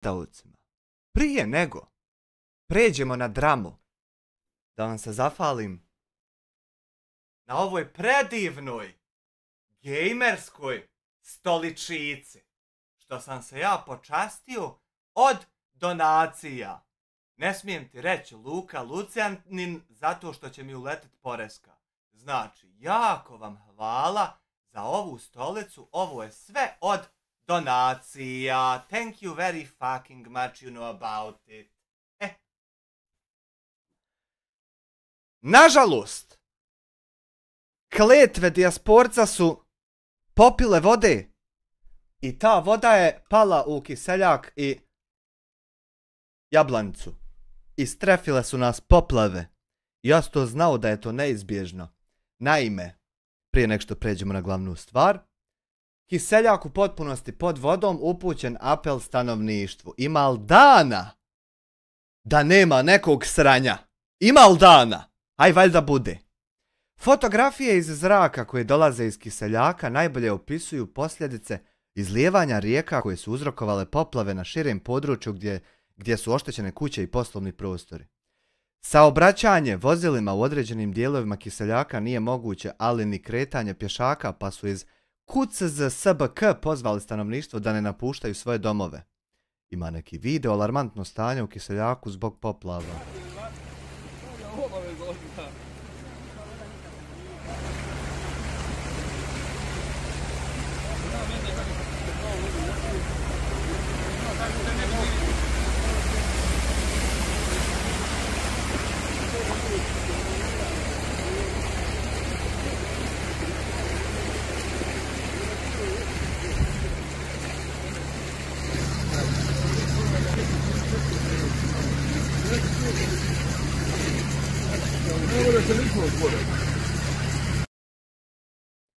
gledaocima, prije nego pređemo na dramu, da vam se zahvalim na ovoj predivnoj gejmerskoj stoličici, što sam se ja počastio od donacija. Ne smijem ti reći Luka Lucijanin zato što će mi uletiti poreska. Znači, jako vam hvala za ovu stolicu, ovo je sve od donacija. Thank you very fucking much, you know about it. Nažalost, kletve dijasporca su popile vode i ta voda je pala u Kiseljak i Jablanicu. Istrefile su nas poplave. Ja sam to znao da je to neizbježno. Naime, prije nek što pređemo na glavnu stvar, Kiseljak u potpunosti pod vodom, upućen apel stanovništvu. Ima li dana da nema nekog sranja? Ima li dana? Aj valjda bude. Fotografije iz zraka koje dolaze iz Kiseljaka najbolje opisuju posljedice izlijevanja rijeka koje su uzrokovale poplave na širem području gdje su oštećene kuće i poslovni prostori. Saobraćanje vozilima u određenim dijelovima Kiseljaka nije moguće, ali ni kretanje pješaka, pa su iz KUCZSBK pozvali stanovništvo da ne napuštaju svoje domove. Ima neki video alarmantno stanje u Kiseljaku zbog poplava. –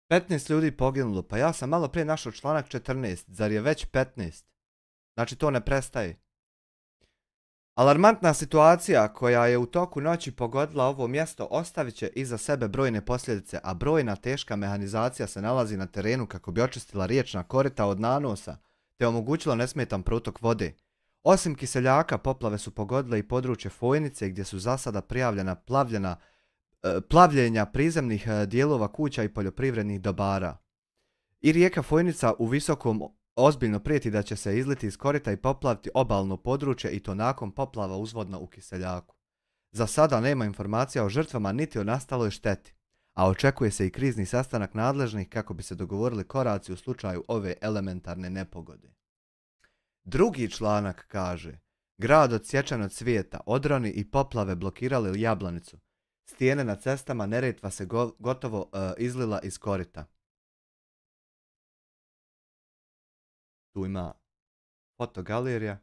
15 ljudi poginulo, pa ja sam malo prije našao članak 14, zar je već 15? Znači to ne prestaje. Alarmantna situacija koja je u toku noći pogodila ovo mjesto ostavit će iza sebe brojne posljedice, a brojna teška mehanizacija se nalazi na terenu kako bi očistila riječna korita od nanosa te omogućila nesmetan protok vode. Osim Kiseljaka, poplave su pogodile i područje Fojnice gdje su za sada prijavljena plavljenja prizemnih dijelova kuća i poljoprivrednih dobara. I rijeka Fojnica u Visokom ozbiljno prijeti da će se izliti iz korita i poplaviti obalno područje i to nakon poplava uzvodno u Kiseljaku. Za sada nema informacija o žrtvama niti o nastaloj šteti, a očekuje se i krizni sastanak nadležnih kako bi se dogovorili koraci u slučaju ove elementarne nepogode. Drugi članak kaže: grad odsječen od svijeta, odroni i poplave blokirali Jablanicu. Stijene na cestama, Neretva se gotovo izlila iz korita. Tu ima fotogalerija.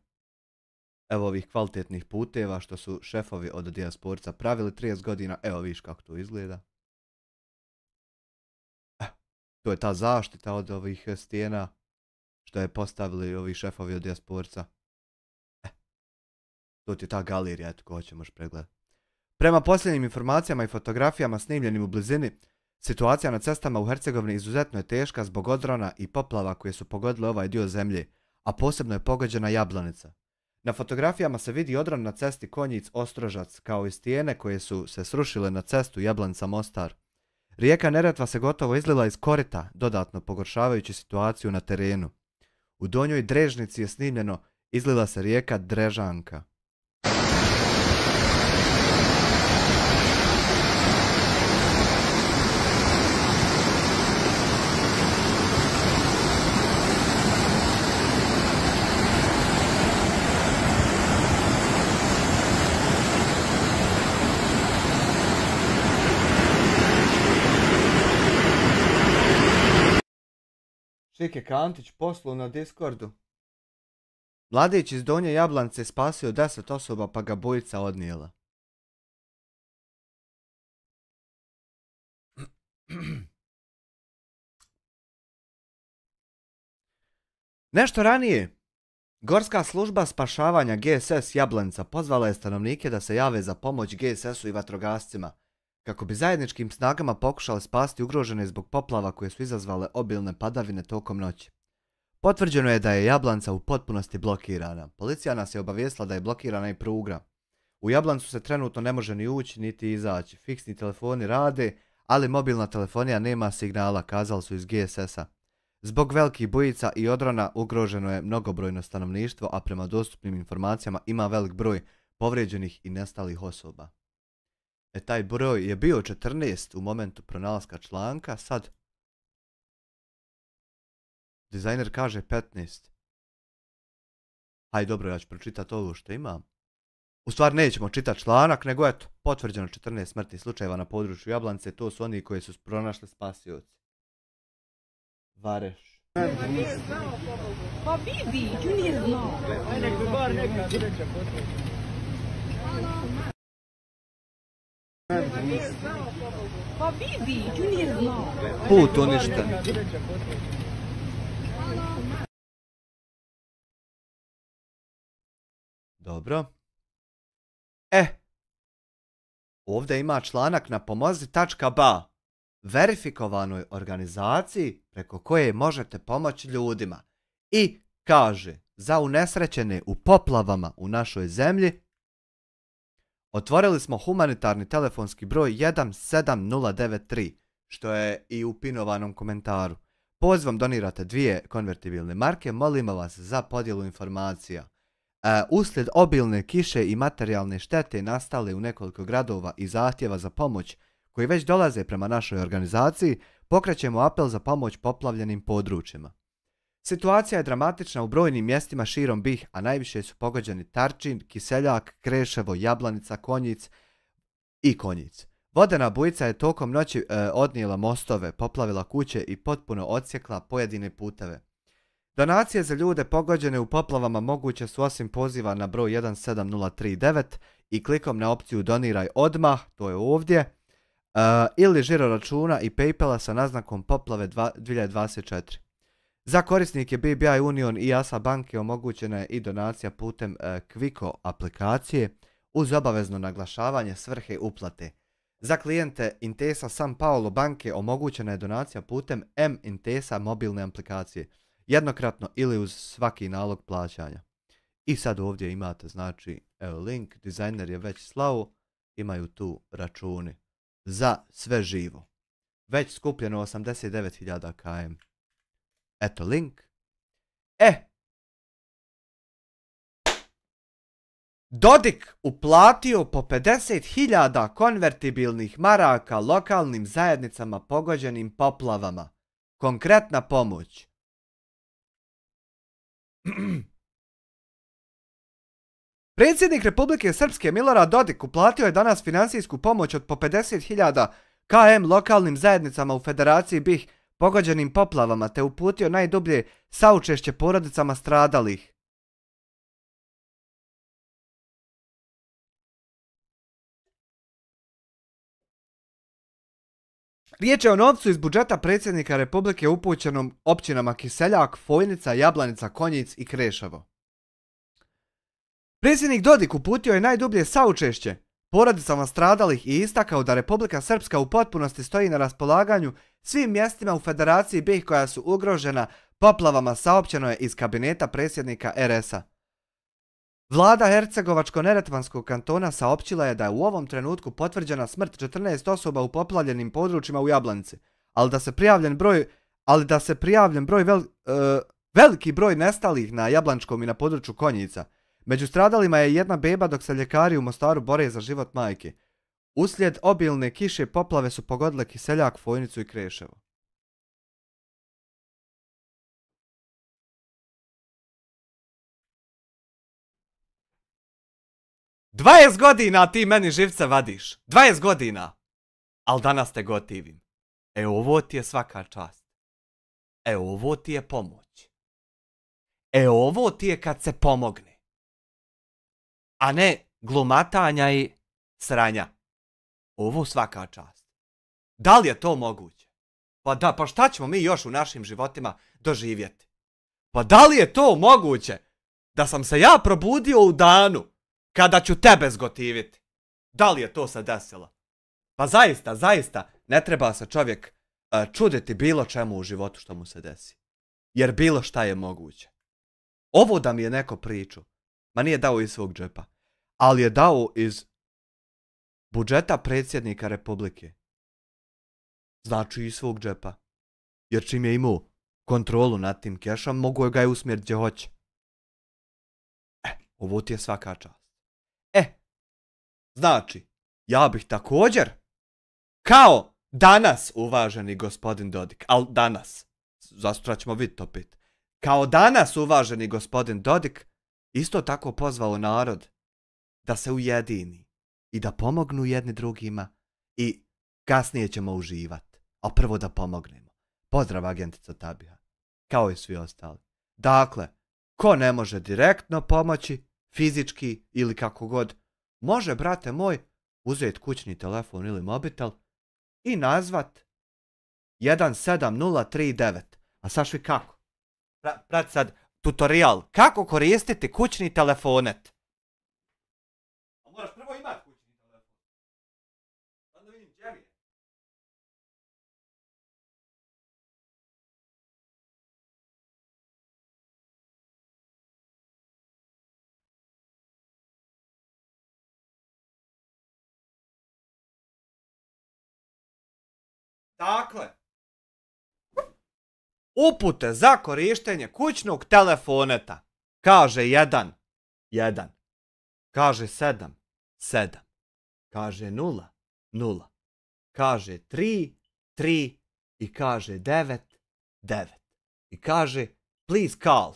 Evo ovih kvalitetnih puteva što su šefovi od dijasporca pravili 30 godina. Evo viš kako to izgleda. To je ta zaštita od ovih stijena što je postavili ovi šefovi od dijasporca. To ti je ta galerija, eto ko hoće može pregledati. Prema posljednjim informacijama i fotografijama snimljenim u blizini, situacija na cestama u Hercegovini izuzetno je teška zbog odrona i poplava koje su pogodile ovaj dio zemlje, a posebno je pogođena Jablanica. Na fotografijama se vidi odron na cesti Konjic-Ostrožac, kao i stijene koje su se srušile na cestu Jablanica-Mostar. Rijeka Neretva se gotovo izlila iz korita, dodatno pogoršavajući situaciju na terenu. U Donjoj Drežnici je snimljeno izlila se rijeka Drežanka. Šike Kantić poslu na Discordu. Mladić iz Donje Jablanice spasio 10 osoba pa ga bojica odnijela. Nešto ranije, Gorska služba spašavanja GSS Jablanica pozvala je stanovnike da se jave za pomoć GSS-u i vatrogascima, kako bi zajedničkim snagama pokušali spasiti ugrožene zbog poplava koje su izazvale obilne padavine tokom noći. Potvrđeno je da je Jablanca u potpunosti blokirana. Policija nas je obavijestila da je blokirana i pruga. U Jablancu se trenutno ne može ni ući niti izaći. Fiksni telefoni rade, ali mobilna telefonija nema signala, kazali su iz GSS-a. Zbog velikih bujica i odrona ugroženo je mnogobrojno stanovništvo, a prema dostupnim informacijama ima velik broj povrijeđenih i nestalih osoba. Taj broj je bio 14 u momentu pronalaska članka, sad dizajner kaže 15. Hajde dobro, ja ću pročitati ovo što imam. U stvari nećemo čitati članak, nego eto, potvrđeno 14 smrtnih slučajeva na području Jablance, to su oni koji su pronašli spasioci. Vareš. Pa vidi, tu nije znao. Pa vidi, tu nije znao. Put uništen. Dobro. Ovdje ima članak na pomozi.ba, verifikovanoj organizaciji preko koje možete pomoći ljudima. I kaže, za unesrećene u poplavama u našoj zemlji, otvorili smo humanitarni telefonski broj 17093, što je i u pinovanom komentaru. Pozivom donirate 2 konvertibilne marke, molimo vas za podjelu informacija. Uslijed obilne kiše i materijalne štete nastale u nekoliko gradova i zahtjeva za pomoć koji već dolaze prema našoj organizaciji, pokrećemo apel za pomoć poplavljenim područjima. Situacija je dramatična u brojnim mjestima širom BiH, a najviše su pogođeni Tarčin, Kiseljak, Kreševo, Jablanica, Konjic i Konjic. Vodena bujica je tokom noći odnijela mostove, poplavila kuće i potpuno odsjekla pojedine puteve. Donacije za ljude pogođene u poplavama moguće su osim poziva na broj 17039 i klikom na opciju doniraj odmah, to je ovdje, ili žiro računa i PayPala sa naznakom poplave 2024. Za korisnike BBI Union i ASA banke omogućena je i donacija putem Kviko aplikacije uz obavezno naglašavanje svrhe uplate. Za klijente Intesa San Paolo banke omogućena je donacija putem M-Intesa mobilne aplikacije, jednokratno ili uz svaki nalog plaćanja. I sad ovdje imate, znači, evo link, dizajner je već slao, imaju tu računi za sve živo. Već skupljeno 89.000 km. Eto link. Dodik uplatio po 50.000 konvertibilnih maraka lokalnim zajednicama pogođenim poplavama. Konkretna pomoć. Predsjednik Republike Srpske Milorad Dodik uplatio je danas financijsku pomoć od po 50.000 km lokalnim zajednicama u Federaciji BiH pogođenim poplavama te uputio najdublje saučešće porodicama stradalih. Riječ je o novcu iz budžeta predsjednika Republike upućenom općinama Kiseljak, Fojnica, Jablanica, Konjic i Kreševo. Predsjednik Dodik uputio je najdublje saučešće porodicama stradalih i istakao da Republika Srpska u potpunosti stoji na raspolaganju svim mjestima u Federaciji BiH koja su ugrožena poplavama, saopćeno je iz kabineta predsjednika RS-a. Vlada Hercegovačko-neretvanskog kantona saopćila je da je u ovom trenutku potvrđena smrt 14 osoba u poplavljenim područjima u Jablanci, ali da se prijavljen broj veliki broj nestalih na Jablančkom i na području Konjica. Među stradalima je jedna beba dok se ljekari u Mostaru bore za život majke. Uslijed obilne kiše poplave su pogodile Kiseljak, Fojnicu i Kreševo. "20 godina ti meni živce vadiš. 20 godina. Al danas te gotivim. Ovo ti je svaka čast. Ovo ti je pomoć. Ovo ti je kad se pomogne. A ne glumatanja i sranja. Ovo svaka čast. Da li je to moguće? Pa da, pa šta ćemo mi još u našim životima doživjeti? Pa da li je to moguće da sam se ja probudio u danu kada ću tebe zgotiviti? Da li je to se desilo? Pa zaista, ne treba se čovjek čuditi bilo čemu u životu što mu se desi. Jer bilo šta je moguće. Ovo da mi je neko pričao, ma nije dao iz svog džepa, ali je dao iz budžeta predsjednika Republike. Znači iz svog džepa. Jer čim je imao kontrolu nad tim kešom, mogu ga je usmjeriti gdje hoće. Ovo ti je svaka čast. Znači, ja bih također, kao danas, uvaženi gospodin Dodik, ali danas, zasutra ćemo vidjeti opet, kao danas, uvaženi gospodin Dodik, isto tako pozvao narod da se ujedini i da pomognu jedni drugima i kasnije ćemo uživati. A prvo da pomognemo. Pozdrav agentica Tabiha. Kao i svi ostali. Dakle, ko ne može direktno pomoći, fizički ili kako god, može, brate moj, uzeti kućni telefon ili mobitel i nazvat 17039. A sad vi kako? Prati sad tutorial. Kako koristiti kućni telefonet? A moraš prvo imati kućni telefon. Sad da vidim gdje je. Dakle, upute za korištenje kućnog telefoneta. Kaže 1, 1. Kaže 7, 7. Kaže 0, 0. Kaže 3, 3. I kaže 9, 9. I kaže please call.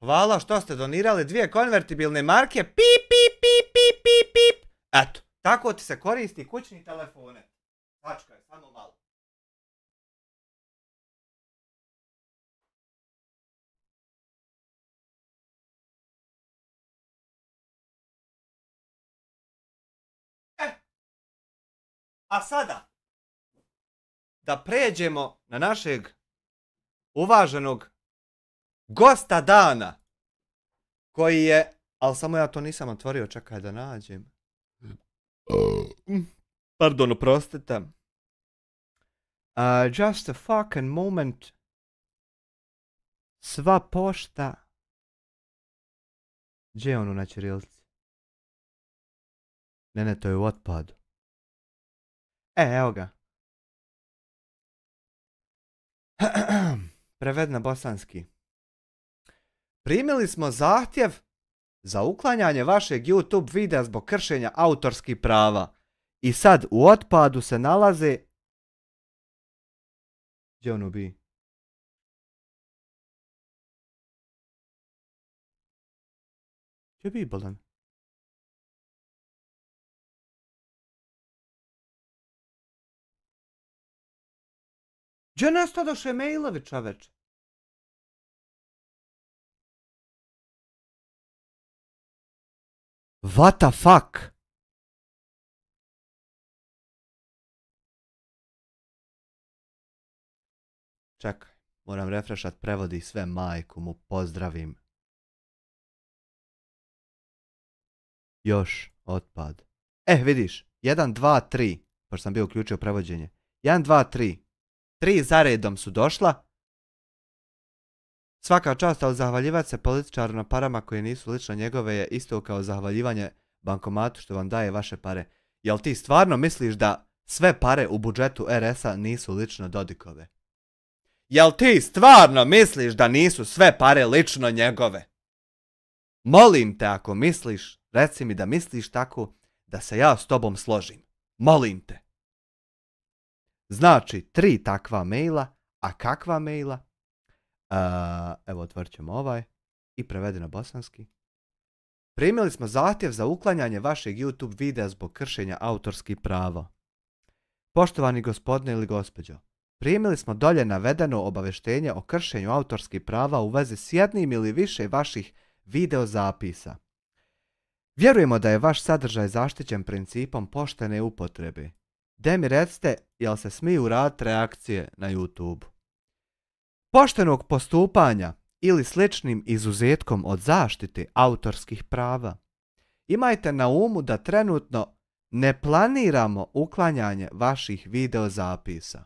Hvala što ste donirali 2 konvertibilne marke. Pip, pip, pip, pip, pip, pip. Eto, tako ti se koristi kućni telefonet. Tačka je, samo malo. A sada, da pređemo na našeg uvaženog gosta dana, koji je, ali samo ja to nisam otvorio, čekaj da nađem. Pardon, oprostite. Just a fucking moment. Sva pošta. Gdje je ono na ćirilici? Ne, to je u otpadu. Evo ga. Preved na bosanski. Primili smo zahtjev za uklanjanje vašeg YouTube videa zbog kršenja autorskih prava. I sad u otpadu se nalaze... Gdje ono bi? Gdje bi bolan? Gdje nastadoše mailovi, čoveče? What the fuck? Čekaj, moram refreshat, prevodi sve, majku mu pozdravim. Još otpad. Vidiš, 1, 2, 3, pošto sam bio uključio prevođenje. 1, 2, 3. 3 za redom su došla. Svaka čast, ali zahvaljivati se političaru na parama koje nisu lično njegove je isto kao zahvaljivanje bankomatu što vam daje vaše pare. Jel ti stvarno misliš da sve pare u budžetu RS-a nisu lično Dodikove? Jel ti stvarno misliš da nisu sve pare lično njegove? Molim te, ako misliš, reci mi da misliš tako, da se ja s tobom složim. Molim te. Znači, 3 takva maila, a kakva maila? Evo, otvorit ćemo ovaj i prevedi na bosanski. Primili smo zahtjev za uklanjanje vašeg YouTube videa zbog kršenja autorskih prava. Poštovani gospodine ili gospođo, primili smo dolje navedeno obaveštenje o kršenju autorskih prava u vezi s jednim ili više vaših video zapisa. Vjerujemo da je vaš sadržaj zaštićen principom poštene upotrebe. De mi recite, jel se smiju raditi reakcije na YouTube? Poštenog postupanja ili sličnim izuzetkom od zaštite autorskih prava. imajte na umu da trenutno ne planiramo uklanjanje vaših videozapisa.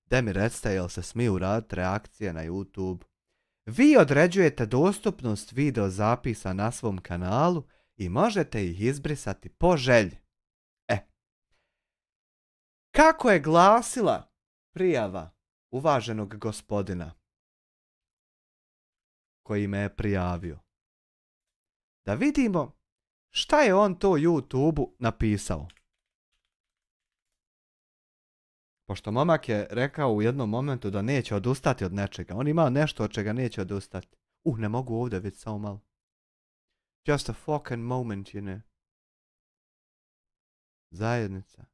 Da mi recite, jel se smiju raditi reakcije na YouTube? Vi određujete dostupnost videozapisa na svom kanalu i možete ih izbrisati po želji. Kako je glasila prijava uvaženog gospodina koji me je prijavio? Da vidimo šta je on to YouTube-u napisao. Pošto momak je rekao u jednom momentu da neće odustati od nečega. On ima nešto od čega neće odustati. Ne mogu ovdje vidjeti, samo malo. Just a fucking moment, you know. Zajednica.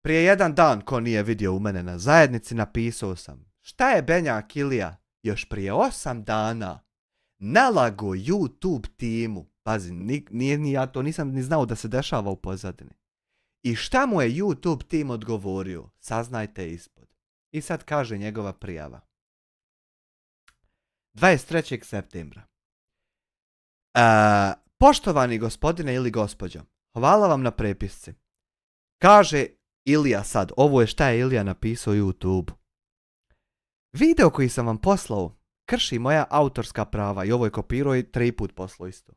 Prije jedan dan, ko nije vidio u mene na zajednici, napisao sam. Šta je Benjak Ilija još prije 8 dana nalago YouTube timu? Pazi, ja to nisam ni znao da se dešava u pozadini. I šta mu je YouTube tim odgovorio? Saznajte ispod. I sad kaže njegova prijava. 23. septembra. Poštovani gospodine ili gospođo, hvala vam na prepisci. Kaže Ilija sad, ovo je šta je Ilija napisao YouTube. Video koji sam vam poslao krši moja autorska prava i ovo je kopirao i 3 put poslao isto.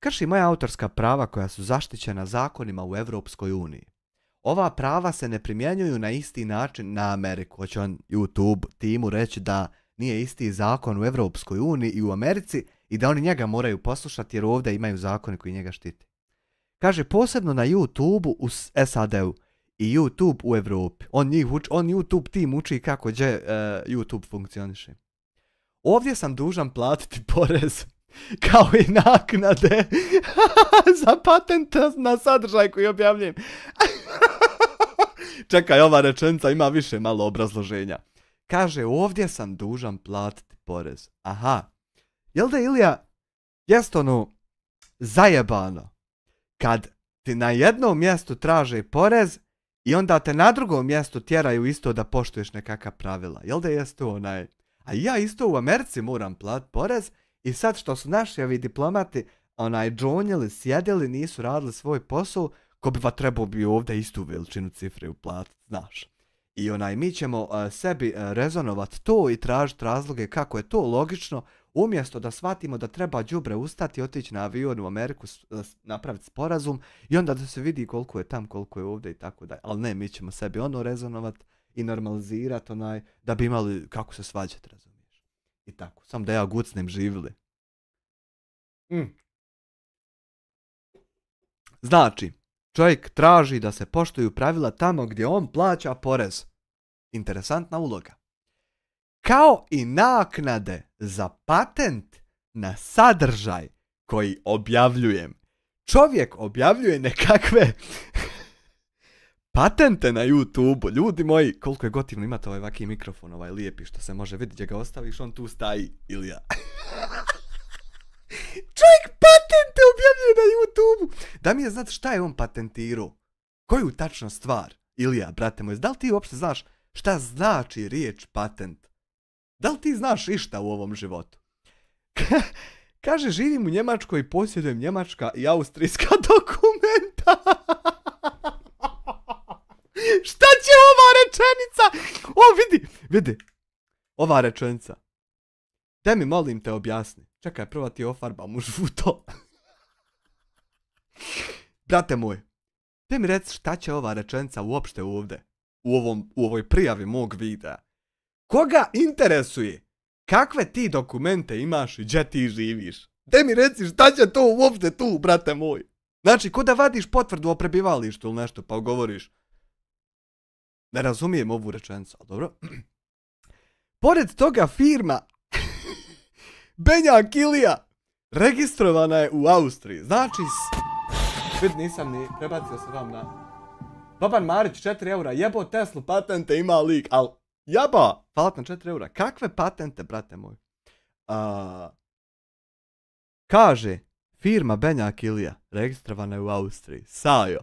Krši moja autorska prava koja su zaštićena zakonima u Evropskoj uniji. Ova prava se ne primjenjuju na isti način na Ameriku. Hoće on YouTube timu reći da nije isti zakon u Evropskoj uniji i u Americi i da oni njega moraju poslušati jer ovdje imaju zakone koji njega štiti. Kaže posebno na YouTube-u u SAD-u i YouTube u Evropi. On YouTube tim uči kako YouTube funkcioniše. Ovdje sam dužan platiti porez kao i naknade za patent na sadržaj koji objavljujem. Čekaj, ova rečenica ima više malo obrazloženja. Kaže, ovdje sam dužan platiti porez. Aha. Jel da, Ilija, jest ono zajebano kad ti na jednom mjestu traže porez i onda te na drugom mjestu tjeraju isto da poštuješ nekakva pravila. Jel da jest to onaj? A ja isto u Americi moram platiti porez i sad što su naši ovi diplomati džonjeli, sjedili, nisu radili svoj posao, ko bi trebao bi ovdje istu veličinu cifre uplatiti, znaš. I mi ćemo sebi rezonovat to i tražiti razloge kako je to logično, umjesto da shvatimo da treba đubre ustati, otići na avion u Ameriku, napraviti sporazum i onda da se vidi koliko je tam, koliko je ovdje i tako dalje. Ali ne, mi ćemo sebi rezonovat i normalizirati da bi imali kako se svađati, razumiješ. I tako, sam da ja gucnem živili. Znači, čovjek traži da se poštuju pravila tamo gdje on plaća porez. Interesantna uloga. Kao i naknade za patent na sadržaj koji objavljujem. Čovjek objavljuje nekakve patente na YouTube. Ljudi moji, koliko je gotivno imate ovaki mikrofon, lijepi što se može vidjeti, gdje ga ostaviš, on tu staji, Ilija. Čovjek patente objavljuje na YouTube. Da mi je znati šta je on patentirao. Koju tačno stvar? Ilija, brate moj, da li ti uopšte znaš šta znači riječ patent? Da li ti znaš išta u ovom životu? Kaže, živim u Njemačkoj i posjedujem njemačka i austrijska dokumenta. Šta će ova rečenica? Vidi. Ova rečenica. Te mi molim te objasni. Čekaj, prvo ti ofarbam u žuto. Brate moj, te mi reci šta će ova rečenica uopšte ovdje, u ovoj prijavi mog videa. Koga interesuje kakve ti dokumente imaš i gdje ti živiš? Te mi reci šta će to uopšte tu, brate moj. Znači, ko da vadiš potvrdu o prebivalištu ili nešto pa govoriš. Ne razumijem ovu rečenicu, ali dobro. Pored toga firma Benjak Ilija registrovana je u Austriji. Znači, nisam ni prebacio se vam na... Baban Marić, 4 eura, jebo Teslu, patente ima lik, ali jaba, hvala na 4 eura. Kakve patente, brate moj? Kaže, firma Benjak Ilija registrovana je u Austriji. Sajo.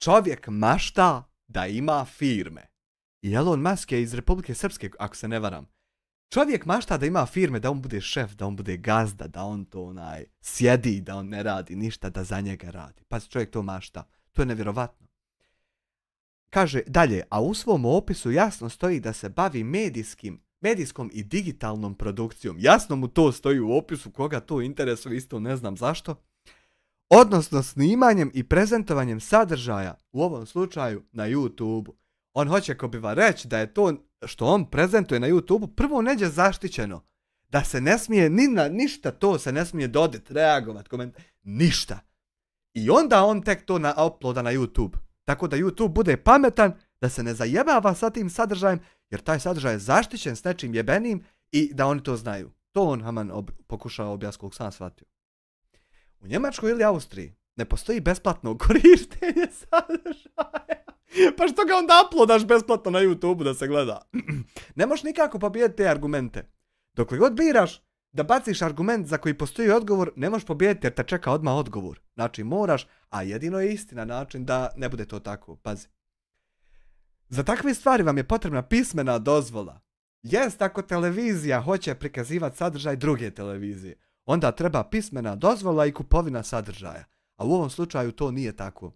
Čovjek mašta da ima firme. I Elon Musk je iz Republike Srpske, ako se ne varam. Čovjek mašta da ima firme, da on bude šef, da on bude gazda, da on to sjedi, da on ne radi ništa, da za njega radi. Pa čovjek to mašta. To je nevjerovatno. Kaže dalje, a u svom opisu jasno stoji da se bavi medijskom i digitalnom produkcijom. Jasno mu to stoji u opisu, koga to interesuje, isto ne znam zašto. Odnosno snimanjem i prezentovanjem sadržaja, u ovom slučaju na YouTube-u. On hoće ko biva reći da je to što on prezentuje na YouTube-u prvo neđe zaštićeno. Da se ne smije ni na ništa to se ne smije dodati, reagovat, komentirati, ništa. I onda on tek to uploada na YouTube. Tako da YouTube bude pametan, da se ne zajebava sa tim sadržajem, jer taj sadržaj je zaštićen s nečim jebenim i da oni to znaju. To on Haman pokušao objasniti kog sam shvatio. U Njemačkoj ili Austriji ne postoji besplatno korištenje sadržaja. Pa što ga onda uploadaš besplatno na YouTube da se gleda? Ne možeš nikako pobijediti te argumente. Dokle god biraš da baciš argument za koji postoji odgovor, ne možeš pobijediti jer te čeka odmah odgovor. Znači moraš, a jedino je istina način da ne bude to tako. Pazi. Za takve stvari vam je potrebna pismena dozvola. Jest, ako televizija hoće prikazivati sadržaj druge televizije, onda treba pismena dozvola i kupovina sadržaja. A u ovom slučaju to nije tako.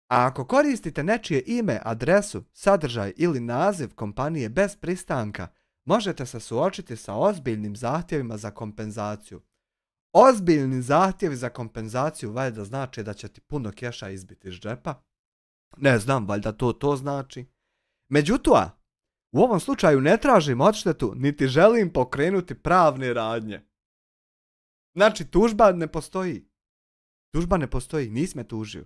A ako koristite nečije ime, adresu, sadržaj ili naziv kompanije bez pristanka, možete se suočiti sa ozbiljnim zahtjevima za kompenzaciju. Ozbiljni zahtjevi za kompenzaciju valjda znači da će ti puno keša izbiti iz džepa. Ne znam, valjda to znači. Međutim, u ovom slučaju ne tražim odštetu, niti želim pokrenuti pravne radnje. Znači, tužba ne postoji. Tužba ne postoji, nisi me tužio.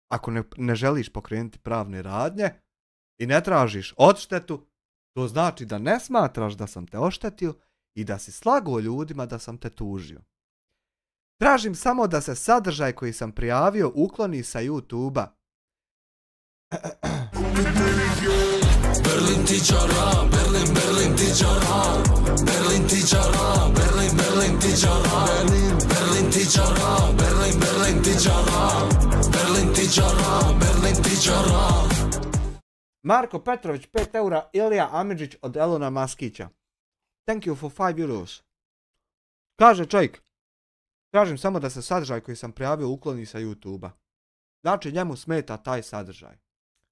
Ako ne želiš pokrenuti pravne radnje i ne tražiš odštetu, to znači da ne smatraš da sam te oštetio i da si slagao ljudima da sam te tužio. Tražim samo da se sadržaj koji sam prijavio ukloni sa YouTube-a. Berlin tičara, Berlin, Berlin tičara, Berlin tičara, Berlin, Berlin tičara, Berlin tičara, Berlin, Berlin tičara, Berlin tičara, Berlin tičara. Marko Petrović 5 eura, Ilija Amidžić od Elona Maskića. Thank you for 5 euros. Kaže čovjek, tražim samo da se sadržaj koji sam prijavio ukloni sa YouTube-a. Znači njemu smeta taj sadržaj.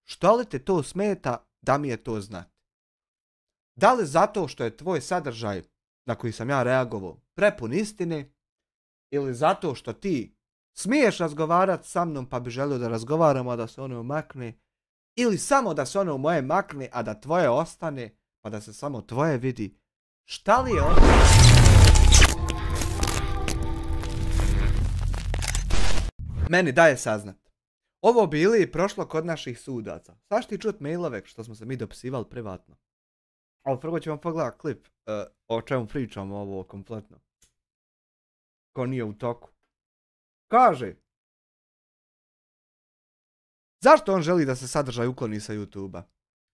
Što li te to smeta, da mi je to znati? Da li zato što je tvoj sadržaj na koji sam ja reagovao prepun istine, ili zato što ti smiješ razgovarati sa mnom pa bi želio da razgovaramo, a da se ono makne, ili samo da se ono moje makne, a da tvoje ostane, pa da se samo tvoje vidi. Šta li je ono? Meni daje saznat. Ovo bi ili prošlo kod naših sudaca. Saš ti čut mailove što smo se mi dopisivali privatno. Ali prvo ćemo pogledati klip o čemu pričamo ovo kompletno. Ko nije u toku. Kaže. Zašto on želi da se sadržaj ukloni sa YouTube-a?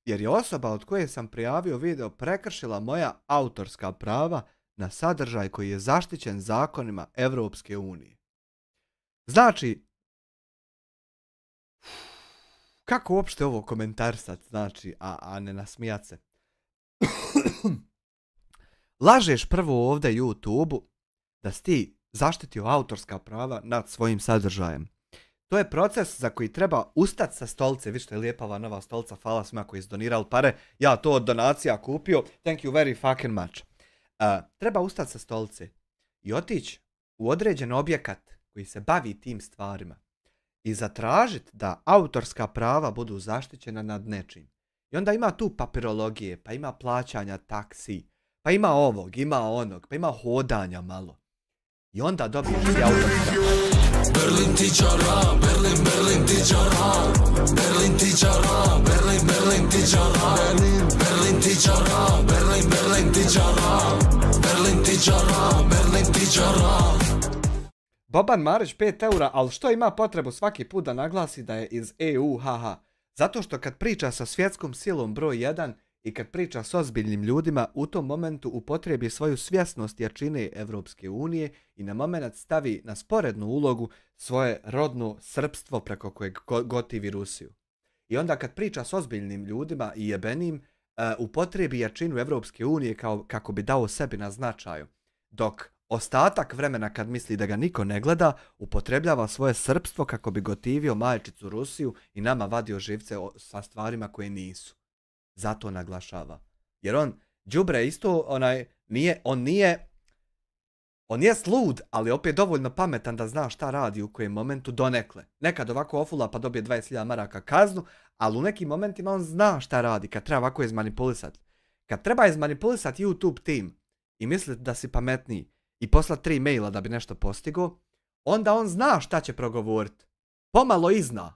Jer je osoba od koje sam prijavio video prekršila moja autorska prava na sadržaj koji je zaštićen zakonima Evropske unije. Znači, kako uopšte ovo komentarsat, znači, a ne nasmijat se? Lažeš prvo ovdje YouTube-u da si ti zaštitio autorska prava nad svojim sadržajem. To je proces za koji treba ustati sa stolice. Vidite je lijepa ova nova stolica, hvala svima koji su donirali pare. Ja to od donacija kupio. Thank you very fucking much. Treba ustati sa stolice i otići u određen objekat koji se bavi tim stvarima i zatražiti da autorska prava budu zaštićena nad nečim. I onda ima tu papirologije, pa ima plaćanja taksi, pa ima ovog, ima onog, pa ima hodanja malo. I onda dobiješ ti autorska prava. Berlin tičara, Berlin, Berlin tičara, Berlin tičara, Berlin, Berlin tičara, Berlin tičara, Berlin, Berlin tičara, Berlin tičara, Berlin tičara. Boban Marić 5 eura, ali što ima potrebu svaki put da naglasi da je iz EU, haha. Zato što kad priča sa svjetskom silom broj 1 i kad priča s ozbiljnim ljudima, u tom momentu upotrebi svoju svjesnost jačine Evropske unije i na moment stavi na sporednu ulogu svoje rodno srpstvo preko kojeg gotivi Rusiju. I onda kad priča s ozbiljnim ljudima i jebenim, upotrebi jačinu Evropske unije kako bi dao sebi na značaju. Dok ostatak vremena kad misli da ga niko ne gleda, upotrebljava svoje srpstvo kako bi gotivio majčicu Rusiju i nama vadio živce sa stvarima koje nisu. Zato naglašava. Jer on, đubre isto, on je slud, ali opet dovoljno pametan da zna šta radi u kojem momentu donekle. Nekad ovako ofula pa dobije 20.000 maraka kaznu, ali u nekim momentima on zna šta radi kad treba ovako izmanipulisati. Kad treba izmanipulisati YouTube tim i misliti da si pametniji i poslati 3 maila da bi nešto postigao, onda on zna šta će progovoriti. Pomalo i zna.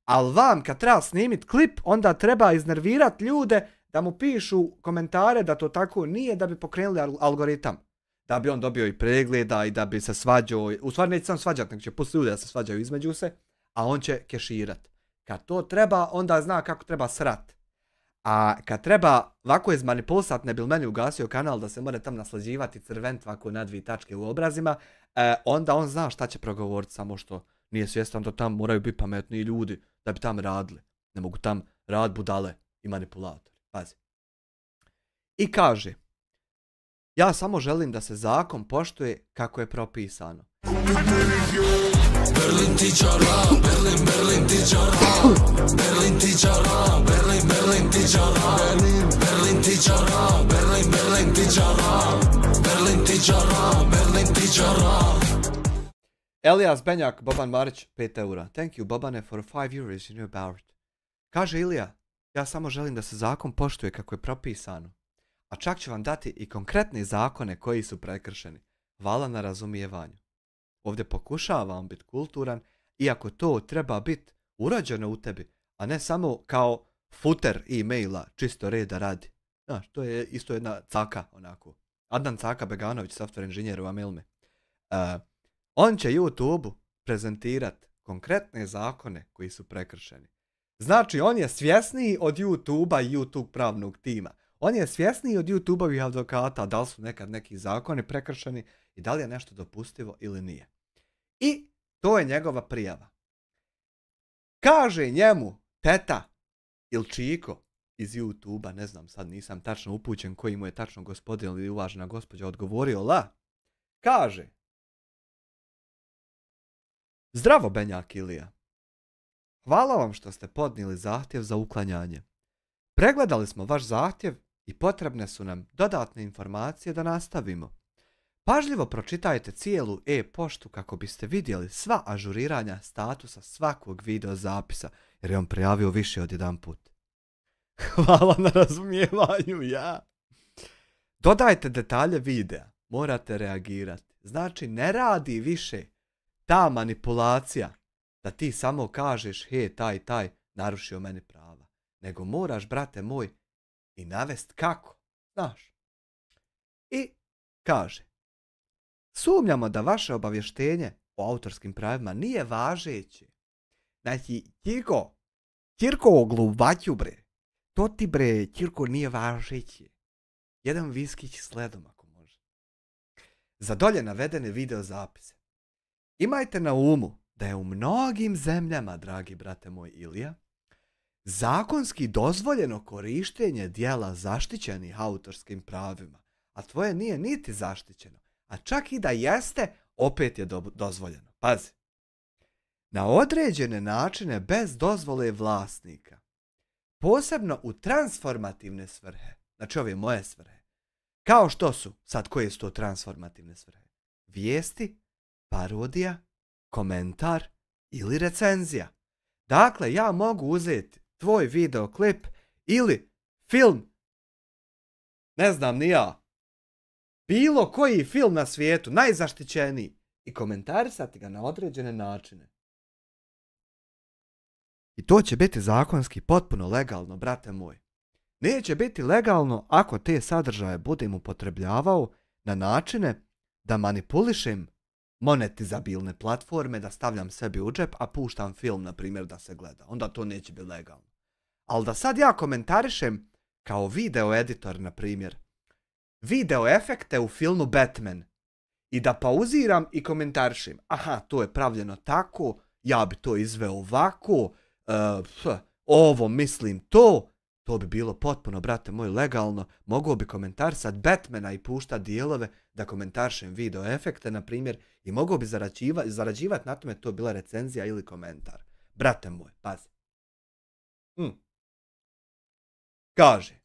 Ali vam kad treba snimiti klip, onda treba iznervirati ljude da mu pišu komentare da to tako nije, da bi pokrenuli algoritam. Da bi on dobio i pregleda i da bi se svađao. U stvari neće sam svađati, nego će pustiti ljude da se svađaju između se, a on će keširat. Kad to treba, onda zna kako treba srat. A kad treba ovako izmanipulisati, ne bi li meni ugasio kanal da se more tam naslađivati crvent ovako na 2 tačke u obrazima, onda on zna šta će progovoriti, samo što nije svjestan da tam moraju biti pametniji ljudi da bi tam radili. Ne mogu tam rad budale i manipulatori. Pazi. I kaže, ja samo želim da se zakon poštuje kako je propisano. Berlin tičara, Berlin, Berlin tičara, Berlin tičara, Berlin, Berlin tičara, Berlin tičara, Berlin, Berlin tičara, Berlin tičara, Berlin tičara. Elias Benjak, Boban Marić, 5 eura. Thank you, Bobane, for 5 euros, you know about it. Kaže Ilija, ja samo želim da se zakon poštuje kako je propisano. A čak ću vam dati i konkretne zakone koji su prekršeni. Hvala na razumijevanju. Ovdje pokušavam biti kulturan, iako to treba biti urođeno u tebi, a ne samo kao footer e-maila, čisto reda radi. Znaš, to je isto jedna caka, onako. Adnan Caka Beganović, software inženjer u Amilme. On će YouTube-u prezentirat konkretne zakone koji su prekršeni. Znači, on je svjesniji od YouTube-a i YouTube pravnog tima. On je svjesniji od YouTube-ovih advokata da li su nekad neki zakoni prekršeni i da li je nešto dopustivo ili nije. I to je njegova prijava. Kaže njemu teta ili čiko iz YouTube-a, ne znam, sad nisam tačno upućen koji mu je tačno gospodin ili uvažena gospođa odgovorio, kaže: Zdravo, Benjak Ilija. Hvala vam što ste podnijeli zahtjev za uklanjanje. Pregledali smo vaš zahtjev i potrebne su nam dodatne informacije da nastavimo. Pažljivo pročitajte cijelu e-poštu kako biste vidjeli sva ažuriranja statusa svakog video zapisa, jer je on prijavio više od jedan put. Hvala na razumijevanju, ja. Dodajte detalje videa, morate reagirati. Znači, ne radi više ta manipulacija da ti samo kažeš, he, taj narušio meni prava. Nego moraš, brate moj, i navest kako, znaš. I kaže: sumnjamo da vaše obavještenje o autorskim pravima nije važeće. Znači, Kirko ogluvaću, bre. To ti, bre, Kirko, nije važeće. Jedan viskić sledom, ako može. Za dolje navedene video zapise. Imajte na umu da je u mnogim zemljama, dragi brate moj Ilija, zakonski dozvoljeno korištenje dijela zaštićenih autorskim pravima, a tvoje nije niti zaštićeno, a čak i da jeste, opet je dozvoljeno. Pazi. Na određene načine bez dozvole vlasnika, posebno u transformativne svrhe, znači ove moje svrhe, kao što su, sad koje su to transformativne svrhe? Vijesti, parodija, komentar ili recenzija. Dakle, ja mogu uzeti tvoj videoklip ili film, ne znam ni ja, bilo koji film na svijetu, najzaštićeniji, i komentarisati ga na određene načine. I to će biti zakonski potpuno legalno, brate moj. Neće biti legalno ako te sadržaje budem upotrebljavao na načine da manipulišem monetizabilne platforme, da stavljam sebi u džep, a puštam film, na primjer, da se gleda. Onda to neće biti legalno. Ali da sad ja komentarišem kao video editor, na primjer, video efekte u filmu Batman i da pauziram i komentarišem: aha, to je pravljeno tako, ja bi to izveo ovako, ovo mislim to To bi bilo potpuno, brate moj, legalno. Mogao bi komentarisat Batmana i puštat dijelove da komentaršem video efekte, na primjer, i mogao bi zarađivat na tome, to bila recenzija ili komentar. Brate moj, pazi. Kaže,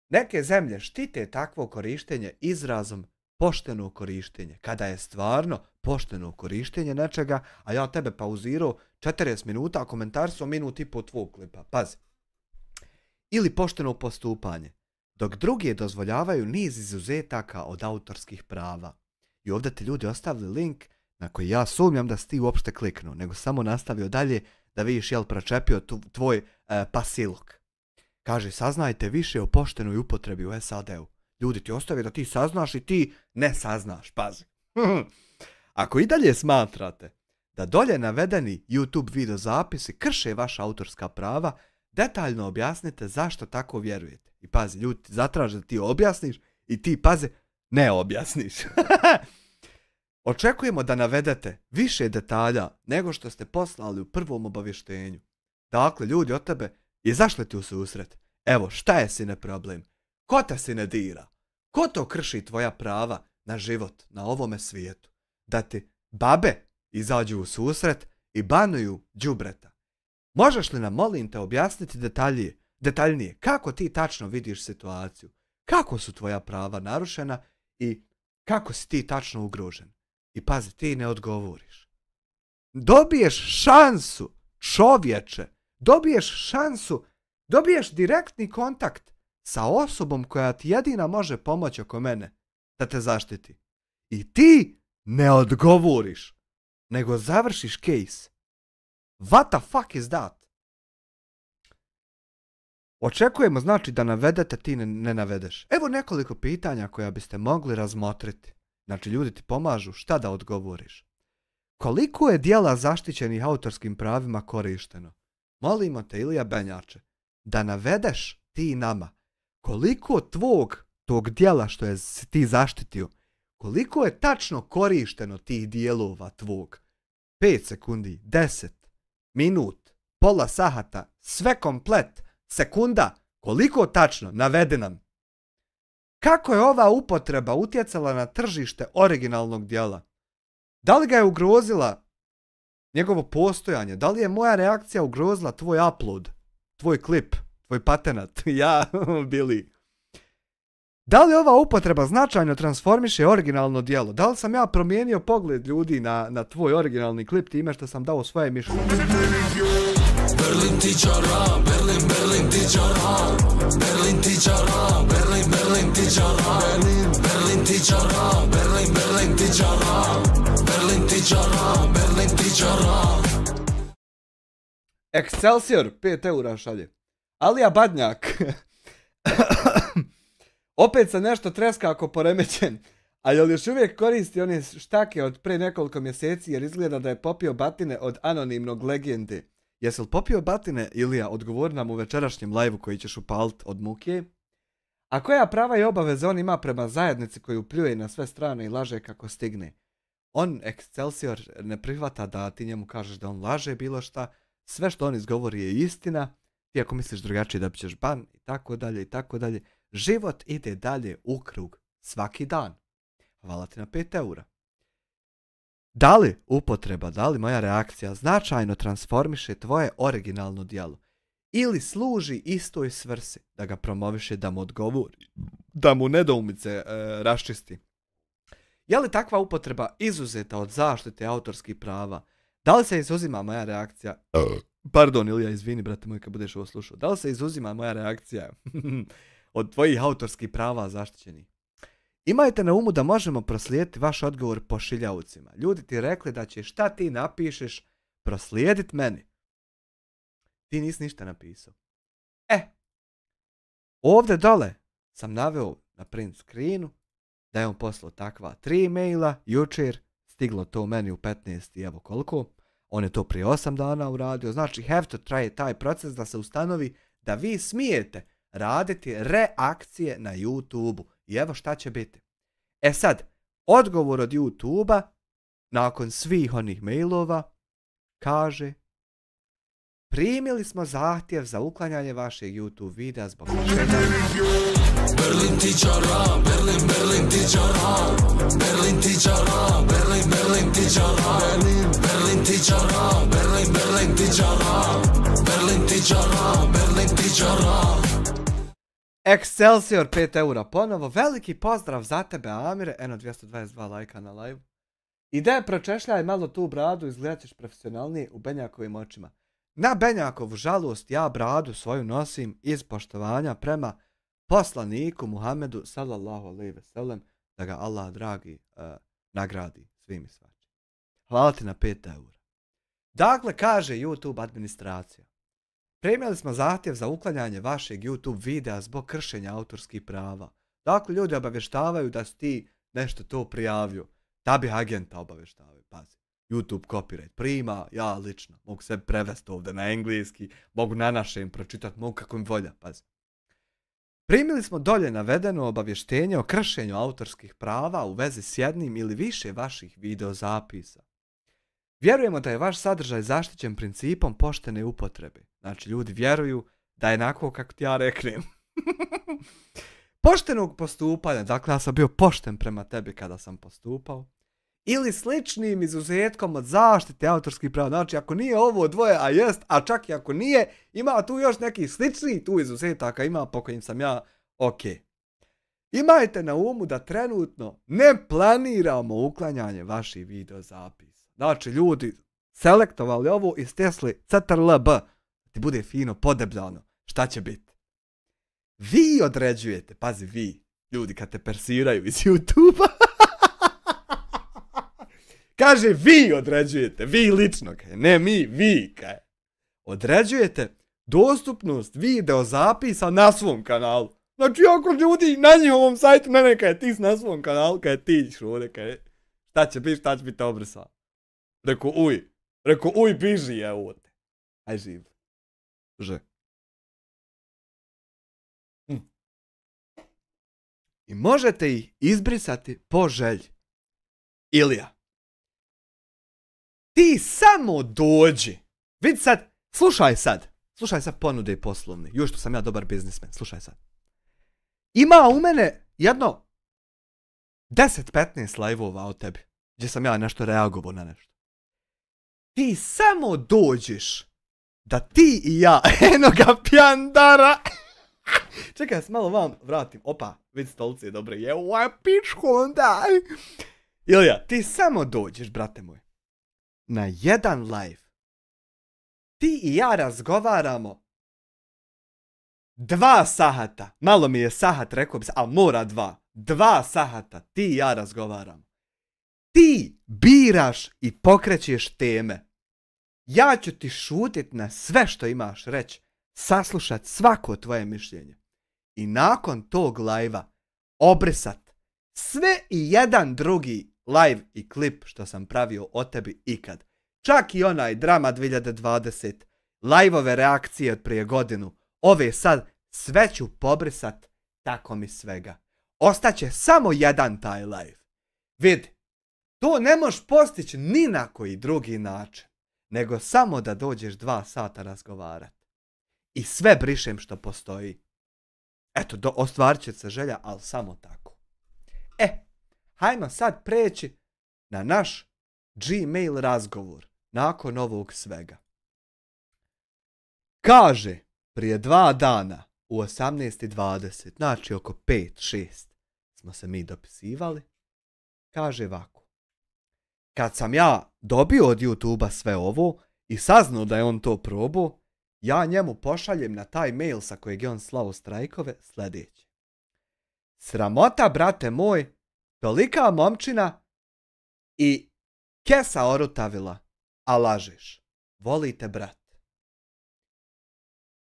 neke zemlje štite takvo korištenje izrazom pošteno korištenje, kada je stvarno pošteno korištenje nečega, a ja tebe pauzirao 40 minuta, a komentarisao minut i po tvog klipa. Pazi. Ili pošteno postupanje, dok drugi dozvoljavaju niz izuzetaka od autorskih prava. I ovdje ti ljudi ostavili link na koji ja sumnjam da si ti uopšte kliknuo, nego samo nastavio dalje da vidiš jel pročepio tvoj pasilog. Kaže, saznajte više o poštenoj upotrebi u SAD-u. Ljudi ti ostavi da ti saznaš i ti ne saznaš, pazi. Ako i dalje smatrate da dolje navedeni YouTube video zapisi krše vaša autorska prava, detaljno objasnite zašto tako vjerujete. I pazi, ljudi zatraže da ti objasniš i ti, pazi, ne objasniš. Očekujemo da navedete više detalja nego što ste poslali u prvom obavještenju. Dakle, ljudi od tebe izašli ti u susret. Evo, šta je sine problem? Ko te sine dira? Ko to krši tvoja prava na život na ovome svijetu? Da ti babe izađu u susret i banuju đubreta. Možeš li nam, molim te, objasniti detaljnije kako ti tačno vidiš situaciju? Kako su tvoja prava narušena i kako si ti tačno ugrožen? I pazi, ti ne odgovoriš. Dobiješ šansu, čovječe, dobiješ direktni kontakt sa osobom koja ti jedina može pomoći oko mene da te zaštiti. I ti ne odgovoriš, nego završiš case. What the fuck is that? Očekujemo znači da navedete, ti ne navedeš. Evo nekoliko pitanja koja biste mogli razmotriti. Znači ljudi ti pomažu šta da odgovoriš. Koliko je dijela zaštićenih autorskim pravima korišteno? Molimo te, Ilija Benjače, da navedeš ti nama koliko tog dijela što je ti zaštitio, koliko je tačno korišteno tih dijelova tvog. 5 sekundi, 10, minut, pola sahata, sve komplet, sekunda, koliko tačno, navede nam. Kako je ova upotreba utjecala na tržište originalnog dijela? Da li ga je ugrozila njegovo postojanje? Da li je moja reakcija ugrozila tvoj upload, tvoj klip, tvoj patenat? Ja, Bili. Da li ova upotreba značajno transformiše originalno djelo? Da li sam ja promijenio pogled ljudi na tvoj originalni klip time što sam dao svoje mišljenje? Berlin tičara, Berlin tičara, Berlin tičara, Berlin tičara, Berlin tičara, Berlin tičara, Berlin tičara, Berlin tičara. Excelsior, 5 eura šalje. Alija Badnjak. Opet se nešto treska ako poremećen, ali još uvijek koristi one štake od pre nekoliko mjeseci jer izgleda da je popio batine od anonimnog legende. Jesi li popio batine, Ilija? Odgovori nam u večerašnjem live-u koji ćeš upalit od muke. A koja prava i obaveze on ima prema zajednici koju pljuje na sve strane i laže kako stigne? On, Excelsior, ne prihvata da ti njemu kažeš da on laže bilo šta. Sve što on izgovori je istina. Ti ako misliš drugačije da ćeš ban i tako dalje i tako dalje. Život ide dalje u krug svaki dan. Hvala ti na 5 eura. Da li upotreba, da li moja reakcija značajno transformiše tvoje originalno djelo ili služi istoj svrsi da ga promoviše, da mu odgovori, da mu nedoumice raščisti? Je li takva upotreba izuzeta od zaštite autorskih prava? Da li se izuzima moja reakcija? Pardon, Ilija, izvini, brate moj, kad budeš ovo slušao. Da li se izuzima moja reakcija od tvojih autorskih prava zaštićenih? Imajte na umu da možemo proslijediti vaš odgovor pošiljavcima. Ljudi ti rekli da će šta ti napišeš proslijediti meni. Ti nisi ništa napisao. Ovdje dole sam naveo na print screenu da je on poslao takva 3 maila jučer, stiglo to meni u 15 i evo koliko. On je to prije 8 dana uradio. Znači, have to try taj proces da se ustanovi da vi smijete raditi reakcije na YouTube-u. I evo šta će biti. E sad, odgovor od YouTube-a nakon svih onih mailova kaže: Primili smo zahtjev za uklanjanje vašeg YouTube videa zbog Berlin tičara, Berlin tičara, Berlin tičara, Berlin tičara, Berlin tičara, Berlin tičara, Berlin tičara, Berlin tičara. Excelsior 5 eura ponovo, veliki pozdrav za tebe Amire, eno 222 lajka na live. Ide, pročešljaj malo tu bradu, izgledat ćeš profesionalnije u Benjakovim očima. Na Benjakovu žalost ja bradu svoju nosim iz poštovanja prema poslaniku Muhammedu sallallahu alejhi ve sellem, da ga Allah dragi nagradi svim i svačim. Hvala ti na 5 eura. Dakle, kaže YouTube administracija. Primili smo zahtjev za uklanjanje vašeg YouTube videa zbog kršenja autorskih prava. Dakle, ljudi obavještavaju da si ti nešto to prijavio. Da bi agenta obavještavaju, pazi. YouTube copyright prima, ja lično mogu se prevesti ovdje na engleski, mogu na našem pročitati, mogu kako im volja, pazi. Primili smo dolje navedeno obavještenje o kršenju autorskih prava u vezi s jednim ili više vaših videozapisa. Vjerujemo da je vaš sadržaj zaštićen principom poštene upotrebe. Znači, ljudi vjeruju da je onako kako ti ja reknem. Poštenog postupanja, dakle ja sam bio pošten prema tebi kada sam postupao. Ili sličnim izuzetkom od zaštite autorskih prava. Znači, ako nije ovo dvoje, a jest, a čak i ako nije, ima tu još neki slični tu izuzetaka, ima po kojim sam ja ok. Imajte na umu da trenutno ne planiramo uklanjanje vaših videozapisa. Znači, ljudi selektovali ovo i stisli CTRL-B, da ti bude fino podebljano. Šta će biti? Vi određujete, pazi vi, ljudi kad te persiraju iz YouTube-a. Kaže, vi određujete, vi lično, kaj, ne mi, vi, kaj. Određujete dostupnost videozapisa na svom kanalu. Znači, ako ljudi na njihovom sajtu, ne, kaj, ti si na svom kanalu, kaj, ti ćeš ovdje, kaj, šta će biti obrisano. Rekao, uj, biži, evo te. Aj, živ. Že. I možete ih izbrisati po želji. Ilija. Ti samo dođi. Vidi sad, slušaj sad ponude poslovne. Još što sam ja dobar biznismen, slušaj sad. Ima u mene jedno 10-15 live-ova od tebi, gdje sam ja nešto reagovao na nešto. Ti samo dođeš da ti i ja, eno ga pjandara. Čekaj, ja se malo vam vratim. Opa, vidi stolice je dobre. Je ova pičko onda. Ilija, ti samo dođeš, brate moj, na jedan live. Ti i ja razgovaramo 2 sahata. Malo mi je sahat, rekao bi se, ali mora 2. 2 sahata ti i ja razgovaramo. Ti biraš i pokrećeš teme. Ja ću ti šutit na sve što imaš reći, saslušat svako tvoje mišljenje. I nakon tog live-a obrisat sve i jedan drugi live i klip što sam pravio o tebi ikad. Čak i onaj drama 2020, live-ove reakcije od prije godinu, ove sad, sve ću pobrisat, tako mi svega. Ostaće samo jedan taj live. Vidi, to ne možeš postići ni na koji drugi način, nego samo da dođeš 2 sata razgovarat. I sve brišem što postoji. Eto, ostvarit će se želja, ali samo tako. Hajmo sad preći na naš Gmail razgovor nakon ovog svega. Kaže, prije 2 dana u 18:20, znači oko 5-6 smo se mi dopisivali. Kaže ovako. Kad sam ja dobio od YouTube-a sve ovo i saznao da je on to probao, ja njemu pošaljem na taj mail sa kojeg je on slao strajkove sljedeće. Sramota, brate moj, tolika momčina i kesa orutavila, a lažeš. Volite, brat.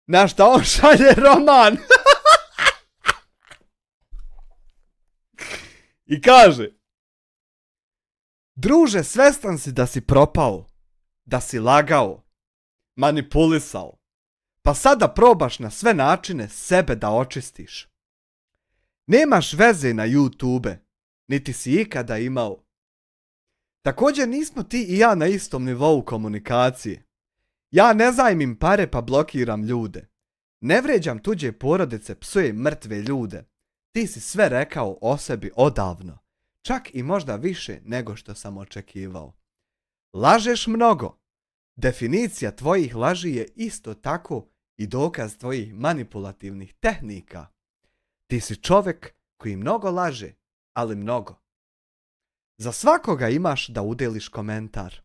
Na šta on šalje roman? I kaže, druže, svestan si da si propao, da si lagao, manipulisao, pa sada probaš na sve načine sebe da očistiš. Nemaš veze na YouTube, niti si ikada imao. Također nismo ti i ja na istom nivou komunikacije. Ja ne zajmim pare pa blokiram ljude. Ne vređam tuđe porodice, psujem mrtve ljude. Ti si sve rekao o sebi odavno. Čak i možda više nego što sam očekivao. Lažeš mnogo. Definicija tvojih laži je isto tako i dokaz tvojih manipulativnih tehnika. Ti si čovjek koji mnogo laže, ali mnogo. Za svakoga imaš da udjeliš komentar.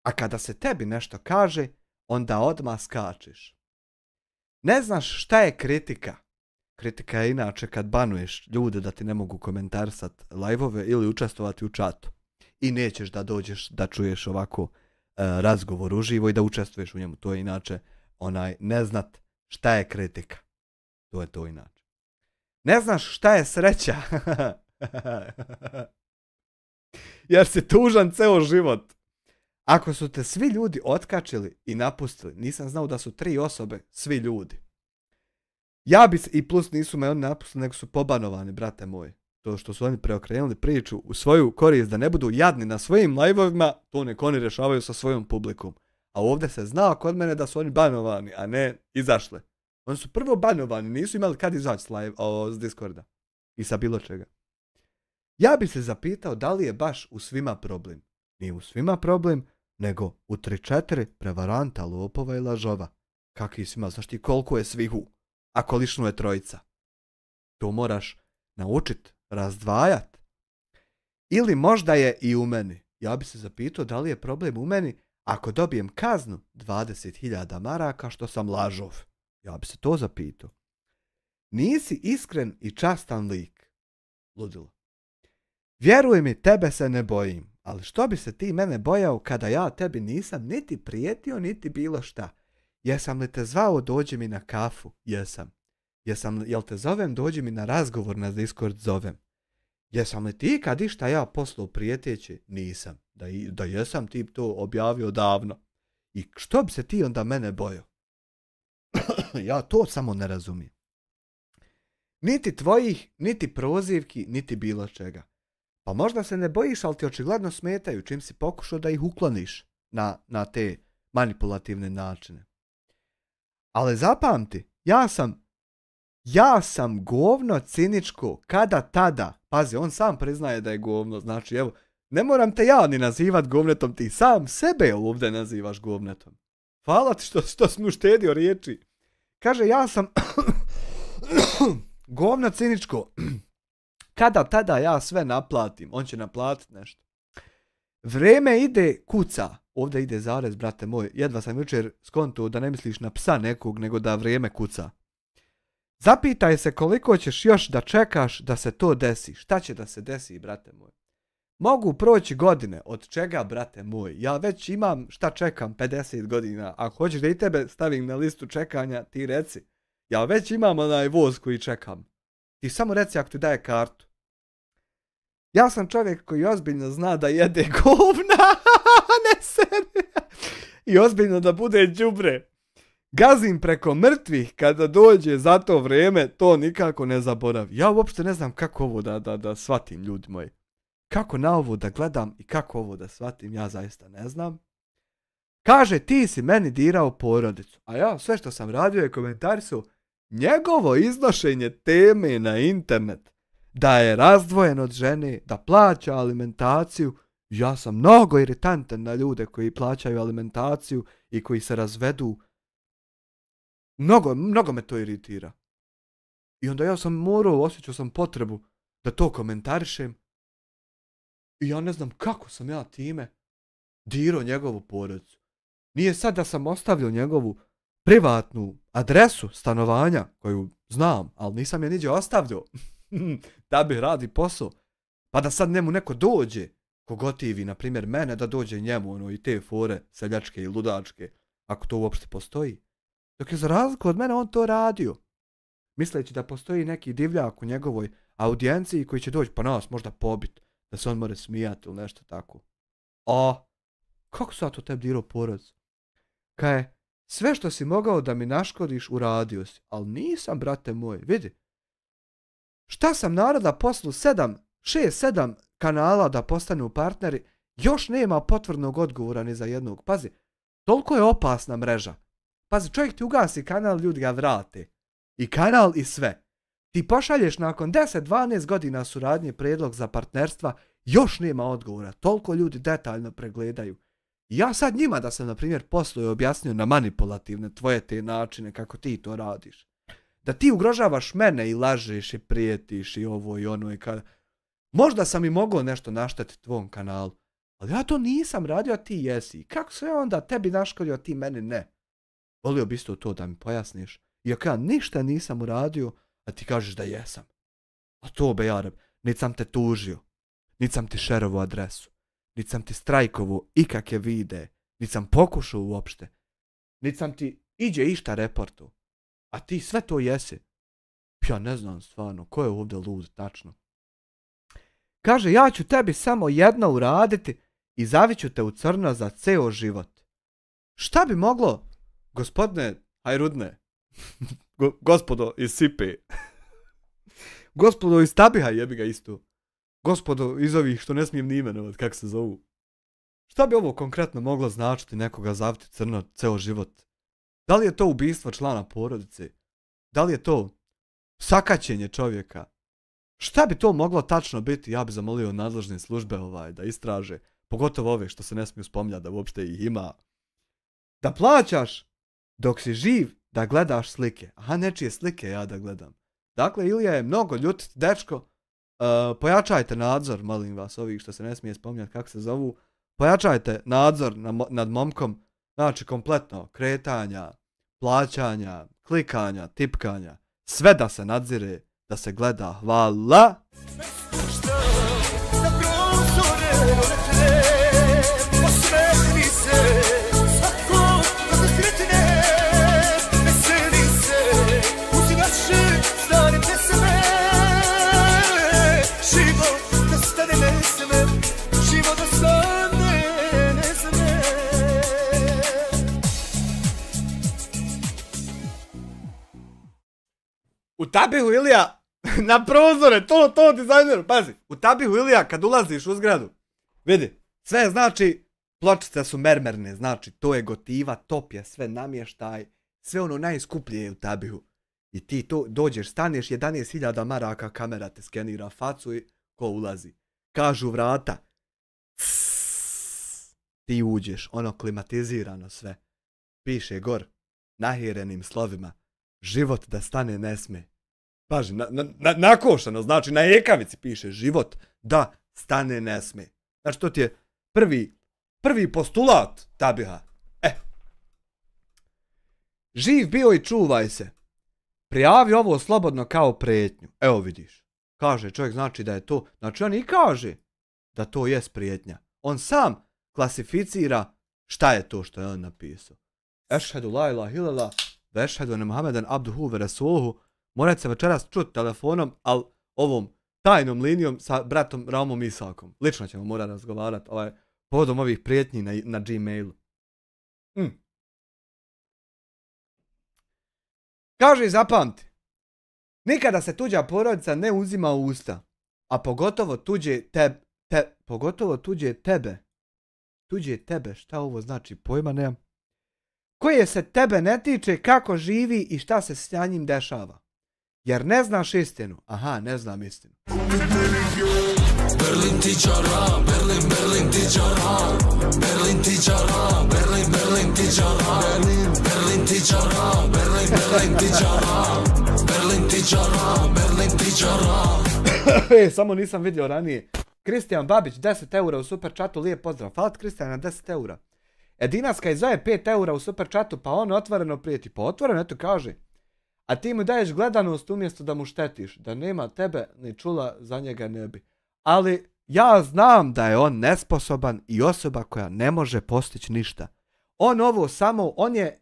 A kada se tebi nešto kaže, onda odmah skačeš. Ne znaš šta je kritika. Kritika je inače kad banuješ ljude da ti ne mogu komentarisati live-ove ili učestvovati u čatu. I nećeš da dođeš da čuješ ovako razgovor uživo i da učestvuješ u njemu. To je inače ne znat šta je kritika. To je to inače. Ne znaš šta je sreća. Jer si tužan ceo život. Ako su te svi ljudi otkačili i napustili, nisam znao da su 3 osobe svi ljudi. Ja bi i plus nisu me oni napustili, nego su pobanovani, brate moji. To što su oni preokrenuli priču u svoju korist da ne budu jadni na svojim live-ovima, to nek oni rješavaju sa svojom publikom. A ovdje se zna kod mene da su oni banovani, a ne izašle. Oni su prvo banovani, nisu imali kad izaći s Discorda. I sa bilo čega. Ja bi se zapitao da li je baš u svima problem. Nije u svima problem, nego u 3-4 prevaranta, lopova i lažova. Kakvi svima, znaš ti koliko je svihu, ako lišnu je 3. To moraš naučit, razdvajat. Ili možda je i u meni. Ja bi se zapitao da li je problem u meni ako dobijem kaznu 20.000 maraka što sam lažov. Ja bi se to zapitao. Nisi iskren i častan lik. Ludilo. Vjeruj mi, tebe se ne bojim. Ali što bi se ti mene bojao kada ja tebi nisam niti prijetio, niti bilo šta? Jesam li te zvao, dođi mi na kafu? Jesam. Jel te zovem, dođi mi na razgovor na Discord, zovem. Jesam li ti kad išta ja poslao prijeteći? Nisam. Da jesam, ti to objavio davno. I što bi se ti onda mene bojao? Ja to samo ne razumijem. Niti tvojih, niti prozivki, niti bilo čega. Pa možda se ne bojiš, ali ti očigledno smetaju čim si pokušao da ih ukloniš na te manipulativne načine. Ali zapamti, ja sam govno ciničko kada tada. Pazi, on sam priznaje da je govno, znači evo, ne moram te ja ni nazivat govnetom, ti sam sebe ovdje nazivaš govnetom. Hvala ti što si mu štedio riječi. Kaže, ja sam govno ciničko. Kada tada ja sve naplatim, on će naplatiti nešto. Vreme ide kuca. Ovdje ide zarez, brate moj. Jedva sam jučer skonto da ne misliš na psa nekog, nego da vrijeme kuca. Zapitaj se koliko ćeš još da čekaš da se to desi. Šta će da se desi, brate moj? Mogu proći godine. Od čega, brate moj? Ja već imam šta čekam 50 godina. Ako hoćeš da i tebe stavim na listu čekanja, ti reci. Ja već imam onaj voz koji čekam. Ti samo reci ako ti daje kartu. Ja sam čovjek koji ozbiljno zna da jede govna. Ne seri. I ozbiljno da bude đubre. Gazim preko mrtvih kada dođe za to vrijeme, to nikako ne zaboravi. Ja uopšte ne znam kako ovo da shvatim, ljudi moji. Kako na ovo da gledam i kako ovo da shvatim, ja zaista ne znam. Kaže, ti si meni dirao porodicu. A ja sve što sam radio je komentarisao njegovo iznošenje teme na internet. Da je razdvojen od žene, da plaća alimentaciju. Ja sam mnogo iritantan na ljude koji plaćaju alimentaciju i koji se razvedu. Mnogo me to iritira. I onda ja sam osjećao sam potrebu da to komentarišem. I ja ne znam kako sam ja time dirao njegovu porodicu. Nije sad da sam ostavio njegovu privatnu adresu stanovanja koju znam, ali nisam je niđe ostavljao da bi radi posao. Pa da sad njemu neko dođe ko gotivi, na primjer mene, da dođe njemu i te fore seljačke i ludačke, ako to uopšte postoji. Dok je za razliku od mene on to radio. Misleći da postoji neki divljak u njegovoj audijenciji koji će doći pa nas možda pobit, da se on more smijati ili nešto tako. A, kako sam to tebi dirao porodicu? Kaj, sve što si mogao da mi naškodiš uradio si, ali nisam, brate moj, vidi. Šta sam naroda poslu 6-7 kanala da postanu partneri, još nema potvrdnog odgovora ni za jednog. Pazi, Toliko je opasna mreža. Pazi, čovjek ti ugasi kanal, ljudi ga vrate. I kanal i sve. Ti pošalješ nakon 10-12 godina suradnje prijedlog za partnerstva, još nema odgovora. Toliko ljudi detaljno pregledaju. I ja sad njima da sam, na primjer, poslije objasnio na manipulativne tvoje te načine kako ti to radiš. Da ti ugrožavaš mene i lažeš i prijetiš i ovo i ono i kada... Možda sam i mogao nešto naštetiti tvom kanalu. Ali ja to nisam radio, a ti jesi. Kako se onda tebi naškodio, a ti meni ne? Volio bi isto to da mi pojasniš. Iako ja ništa nisam uradio, a ti kažeš da jesam. A to be jareb, niti sam te tužio. Niti sam ti šerovu adresu. Niti sam ti strajkovu ikakve vide. Niti sam pokušao uopšte. Niti sam ti iđe išta reportu. A ti sve to jesi. Ja ne znam stvarno, ko je ovdje lud, tačno. Kaže, ja ću tebi samo jedno uraditi i zaviću te u crno za ceo život. Šta bi moglo, gospodine Hajrudne, gospodo iz Sipe, gospodo iz Tabiha, jebi ga isto, gospodo iz ovih što ne smijem ni imenovat, kako se zovu. Šta bi ovo konkretno moglo značiti nekoga zaviti crno ceo život? Da li je to ubistvo člana porodice? Da li je to sakaćenje čovjeka? Šta bi to moglo tačno biti? Ja bi zamolio nadležne službe da istraže, pogotovo ove što se ne smiju spominjati da uopšte ih ima. Da plaćaš dok si živ da gledaš slike. Aha, nečije slike ja da gledam. Dakle, Ilija je mnogo ljutit dečko. Pojačajte nadzor, molim vas, ovih što se ne smije spominjati kako se zovu. Pojačajte nadzor nad momkom. Znači, kompletno kretanja, plaćanja, klikanja, tipkanja. Sve da se nadzire, da se gleda. Hvala! U Tabihu Ilija, na prozore, to dizajneru, pazi. U Tabihu Ilija kad ulaziš u zgradu, vidi, sve znači, pločice su mermerne, znači to je gotiva, top je, sve namještaj, sve ono najskuplje je u Tabihu. I ti to dođeš, staneš, 11.000 maraka, kamera te skenira facu i ko ulazi. Kažu vrata, ti uđeš, ono klimatizirano sve. Piše gor, nahirenim slovima, život da stane ne sme. Paži, nakošano, znači na ekavici piše život da stane ne sme. Znači to ti je prvi postulat Tabiha. Živ bio i čuvaj se. Prijavi ovo slobodno kao prijetnju. Evo vidiš. Kaže čovjek, znači da je to. Znači on i kaže da to jest prijetnja. On sam klasificira šta je to što je on napisao. Ešhedu la ilaha illallah ve ešhedu ene Muhammeden abduhu ve rasuluhu. Morate se večeras čuti telefonom, ali ovom tajnom linijom sa bratom Raumom Isakom. Lično ćemo morati razgovarati povodom ovih prijetnji na Gmailu. Kaže i zapamti. Nikada se tuđa porodica ne uzima u usta. A pogotovo tuđe tebe. Tuđe tebe, šta ovo znači? Pojma nemam. Koje se tebe ne tiče, kako živi i šta se s njim dešava. Jer ne znaš istinu. Aha, ne znam istinu. Berlin tičara, Berlin tičara, Berlin tičara, Berlin tičara, Berlin tičara, Berlin tičara, Berlin tičara, Berlin tičara. Samo nisam vidio ranije. Kristijan Babić, 10 eura u super chatu, lijep pozdrav. Hvala Kristijana, 10 eura. Edinaska i Zoe 5 eura u super chatu, pa on otvoreno prijeti. Pa otvoreno, eto kaže. A ti mu daješ gledanost umjesto da mu štetiš. Da nema tebe ni čula, za njega ne bi. Ali ja znam da je on nesposoban i osoba koja ne može postići ništa. On ovo samo, on je,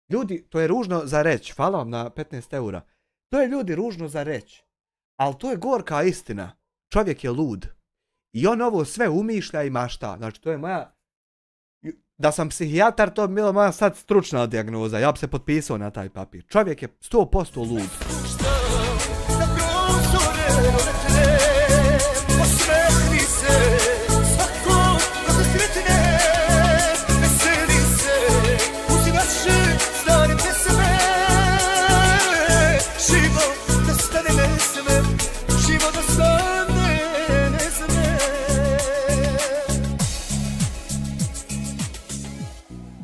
ljudi, to je ružno za reći. Hvala vam na 15 eura. To je ljudi ružno za reći. Ali to je gorka istina. Čovjek je lud. I on ovo sve umišlja i mašta. Znači to je moja... Da sam psihijatar, to bi bila moja sad stručna dijagnoza. Ja bi se potpisao na taj papir. Čovjek je 100% lud.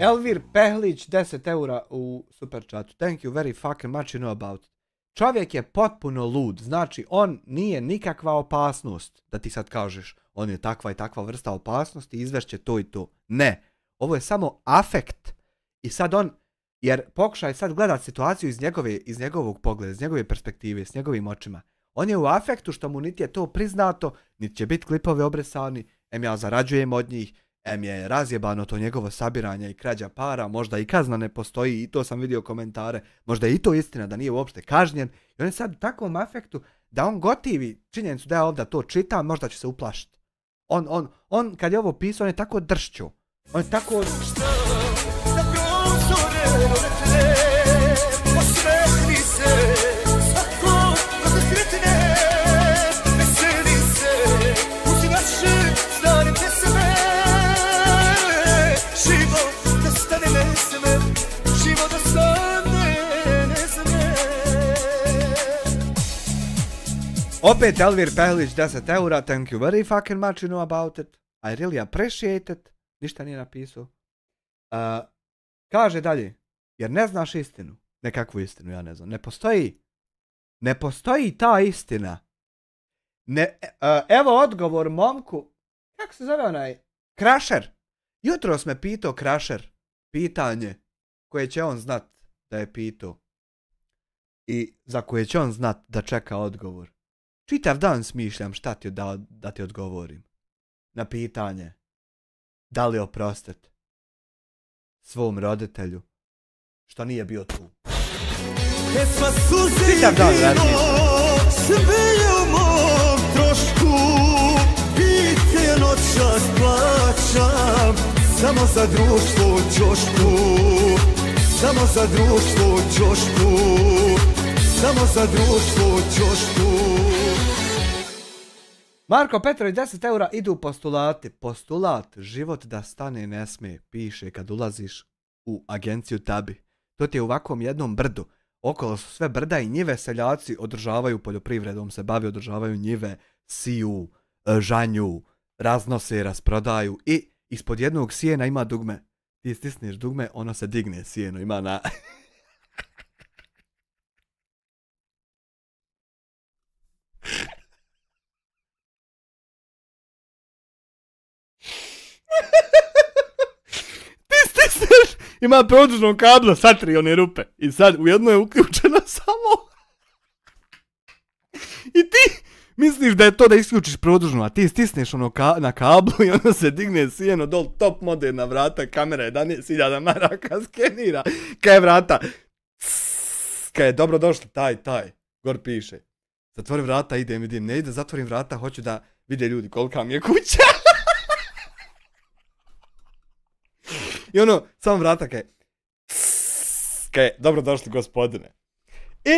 Elvir Pehlić 10 eura u super chatu. Thank you very fucking much, you know about it. Čovjek je potpuno lud, znači on nije nikakva opasnost, da ti sad kažeš on je takva i takva vrsta opasnosti i izvešće to i to. Ne, ovo je samo afekt i sad on, jer pokušaj sad gledat situaciju iz njegovog pogleda, iz njegove perspektive, s njegovim očima. On je u afektu što mu niti je to priznato, niti će biti klipovi obresani, em ja zarađujem od njih, em je razjebano to njegovo sabiranje i krađa para, možda i kazna ne postoji i to sam vidio komentare, možda je i to istina da nije uopšte kažnjen i on je sad u takvom afektu da on gotivi činjenicu da ja ovdje to čitam, možda će se uplašiti. On kad je ovo pisao, on je tako dršćo. On je tako... Opet Elvir Pehlić 10 eura, thank you very fucking much, you know about it. I really appreciate it. Ništa nije napisao. Kaže dalje, jer ne znaš istinu. Nekakvu istinu, ja ne znam. Ne postoji ta istina. Evo odgovor momku. Kako se zove onaj? Crusher. Jutros me pitao Crusher. Pitanje koje će on znat da je pitao. I za koje će on znat da čeka odgovor. Čitav dan smišljam šta ti da ti odgovorim. Na pitanje. Da li oprostit svom roditelju što nije bio tu. Čitav dan razmišljam. Sve je u mom trošku, pite noćas plaćam, samo za društvo ćošku, samo za društvo ćošku, samo za društvo ćošku. Marko Petrović 10 eura, idu postulati. Postulat, život da stane ne smije, piše kad ulaziš u agenciju Tabi. To ti je u ovakvom jednom brdu. Okolo su sve brda i njive, seljaci održavaju poljoprivredom, se bavi, održavaju njive, siju, žanju, raznose, rasprodaju i ispod jednog sjena ima dugme. Ti stisneš dugme, ono se digne sjeno, ima na... Ti stisneš, ima produžno kablo sa 3 one rupe i sad u jedno je uključeno samo i ti misliš da je to da isključiš produžno, a ti stisneš ono na kablu i ono se digne sjeno dol, top moderna vrata, kamera 11.000 maraka skenira, kaj vrata, kaj je dobro došli, taj, gor piše, zatvori vrata, idem, ne ide, zatvorim vrata, hoću da vide ljudi kolika mi je kuća. I ono, samo vrata kaj, dobro došli gospodine. I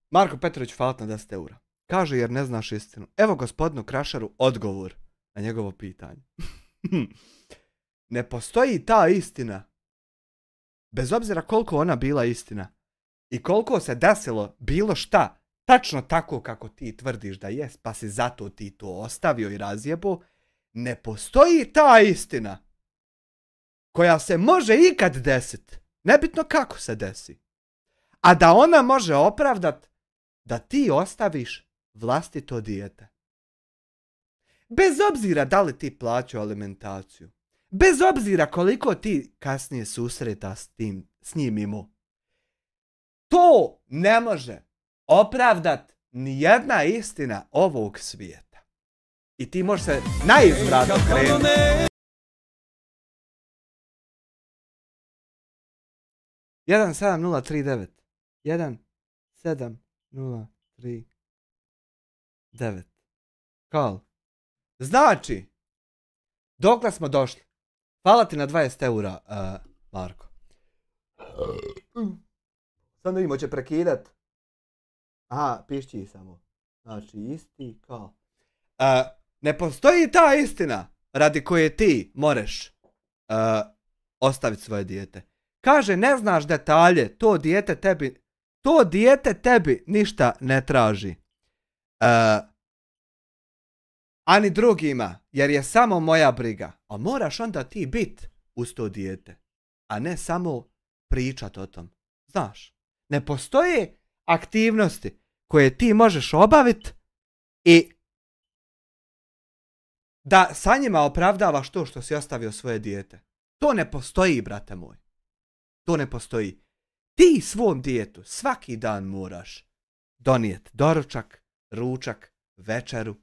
Marko Petrović falat na 10 eura. Kaže jer ne znaš istinu. Evo gospodinu Krašaru odgovor na njegovo pitanje. Ne postoji ta istina. Bez obzira koliko ona bila istina. I koliko se desilo bilo šta. Tačno tako kako ti tvrdiš da jest. Pa si zato ti to ostavio i razjebo. Ne postoji ta istina. Koja se može ikad desit. Nebitno kako se desi. A da ona može opravdat da ti ostaviš vlastito dijete. Bez obzira da li ti plaćao alimentaciju. Bez obzira koliko ti kasnije susreta s njim imao. To ne može opravdat nijedna istina ovog svijeta. I ti možeš se naizvratno krenuti. 17039 17039 Call. Znači, dokle smo došli? Hvala ti na 20 eura, Marko. Sad da vidimo, će prekidat. Aha, pišći samo. Znači, isti call. Ne postoji ta istina radi koje ti moraš ostaviti svoje dijete. Kaže, ne znaš detalje, to dijete tebi ništa ne traži. Ani drugima, jer je samo moja briga. A moraš onda ti bit uz to dijete, a ne samo pričat o tom. Znaš, ne postoje aktivnosti koje ti možeš obaviti i da sa njima opravdavaš to što si ostavio svoje dijete. To ne postoji, brate moj. To ne postoji. Ti svom djetetu svaki dan moraš donijeti doručak, ručak, večeru.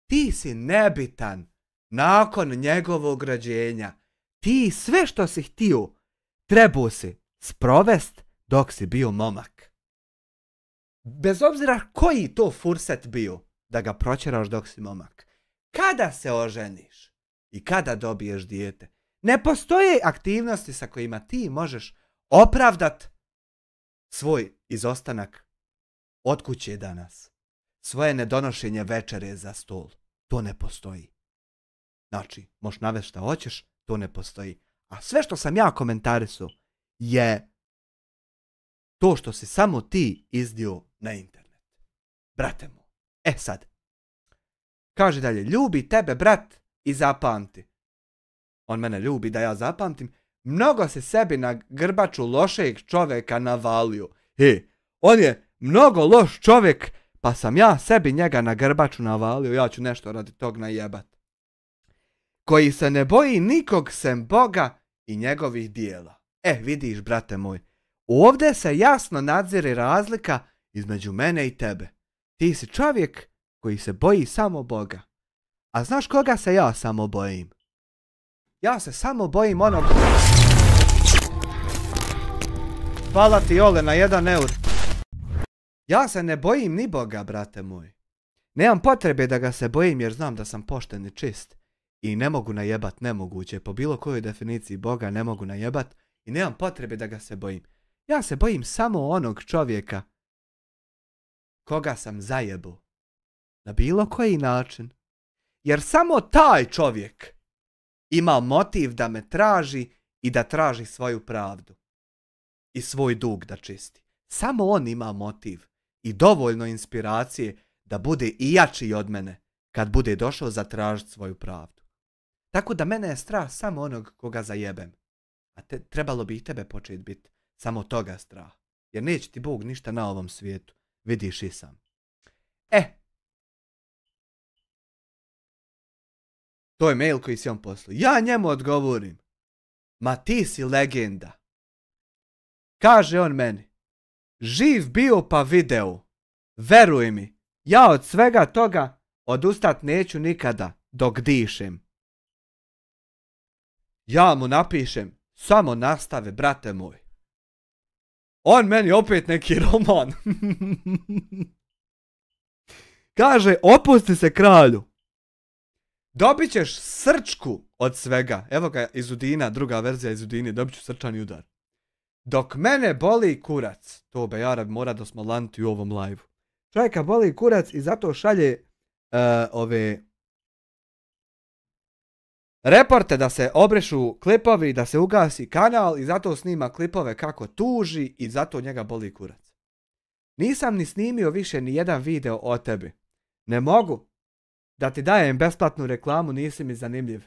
Ti si nebitan nakon njegovog rođenja. Ti sve što si htio trebao si sprovest dok si bio momak. Bez obzira koji to furset bio da ga proćeraš dok si momak. Kada se oženiš i kada dobiješ dijete, ne postoje aktivnosti sa kojima ti možeš opravdat svoj izostanak od kuće danas. Svoje nedonošenje večere za stol. To ne postoji. Znači, možeš navesti šta hoćeš, to ne postoji. A sve što sam ja komentarisao je to što si samo ti izdio na internet. Brate mu. Sad. Kaže dalje, ljubi tebe brat i zapamti. On mene ljubi da ja zapamtim. Mnogo se sebi na grbaču lošeg čovjeka navalio. On je mnogo loš čovjek, pa sam ja sebi njega na grbaču navalio. Ja ću nešto radi tog najebat. Koji se ne boji nikog sem Boga i njegovih dijela. Vidiš, brate moj, ovdje se jasno nadzire razlika između mene i tebe. Ti si čovjek koji se boji samo Boga. A znaš koga se ja samo bojim? Ja se samo bojim onog... Hvala ti, Ole, na 1 eur. Ja se ne bojim ni Boga, brate moj. Nemam potrebe da ga se bojim jer znam da sam pošten i čist. I ne mogu najebat nemoguće. Po bilo kojoj definiciji Boga ne mogu najebat. I nemam potrebe da ga se bojim. Ja se bojim samo onog čovjeka koga sam zajebao. Na bilo koji način. Jer samo taj čovjek ima motiv da me traži i da traži svoju pravdu. I svoj dug da čisti. Samo on ima motiv i dovoljno inspiracije da bude i jači od mene kad bude došao zatražiti svoju pravdu. Tako da mene je strah samo onog koga zajebem. A trebalo bi i tebe početi biti samo toga strah. Jer neće ti Bog ništa na ovom svijetu. Vidiš i sam. To je mail koji si on poslao. Ja njemu odgovorim. Ma ti si legenda. Kaže on meni. Živ bio pa video. Veruj mi. Ja od svega toga odustat neću nikada dok dišem. Ja mu napišem. Samo nastave, brate moj. On meni opet neki roman. Kaže, opusti se kralju. Dobit ćeš srčku od svega. Evo ga iz Udina, druga verzija iz Udine. Dobit ću srčani udar. Dok mene boli kurac. To be Arab mora da smo lanti u ovom live-u. Čovjeka boli kurac i zato šalje ove reporte da se obrišu klipovi, da se ugasi kanal i zato snima klipove kako tuži i zato njega boli kurac. Nisam ni snimio više ni jedan video o tebi. Ne mogu da ti dajem besplatnu reklamu, nisi mi zanimljiv.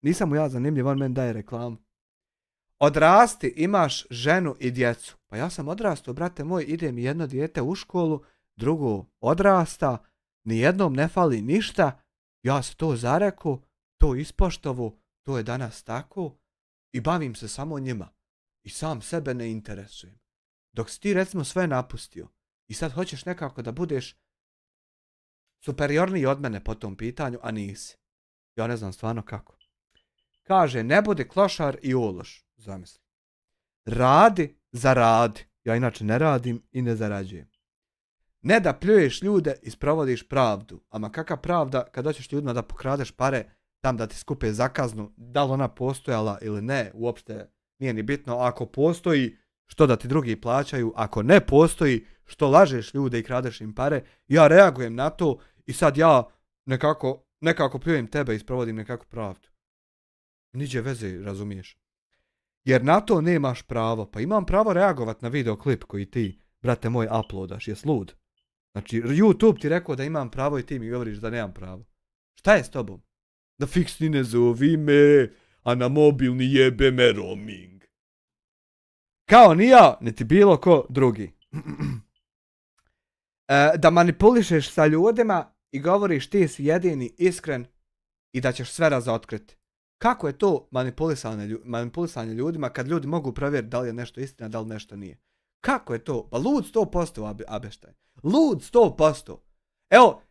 Nisam mu ja zanimljiv, on meni daje reklamu. Odrasti, imaš ženu i djecu. Pa ja sam odrastao, brate moj, ide mi jedno dijete u školu, drugo odrasta, nijednom ne fali ništa, ja se to zareku, to ispoštovu, to je danas tako i bavim se samo njima. I sam sebe ne interesujem. Dok si ti recimo sve napustio i sad hoćeš nekako da budeš superiorniji od mene po tom pitanju, a nisi. Ja ne znam stvarno kako. Kaže, ne budi klošar i ološ. Zamisli. Radi, zaradi. Ja inače ne radim i ne zarađujem. Ne da pljuješ ljude i sprovodiš pravdu. Ama kakva pravda kad hoćeš ljudima da pokradeš pare tam da ti skupe za kaznu, da li ona postojala ili ne, uopšte nije ni bitno. Ako postoji, što da ti drugi plaćaju, ako ne postoji, što lažeš ljude i kradeš im pare, ja reagujem na to i sad ja nekako pljujem tebe i sprovodim nekakvu pravdu. Niđe veze, razumiješ. Jer na to nemaš pravo. Pa imam pravo reagovat na videoklip koji ti, brate moj, uploadaš. Jes lud? Znači, YouTube ti rekao da imam pravo i ti mi govoriš da nemam pravo. Šta je s tobom? Da fiksni ne zovi me. a na mobilni jebe me roaming. Kao ni ja, niti bilo ko drugi. Da manipulišeš sa ljudima i govoriš ti si jedini iskren i da ćeš sve razotkriti. Kako je to manipulisanje ljudima kad ljudi mogu provjeriti da li je nešto istina, da li nešto nije? Kako je to? Pa lud 100% Abeštaj. Lud 100%. Evo,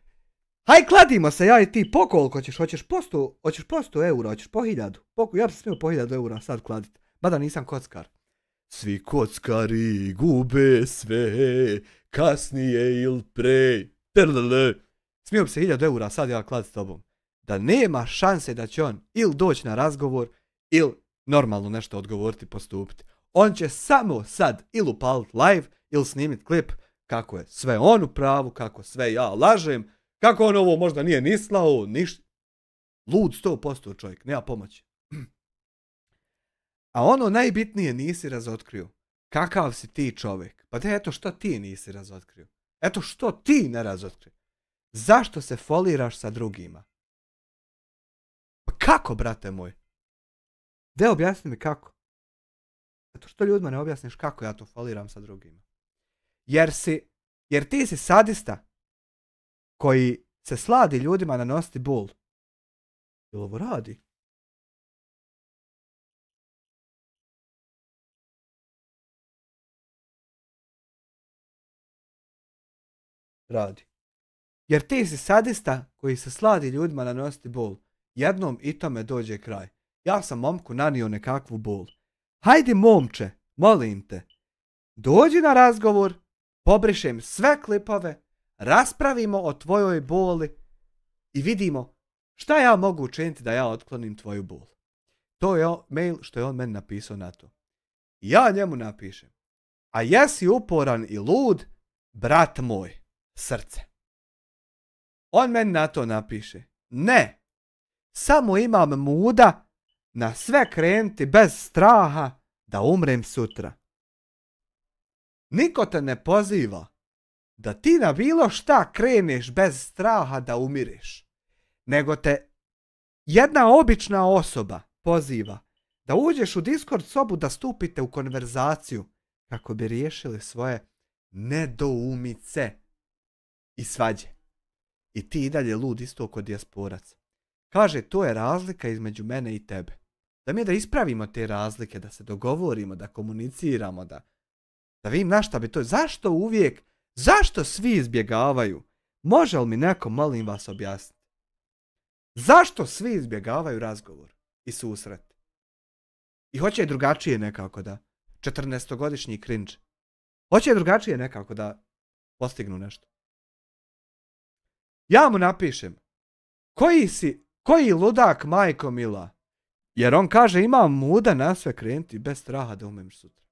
haj kladimo se ja i ti, po koliko ćeš? Hoćeš po 100 eura, hoćeš po 1000. Ja bi se smio po 1000 eura sad kladiti. Mada nisam kockar. Svi kockari gube sve, kasnije ili pre. Smio bi se 1000 eura sad ja kladiti s tobom. Da nema šanse da će on ili doći na razgovor ili normalno nešto odgovoriti, postupiti. On će samo sad ili upaliti live ili snimiti klip kako je sve on u pravu, kako sve ja lažem, kako on ovo možda nije ni slao, ništa. Lud 100% čovjek, nema pomoći. A ono najbitnije nisi razotkrio. Kakav si ti čovjek? Pa eto što ti nisi razotkrio. Eto što ti ne razotkrio. Zašto se foliraš sa drugima? Pa kako, brate moj? De, objasni mi kako. Zato što ljudima ne objasniš kako ja to foliram sa drugima. Jer ti si sadista koji se sladi ljudima nanositi bol. Jel ovo radi? Radi. Jer ti si sadista koji se sladi ljudima nanositi bol. Jednom i tome dođe kraj. Ja sam momku nanio nekakvu bol. Hajdi momče, molim te. Dođi na razgovor, pobrišem sve klipove, raspravimo o tvojoj boli i vidimo šta ja mogu učiniti da ja otklonim tvoju bol. To je mail što je on meni napisao na to. Ja njemu napišem. A jesi uporan i lud, brat moj, srce. On meni na to napiše. Ne, samo imam muda na sve krenuti bez straha da umrem sutra. Niko te ne poziva da ti na bilo šta kreneš bez straha da umireš. Nego te jedna obična osoba poziva da uđeš u Discord sobu da stupite u konverzaciju kako bi riješili svoje nedoumice i svađe. I ti i dalje lud isto kod dijasporaca. Kaže, to je razlika između mene i tebe. Da mi da ispravimo te razlike, da se dogovorimo, da komuniciramo, da vidim na šta bi to... Zašto svi izbjegavaju? Može li mi neko, molim vas, objasniti? Zašto svi izbjegavaju razgovor i susret? I hoće drugačije nekako da... 14-godišnji cringe. Hoće drugačije nekako da postignu nešto. Ja mu napišem. Koji ludak, majko mila? Jer on kaže, imam muda na sve krenuti bez straha da umrem sutra.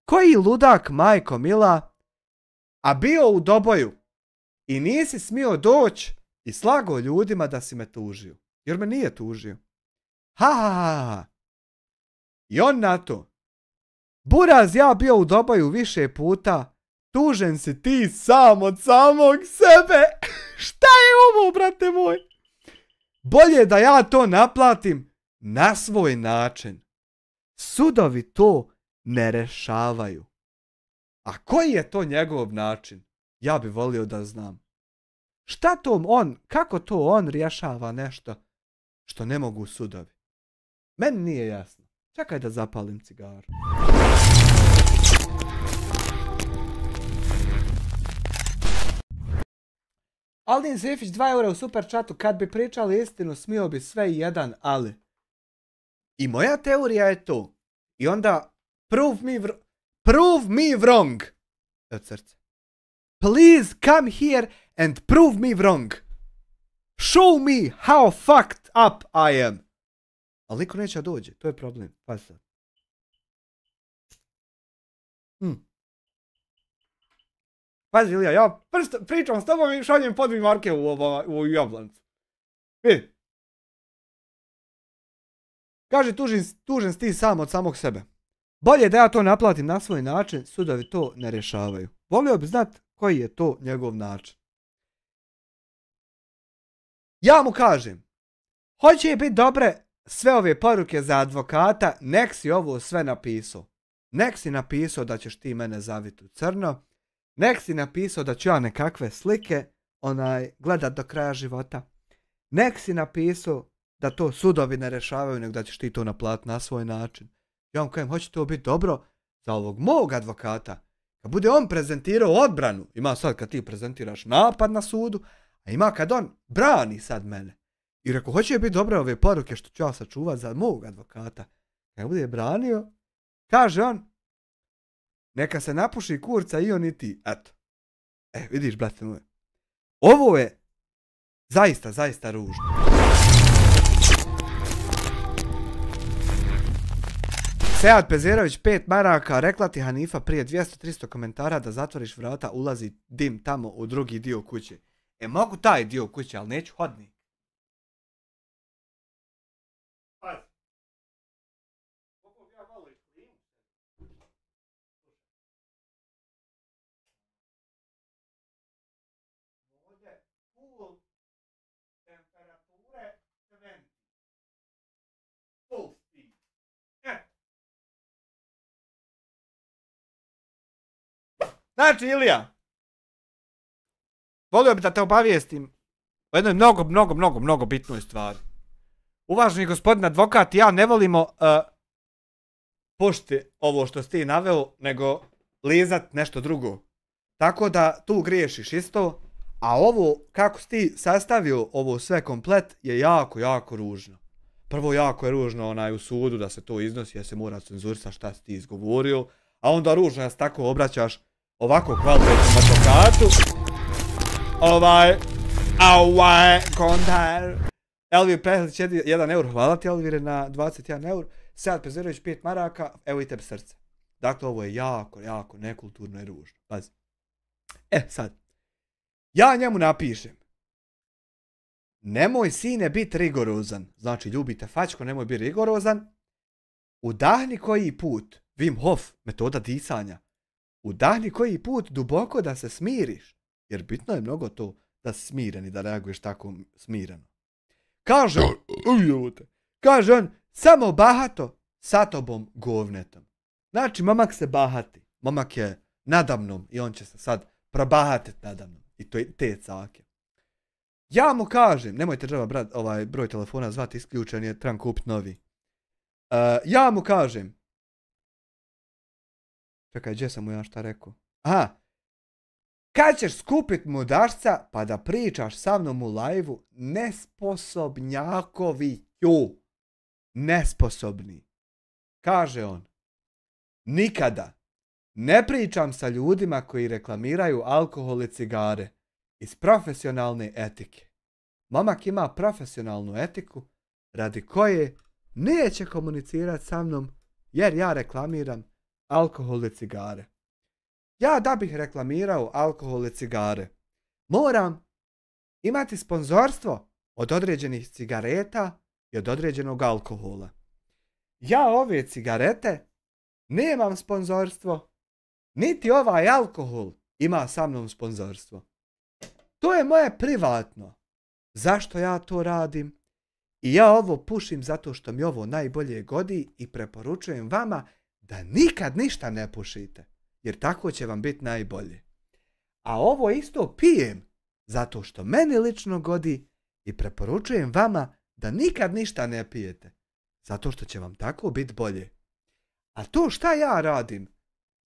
Koji ludak, majko mila, a bio u doboju i nisi smio doći i slago ljudima da si me tužio. Jer me nije tužio. Ha. I on na to. Buraz, ja bio u doboju više puta, tužen si ti sam od samog sebe. Šta je ovo, brate moj? Bolje da ja to naplatim na svoj način. Sudovi to ne rešavaju. A koji je to njegov način? Ja bi volio da znam. Kako to on rješava nešto što ne mogu sudovi? Meni nije jasno. Čekaj da zapalim cigaru. Aldin Zefić 2 eura u super chatu. Kad bi pričali istinu, smio bi sve i jedan, ali. I moja teorija je to. I onda prove me wrong. Od srca. Please come here and prove me wrong. Show me how fucked up I am. Ali niko neće dođe, to je problem. Pa sad. Pazi Ilija, ja pričam s tobom i šaljem podvig marke u jablancu. Vidi. Kaže, tužen si ti sam od samog sebe. Bolje da ja to naplatim na svoj način, sudovi to ne rješavaju. Volio bi znat koji je to njegov način. Ja mu kažem, hoće biti dobre sve ove poruke za advokata, nek si ovo sve napisao. Nek si napisao da ćeš ti mene zaviti u crno. Nek si napisao da ću ja nekakve slike gledat do kraja života. Nek si napisao da to sudovi ne rešavaju, nego da ćeš ti to naplatiti na svoj način. Ja vam kajem, hoće to biti dobro za ovog mog advokata. Kad bude on prezentirao odbranu, ima sad kad ti prezentiraš napad na sudu, a ima kad on brani sad mene. I rekao, hoće biti dobre ove poruke što ću ja sačuvati za mog advokata. Kad bude branio, kaže on, neka se napuši kurca i on i ti. Eto. Vidiš, brate moje. Ovo je zaista, zaista ružno. Sead Pezerović 5 maraka, rekla ti Hanifa prije 200-300 komentara da zatvoriš vrata, ulazi dim tamo u drugi dio kuće. Mogu taj dio kuće, ali neću hodnik. Znači, Ilija, volio bi da te obavijestim o jednoj mnogo bitnoj stvari. Uvaženi gospodin advokat, ja ne volimo pušti ovo što si ti naveo, nego lizat nešto drugo. Tako da tu griješiš isto, a ovo, kako si ti sastavio ovo sve komplet, je jako ružno. Prvo, jako je ružno u sudu da se to iznosi, jer se mora cenzurisati šta si ti izgovorio, a onda ružno da se tako obraćaš ovako kvalitetnom advokatu. Kontar. Elvir Pehlić 1 euro, hvala ti Elvire na 21 euro. Sead Pezerović 5 maraka, evo i tebi srce. Dakle, ovo je jako nekulturno i ružno. Pazi. Sad. Ja njemu napišem. Nemoj sine biti rigorozan. Znači, ljubite fačko, nemoj biti rigorozan. Udahni koji put. Wim Hof, metoda disanja. Udahni koji put duboko da se smiriš. Jer bitno je mnogo to da si smiren i da reaguješ tako smireno. Kaže on, samo bahato sa tobom govnetom. Znači, momak se bahati. Momak je nadamnom i on će se sad probahatiti nadamnom. I to je te cake. Ja mu kažem, nemojte džaba broj telefona zvati isključen, je trebam kupiti novi. Ja mu kažem, čekaj, gdje sam mu ja šta rekao? Kad ćeš skupit mudašca pa da pričaš sa mnom u lajvu, nesposobnjakoviću. Nesposobni. Kaže on, nikada ne pričam sa ljudima koji reklamiraju alkohol i cigare iz profesionalne etike. Momak ima profesionalnu etiku radi koje neće komunicirati sa mnom jer ja reklamiram alkohol i cigare. Ja da bih reklamirao alkohol i cigare, moram imati sponzorstvo od određenih cigareta i od određenog alkohola. Ja ove cigarete nemam sponzorstvo, niti ovaj alkohol ima sa mnom sponzorstvo. To je moje privatno. Zašto ja to radim? I ja ovo pušim zato što mi ovo najbolje godi i preporučujem vama da nikad ništa ne pušite. Jer tako će vam biti najbolje. A ovo isto pijem zato što meni lično godi i preporučujem vama da nikad ništa ne pijete. Zato što će vam tako biti bolje. A to šta ja radim,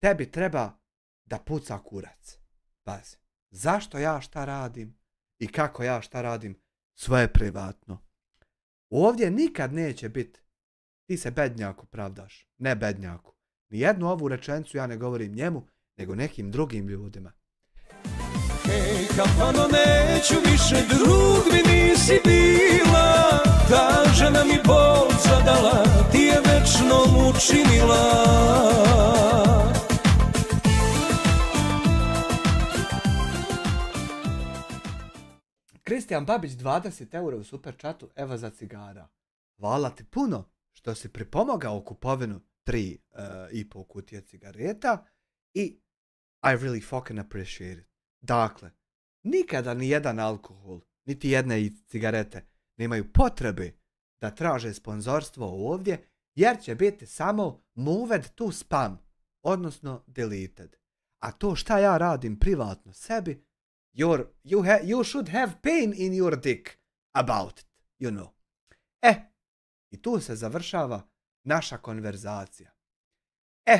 tebi treba da puca kurac. Pazi, zašto ja šta radim i kako ja šta radim, sve je privatno. Ovdje nikad neće biti, ti se bednjaku pravdaš, ne bednjaku. Nijednu ovu rečenicu ja ne govorim njemu, nego nekim drugim ljudima. Hej, kafano, neću više, drug mi nisi bila, ta žena mi bol zadala, ti je večno učinila. Kristijan Babić 20 eura u super chatu, evo za cigara. Hvala ti puno što si pripomogao kupovinu 3,5 kutije cigareta i I really fucking appreciate it. Dakle, nikada ni jedan alkohol, niti jedne cigarete nemaju potrebe da traže sponzorstvo ovdje, jer će biti samo moved to spam, odnosno deleted. A to šta ja radim privatno sebi, you should have pain in your dick about it, you know. I tu se završava naša konverzacija.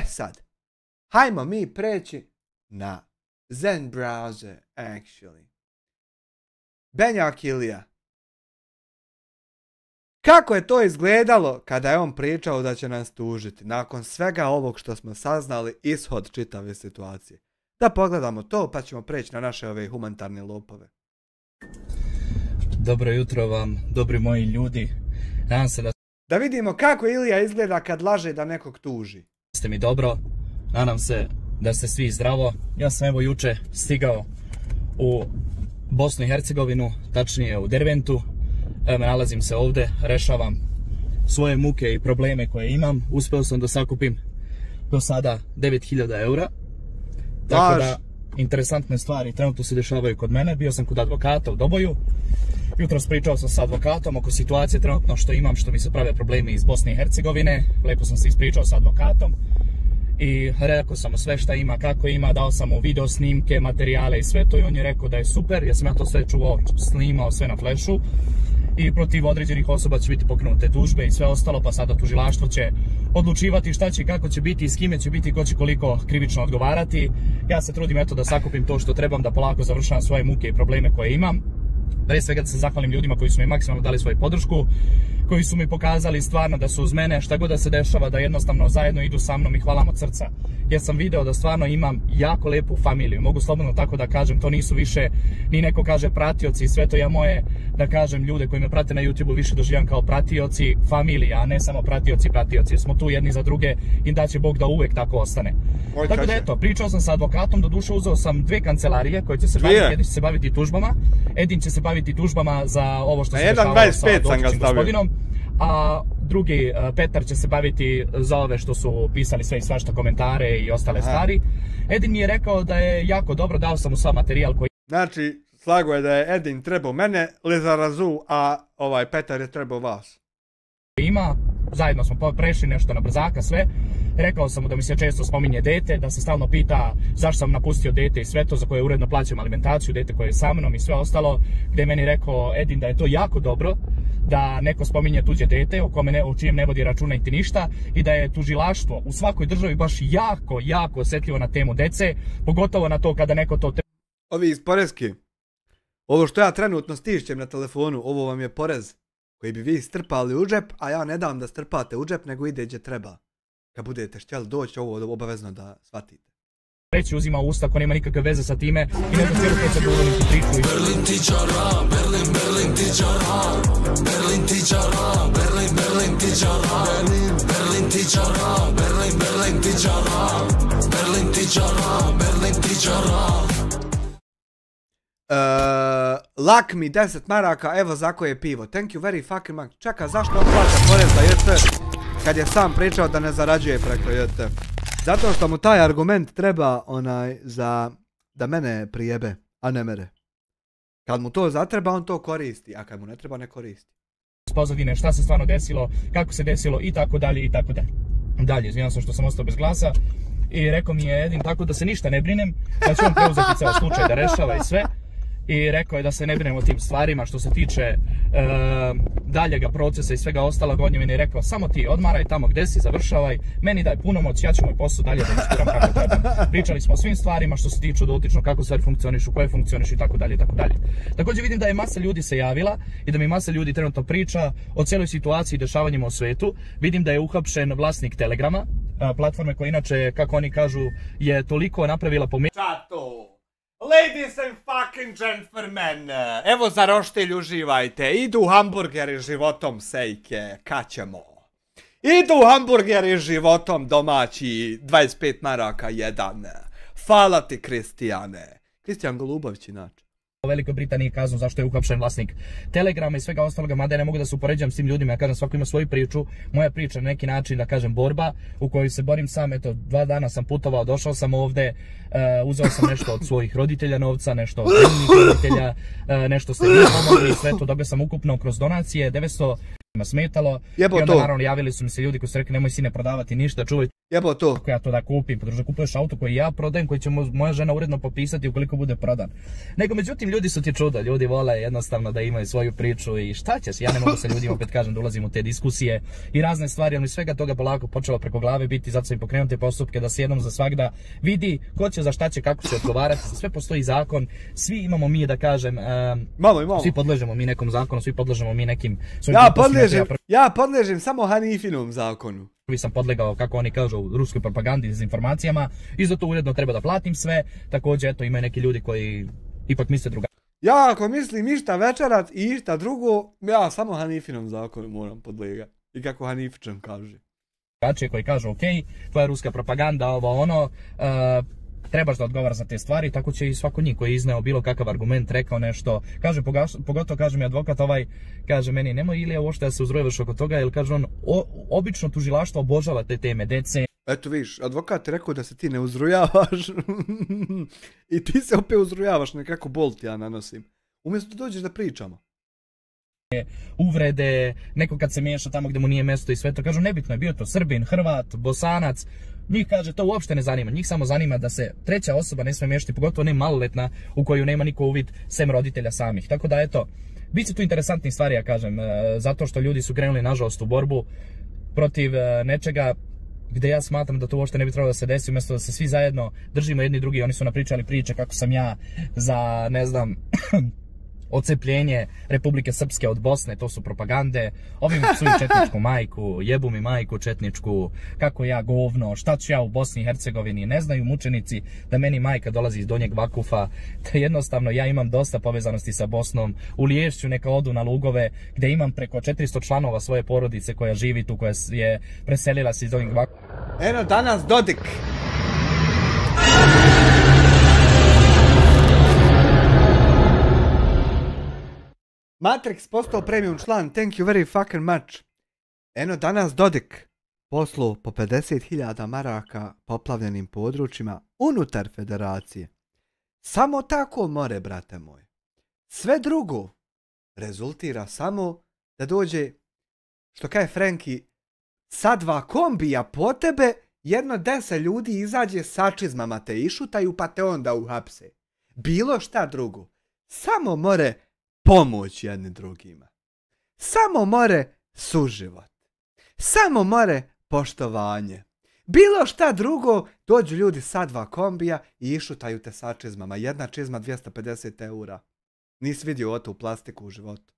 Sad, hajmo mi preći na Zen browser, actually. Benjak Ilija. Kako je to izgledalo kada je on pričao da će nas tužiti, nakon svega ovog što smo saznali, ishod čitave situacije? Da pogledamo to, pa ćemo preći na naše ove humanitarne lopove. Dobro jutro vam, dobri moji ljudi. Nadam se da vidimo kako Ilija izgleda kad laže da nekog tuži. Ste mi dobro, nadam se da ste svi zdravo. Ja sam evo juče stigao u Bosnu i Hercegovinu, tačnije u Derventu. Nalazim se ovdje, rešavam svoje muke i probleme koje imam. Uspeo sam da sakupim do sada 9000 eura. Tako da, interesantne stvari trenutno se dešavaju kod mene. Bio sam kod advokata u Doboju. Jutros pričao sam sa advokatom oko situacije trenutno što imam, što mi se prave problemi iz Bosne i Hercegovine. Lepo sam se ispričao sa advokatom i rekao sam mu sve šta ima, kako ima, dao sam mu video snimke, materijale i sve to i on je rekao da je super, jer sam ja to sve čuvao, snimao sve na flešu i protiv određenih osoba će biti pokrenute tužbe i sve ostalo, pa sada tužilaštvo će odlučivati šta će, kako će biti, s kime će biti, ko će koliko krivično odgovarati. Ja se trudim eto da sakupim to što trebam, da polako završavam svoje muke i probleme koje imam. Pre svega da se zahvalim ljudima koji su mi maksimalno dali svoju podršku, koji su mi pokazali stvarno da su uz mene, šta god da se dešava, da jednostavno zajedno idu sa mnom i hvala vam od srca. Jer sam video da stvarno imam jako lepu familiju, mogu slobodno tako da kažem, to nisu više ni neko kaže pratioci i sve to, ja moje, da kažem, ljude koji me prate na YouTube-u više doživljam kao pratioci familija, a ne samo pratioci, smo tu jedni za druge i da će Bog da uvek tako ostane. Tako da eto, pričao sam sa advokatom, doduše uzeo sam 2 kancelarije koje će se baviti, jedin će se baviti tužbama, Edin će se baviti tužbama za ovo što se dešavalo sa dotičnim gospodinom, a drugi, Petar, će se baviti za ove što su pisali sve i svašta komentare i ostale stvari. Edin mi je rekao da je jako dobro, dao sam mu sva materijal koji... Znači, slago je da je Edin trebao mene, Lizarazu, a Petar je trebao vas. Ima, zajedno smo prešli nešto na brzaka sve. Rekao sam mu da mi se često spominje dete, da se stalno pita zašto sam napustio dete i sve to, za koje uredno plaćam alimentaciju, dete koje je sa mnom i sve ostalo, gdje je meni rekao Edin da je to jako dobro, da neko spominje tuđe dete, o čijem ne vodi računa niti ništa, i da je tužilaštvo u svakoj državi baš jako osjetljivo na temu dece, pogotovo na to kada neko to... Ovi iz Poreski, ovo što ja trenutno stišćem na telefonu, ovo vam je porez koji bi vi strpali u džep, a ja ne dam da strpate u džep, nego ide gdje treba. Kad budete htjeli doći, ovo obavezno da shvatite. Reći uzima u usta ko nema nikakve veze sa time i ne znam cijelu proceduru niti priču. Berlin ti čara, Berlin ti čara, Berlin ti čara, Berlin ti čara, Berlin ti čara, Berlin ti čara, Berlin ti čara, Berlin ti čara. Lak mi 10 maraka, evo za koje pivo. Thank you very fucking much. Čeka, zašto on plaća porez za JT kad je sam pričao da ne zarađuje preko JT? Zato što mu taj argument treba da mene prijebe, a ne mere. Kad mu to zatreba, on to koristi, a kad mu ne treba, ne koristi. Pozadine, šta se stvarno desilo, kako se desilo i tako dalje i tako dalje. Dalje, izvinjam se što sam ostao bez glasa i rekao mi je Edin tako da se ništa ne brinem, da će on preuzeti ceo slučaj da rešava i sve. I rekao je da se ne brinem o tim stvarima što se tiče daljega procesa i svega ostalog. On je meni rekao samo ti odmaraj tamo gdje si, završavaj, meni daj punomoć, ja ću moj posao dalje da ispiram kako treba. Pričali smo o svim stvarima što se tiču dotično, kako stvari funkcionišu, koje funkcionišu i tako dalje i tako dalje. Također vidim da je masa ljudi se javila i da mi masa ljudi trenutno priča o cijeloj situaciji i dešavanjima u svetu. Vidim da je uhapšen vlasnik Telegrama, platforme koja inače, kako oni kažu, je toliko napravila po Ladies and fucking gentlemen, evo za roštilj uživajte, idu hamburgeri životom sejke, kaćemo. Idu hamburgeri životom domaći, 25 maraka jedan. Hvala ti Kristijane. Kristijan Golubović inače. U Velikoj Britaniji kažu zašto je uhapšen vlasnik Telegrama i svega ostaloga, mada ja ne mogu da se upoređam s tim ljudima, ja kažem svako ima svoju priču, moja priča na neki način, da kažem, borba u kojoj se borim sam, eto, 2 dana sam putovao, došao sam ovde, uzeo sam nešto od svojih roditelja novca, nešto od roditelja, nešto ste vi pomogli i sve to, dobio sam ukupno kroz donacije 900 smetalo. Jebo I onda to. naravno javili su mi se ljudi koji su rekli nemoj sine prodavati ništa, čuvaj Jebo to. kako ja to da kupim, pa da kupuješ auto koji ja prodajem, koji će moja žena uredno popisati ukoliko bude prodan. Nego međutim ljudi su ti čudo, ljudi vole jednostavno da imaju svoju priču i šta ćeš, ja ne mogu sa ljudima opet kažem da ulazim u te diskusije i razne stvari, ali svega toga polako počelo preko glave biti, zato sam i pokrenuo te postupke da se jednom za svagda vidi ko će za šta će, kako će odgovarati, za sve postoji zakon, svi imamo mi da kažem, svi podležemo mi nekom zakonu, svi podležemo mi nekim svojim Ja podležem samo Hanifinom zakonu. Prvi sam podlegao, kako oni kažu, u ruskoj propagandi s informacijama i zato uredno treba da platim sve. Također, eto, imaju neki ljudi koji ipak misle drugačije. Ja ako mislim išta večerat i išta drugo, ja samo Hanifinom zakonu moram podlegati. I kako Hanifičan kaže. Koji kažu, ok, tvoja ruska propaganda, ovo ono, trebaš da odgovara za te stvari, tako će i svako njih koji je izneo bilo kakav argument, rekao nešto, kaže, pogotovo kaže mi advokat kaže meni, nemoj Ilija uopšte da se uzrujevaš oko toga, jer kaže on, obično tužilaštvo obožava te teme dece. Eto viš, advokat je rekao da se ti ne uzrujavaš i ti se opet uzrujavaš, nekako bol ti ja nanosim. Umjesto da dođeš da pričamo. Uvrede, neko kad se miješa tamo gdje mu nije mjesto i sve to, kažu nebitno je bio to Srbin, Hrvat, Bosanac, njih kaže to uopšte ne zanima, njih samo zanima da se treća osoba ne smije miješati, pogotovo ne maloletna u koju nema niko uvid sem roditelja samih. Tako da eto, bit će tu interesantnih stvari, ja kažem, zato što ljudi su krenuli nažalost u borbu protiv nečega gdje ja smatram da to uopšte ne bi trebalo da se desi, umjesto da se svi zajedno držimo jedni drugi. Oni su napričali priče kako sam ja za, ne znam, odcepljenje Republike Srpske od Bosne, to su propagande, ovi mi psuju četničku majku, jebu mi majku četničku, kako ja govno, šta ću ja u Bosni i Hercegovini, ne znaju mučenici da meni majka dolazi iz Donjeg Vakufa, da jednostavno ja imam dosta povezanosti sa Bosnom, u Liješću neka odu na Lugove, gdje imam preko 400 članova svoje porodice koja živi tu, koja je preselila se iz Donjeg Vakufa. Eno danas Dodik! Matrix postao premium član, thank you very fucking much. Eno danas Dodik poslao po 50.000 maraka poplavljenim područjima unutar federacije. Samo tako more, brate moj. Sve drugo rezultira samo da dođe, što kaže Frenki, sa 2 kombija po tebe, jedno 10 ljudi izađe sa čizmama te išutaju pa te onda uhapse. Bilo šta drugo. Samo more pomoć jedni drugima. Samo more suživot. Samo more poštovanje. Bilo šta drugo, dođu ljudi sa 2 kombija i išutaju te sa čizmama. Jedna čizma 250 eura. Nisi vidio ovo u plastiku u životu.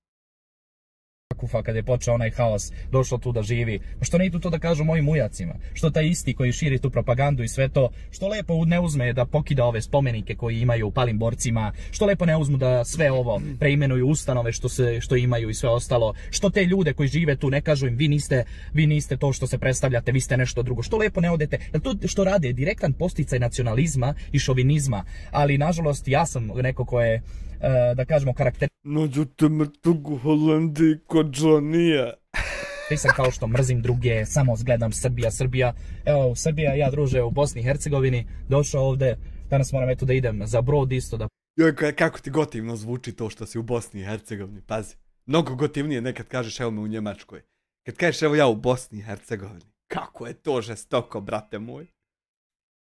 Kad je počeo onaj haos, došlo tu da živi. Što ne idu to da kažu mojim ujacima? Što taj isti koji širi tu propagandu i sve to, što lepo ne uzme da pokida ove spomenike koji imaju u palim borcima, što lepo ne uzmu da sve ovo preimenuju ustanove što imaju i sve ostalo, što te ljude koji žive tu ne kažu im vi niste to što se predstavljate, vi ste nešto drugo, što lepo ne odete, to što rade je direktan posticaj nacionalizma i šovinizma, ali nažalost ja sam neko ko je da kažemo karakter. Nađute me tugu Holandiji kod Johnnyja. Nisam kao što mrzim druge, samo gledam Srbija. Evo, Srbija, ja druže u Bosni i Hercegovini, došao ovdje, danas moram eto da idem za brod isto da... Joj, kako ti gotivno zvuči to što si u Bosni i Hercegovini, pazi. Mnogo gotivnije nekad kažeš evo me u Njemačkoj. Kad kažeš evo ja u Bosni i Hercegovini. Kako je to žestoko, brate moj.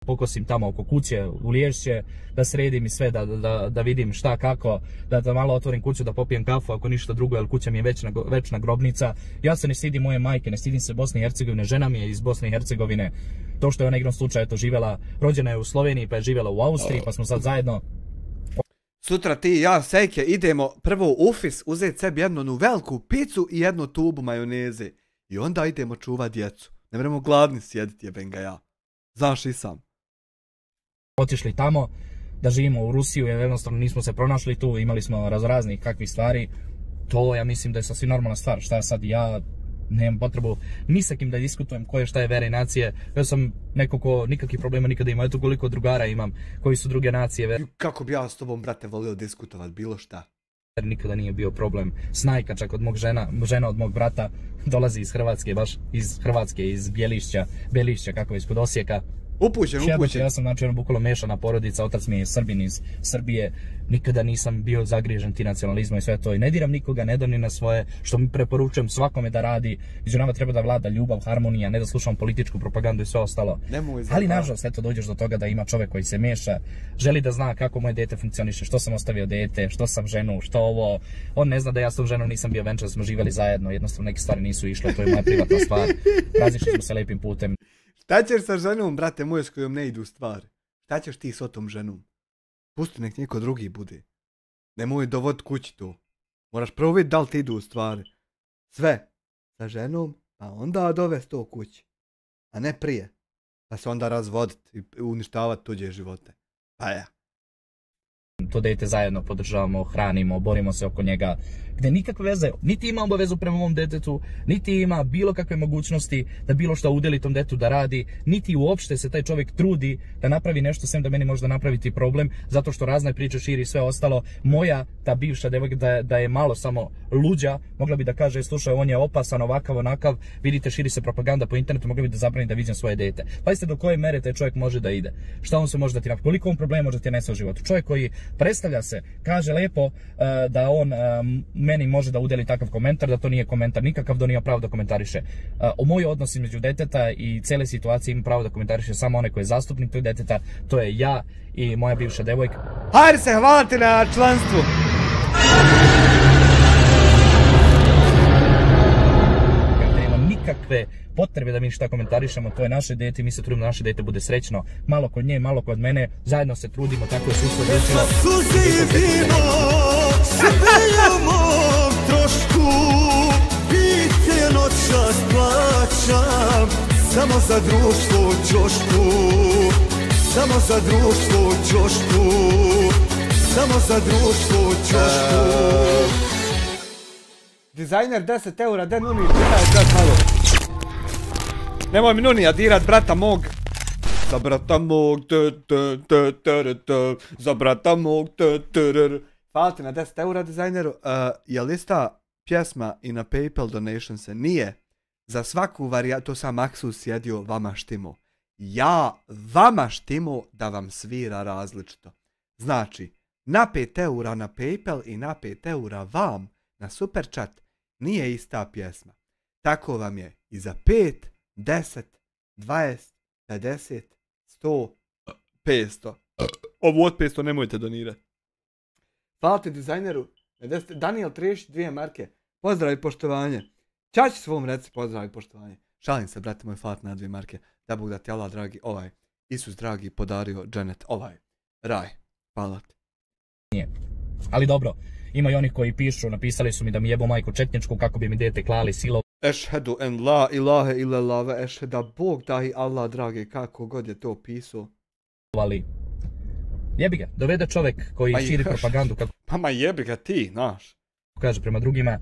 Pokosim tamo oko kuće, u Liješće, da sredim i sve, da vidim šta kako, da malo otvorim kuću, da popijem kafu, ako ništa drugo, jer kuća mi je večna grobnica. Ja se ne stidim moje majke, ne stidim se Bosne i Hercegovine, žena mi je iz Bosne i Hercegovine. To što je ona igrom slučaja, eto, živjela, rođena je u Sloveniji, pa je živjela u Austriji, pa smo sad zajedno. Sutra ti i ja, Sejke, idemo prvo u ofis uzeti sebi jednu veliku picu i jednu tubu majoneze. I onda idemo čuvat djecu. Ne vremo gladni sjediti, jebem ga ja. Znaš i sam. Otišli tamo da živimo u Rusiju jer jednostavno nismo se pronašli tu, imali smo raznih kakvih stvari. To ja mislim da je sasvim normalna stvar. Šta sad ja nemam potrebu ni sa kim da diskutujem koje šta je vere i nacije. Ja sam neko ko nikakvih problema nikada ima. Eto koliko drugara imam koji su druge nacije. Kako bi ja s tobom, brate, volio diskutovat bilo šta? Nikada nije bio problem. Snajka čak od mog žena od mog brata dolazi iz Hrvatske, baš iz Hrvatske, iz Bjelišća, kako je ispod Osijeka. Upućen. Ja sam znači bukvalno mešana porodica, otac mi je Srbin iz Srbije, nikada nisam bio zagrižen ti nacionalizmom i sve to i ne diram nikoga, ne dam ni na svoje, što mi preporučujem svakome da radi, među nama treba da vlada ljubav, harmonija, ne da slušam političku propagandu i sve ostalo. Ali nažalost eto dođeš do toga da ima čovjek koji se meša, želi da zna kako moje dete funkcioniše, što sam ostavio dete, što sam ženu, što ovo, on ne zna da ja s tom ženom nisam bio venčan, smo živjeli zajedno, jednostavno neke stvari nisu išle, to je moja privatna stvar, razišli smo se lepim putem. Šta ćeš sa ženom, brate moj, s kojom ne idu stvari? Šta ćeš ti s tom ženom? Pusti nek niko drugi bude. Nemoj dovod kući tu. Moraš prvo vidjeti da li ti idu stvari. Sve sa ženom, pa onda dovesti to kući. A ne prije. Pa se onda razvoditi i uništavati tuđe živote. Pa ja. To dete zajedno podržavamo, hranimo, borimo se oko njega, gdje nikakve veze, niti ima obavezu prema mom detetu, niti ima bilo kakve mogućnosti da bilo što udjeli tom detetu da radi, niti uopšte se taj čovjek trudi da napravi nešto sem da meni možda napraviti problem, zato što razne priče širi sve ostalo. Moja, ta bivša devojka, da je malo samo luđa, mogla bi da kaže, slušaj, on je opasan, ovakav, onakav, vidite, širi se propaganda po internetu, mogla bi da zabrani da vidim svoje dete. Pazite do koje mere taj čovjek može da ide, šta on se može da ti napravi, koliko on problema može da ti nese u životu. Čovjek koji predstavlja se, kaže lepo da on meni može da udeli takav komentar, da to nije komentar nikakav, da nije pravo da komentariše. O moj odnos između deteta i cele situacije ima pravo da komentariše samo onaj koji je zastupnik tog deteta, to je ja i moja bivša devojka. Hajde se, hvala ti na članstvu! Nikakve potrebe da mi šta komentarišemo, to je naše dete, mi se trudimo da naše dete bude srećno, malo kod nje, malo kod mene, zajedno se trudimo, tako je sustvo odlučilo. Samo za društvo ćošku, samo za društvo ćošku, samo za društvo ćošku. Dizajner 10 eura, de Nuni, čitaj sad malo. Nemoj mi Nunija dirat, brata mog. Za brata mog, za brata mog, hvala ti na 10 eura dizajneru. Je lista pjesma i na PayPal donation se nije. Za svaku varijantu, to sam Maksus sjedio, vama štimo. Ja vama štimo da vam svira različito. Znači, na 5 eura na PayPal i na 5 eura vam na super chat nije ista pjesma. Tako vam je i za 5, 10, 20, 50, 100, 500. Ovo od 500 nemojte donirati. Hvala ti dizajneru. Daniel 32 marke. Pozdrav i poštovanje. Čači svom reci pozdrav i poštovanje. Šalim se, brate moj, hvala na 2 marke. Da Bog da ti Allah dragi, Isus dragi podario dženet, raj. Hvala ti. Nije. Ali dobro, ima i onih koji pišu, napisali su mi da mi jebo majku četničku kako bi mi dete klali silo. Ešhedu en la ilahe illallah ve ešheda Bog dahi Allah dragi, kako god je to pisao. Jebi ga, dovede čovjek koji širi propagandu kako... Pa jebi ga ti, znaš. Kaže prema drugima,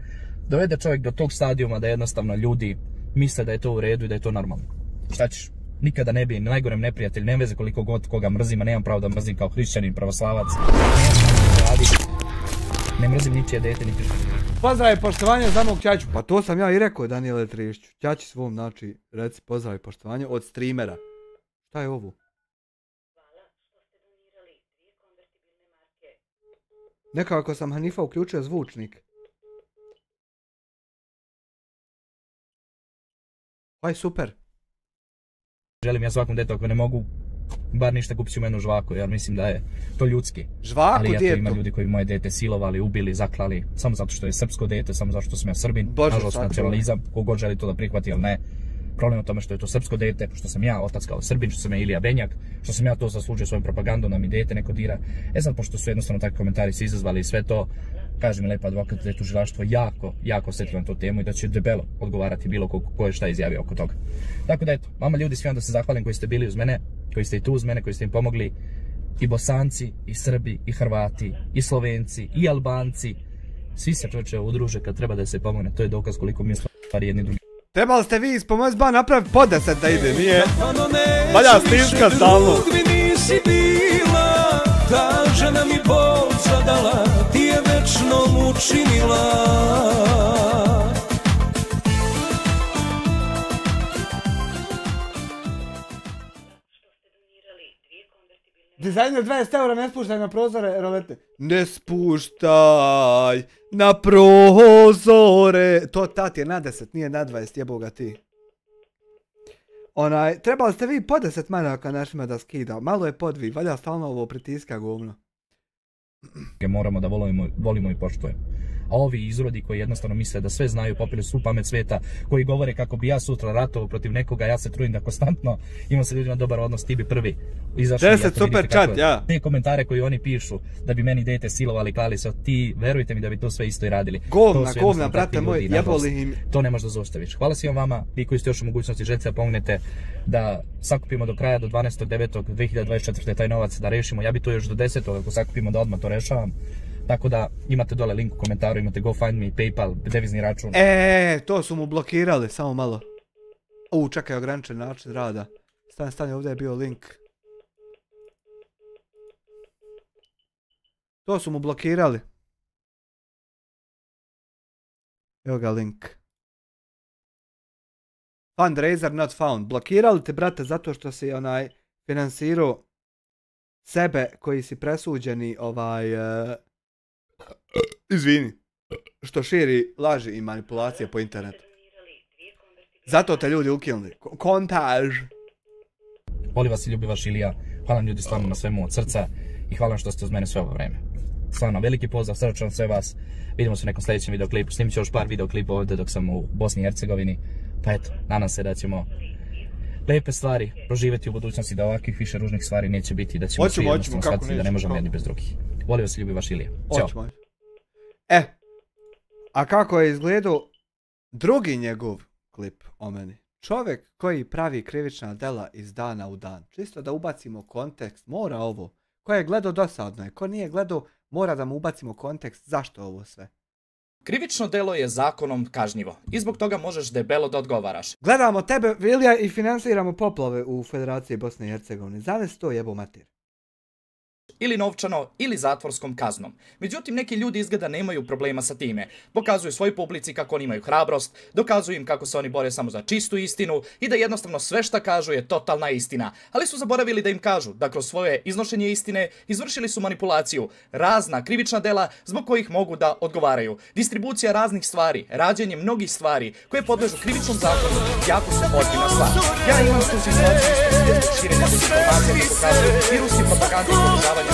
dovede čovjek do tog stadijuma da jednostavno ljudi misle da je to u redu i da je to normalno. Šta ćeš? Nikada ne bi, najgorem neprijatelj, ne veze koliko god koga mrzim, a nemam pravo da mrzim kao hrišćanin, pravoslavac. Ne mrzim ničije dete, niti što. Pozdrav i poštovanje za mog ćaću. Pa to sam ja i rekao Daniele Trišću. Ćaći svom, znači, reci pozdrav i poštovanje od streamera. Šta je ovo? Hvala što ste donirali 2 konvertibilne marke. Nekako sam Hanifa uključio zvučnik. Aj, super. Želim ja svakom detu, ako ne mogu, bar ništa kupiti u menu žvaku, jer mislim da je to ljudski. Žvaku djetu? Ali ima ljudi koji moje dete silovali, ubili, zaklali, samo zato što je srpsko dete, samo zato što sam ja Srbin. Nažalost, nacionalizam, kogod želi to da prihvati ili ne. Problem je u tome što je to srpsko dete, što sam ja otac kao Srbin, što sam ja Ilija Benjak, što sam ja to zaslužio svojom propagandom da mi dete neko dira. Sad, pošto su jednostavno takvi komentari se izazvali i sve to, kaže mi lepa advokat da je tužilaštvo jako osjetljivo na tu temu i da će debelo odgovarati bilo ko je šta izjavio oko toga. Tako da eto, vama ljudi svi vam da se zahvalim koji ste bili uz mene, koji ste i tu uz mene, koji ste im pomogli, i Bosanci, i Srbi, i Hrvati, i Slovenci, i Albanci, svi se čovječe udruže kad treba da se pomogne, to je dokaz koliko mi stvari jedni drugi. Trebali ste vi ispomoć ba napraviti po 10 da ide, nije? Valja stiska stalno. Ta žena mi bol zadala, ti je večno učinila. Dizajner 20 eura, ne spuštaj na prozore rolete. Ne spuštaj na prozore. To tat je na 10, nije na 20, jebo ga ti. Trebali ste vi po 10 manaka našima da skida. Malo je podvi, valja stalno ovo pritiska govno. Moramo da volimo i poštujemo. A ovi izrodi koji jednostavno misle da sve znaju, popili svu pamet sveta, koji govore kako bi ja sutra ratovao protiv nekoga, ja se trudim da konstantno imam sa ljudima dobar odnos, ti bi prvi izašli. 10 super chat, ja. Te komentare koji oni pišu, da bi meni dete silovali, klali se, ti verujte mi da bi to sve isto i radili. Govna, brate moj, jeboli im. To ne možeš da zaustaviš. Hvala svima vama, vi koji ste još u mogućnosti, želite da pomognete da sakupimo do kraja, do 12.9.2024. taj novac, da rešimo. Ja bi to još do 10. ako sakupimo da odmah to rešavam. Tako da imate dole link u komentaru, imate GoFundMe, PayPal, devizni račun. To su mu blokirali, samo malo. Čekaj, ograničen način rada. Stani, ovdje je bio link. To su mu blokirali. Evo ga link. Fundraiser not found. Blokirali te, brate, zato što si finansirao sebe koji si presuđeni izvini, što širi laži i manipulacije po internetu. Zato te ljudi ukinuli. Kontaž. Voli vas i ljubi vaš Ilija. Hvala vam ljudi stvarno na svemu od srca i hvala vam što ste uz mene sve ovo vreme. Stvarno, veliki pozdrav, srčan sve vas. Vidimo se u nekom sljedećem videoklipu. Snimit ću još par videoklipa ovdje dok sam u Bosni i Hercegovini. Pa eto, nadam se da ćemo lepe stvari proživjeti u budućnosti, da ovakvih više ružnih stvari neće biti, da ćemo svi jednostavno shvatiti da ne možemo jedni bez drugih. Voli vas i ljubi vaš Ilija. Ćao. A kako je izgledao drugi njegov klip o meni? Čovjek koji pravi krivična dela iz dana u dan. Čisto da ubacimo kontekst, mora ovo. Ko je gledao dosadno je, ko nije gledao mora da mu ubacimo kontekst zašto ovo sve. Krivično delo je zakonom kažnjivo i zbog toga možeš debelo da odgovaraš. Gledamo tebe, Vilija, i finansiramo poplave u Federaciji Bosne i Hercegovine. Zamisli to, jebo mater. Ili novčano, ili zatvorskom kaznom. Međutim, neki ljudi izgleda nemaju problema sa time. Pokazuju svoj publici kako oni imaju hrabrost, dokazuju im kako se oni bore samo za čistu istinu i da jednostavno sve šta kažu je totalna istina. Ali su zaboravili da im kažu da kroz svoje iznošenje istine izvršili su manipulaciju, razna krivična dela zbog kojih mogu da odgovaraju. Distribucija raznih stvari, rađenje mnogih stvari koje podležu krivičnom zakonu jako su ozbiljna stvar. Ja imam tu situaciju ispred širenja dezinformacija da pokazuju i ruski propagandi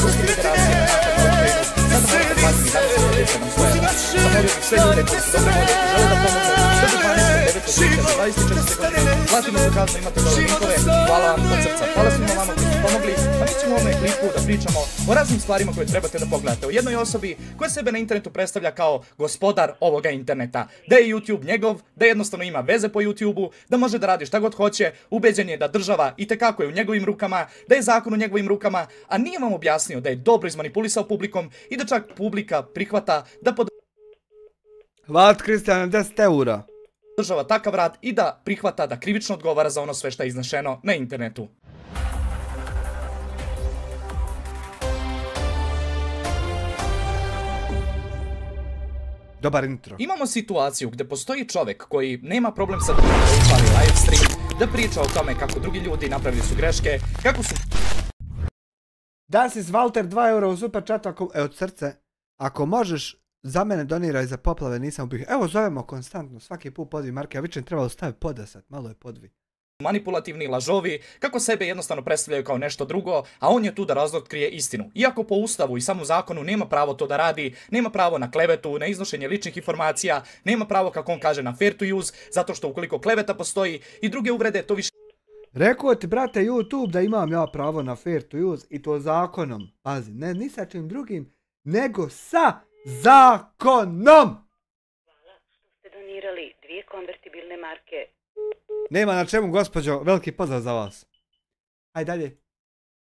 Ruske federacije na napad na Ukrajinu. Sada morate paziti da se nam svoje. Zamolio bih sve ljude koji su dobro volje, žele da pomogu, što do 12.9.2024. godine. Platimo se kazno, imate dole linkove. Hvala vam od srca. Hvala svima vama koji su pomogli. A mi ćemo u ovome klipu da pričamo o raznim stvarima koje trebate da pogledate. O jednoj osobi koja sebe na internetu predstavlja kao gospodar ovoga interneta. Da je YouTube njegov, da jednostavno ima veze po YouTubeu, da može da radi šta god hoće, ubeđen je da država itekako je u njegovim rukama, da je zakon u njegovim rukama, a nije vam objasnio da je dobro izmanipulisao publikom i da čak publika prihvata da Hvala Kristijane, 10 eura. Podržava takav rad i da prihvata da krivično odgovara za ono sve što je iznešeno na internetu. Dobar intro. Imamo situaciju gdje postoji čovjek koji nema problem sa drugim da upali live stream, da priča o tome kako drugi ljudi napravili su greške, kako su... Dasis Walter 2 eura u super chatu, od srce. Ako možeš, za mene doniraj za poplave, nisam ubih. Evo, zovemo konstantno, svaki put podvi marke, a vičem trebalo staviti po 10, malo je podvi. Manipulativni lažovi, kako sebe jednostavno predstavljaju kao nešto drugo, a on je tu da razotkrije istinu. Iako po ustavu i samom zakonu nema pravo to da radi, nema pravo na klevetu, na iznošenje ličnih informacija, nema pravo, kako on kaže, na fair to use, zato što ukoliko kleveta postoji i druge uvrede, to više... Rekao ti, brate, YouTube da imam ja pravo na fair to use i to zakonom. Pazi, ne ni sa čim drugim, nego sa zakonom! Hvala što ste donirali 2 konvertibilne marke. Nema na čemu, gospođo, veliki pozdrav za vas. Ajde dalje.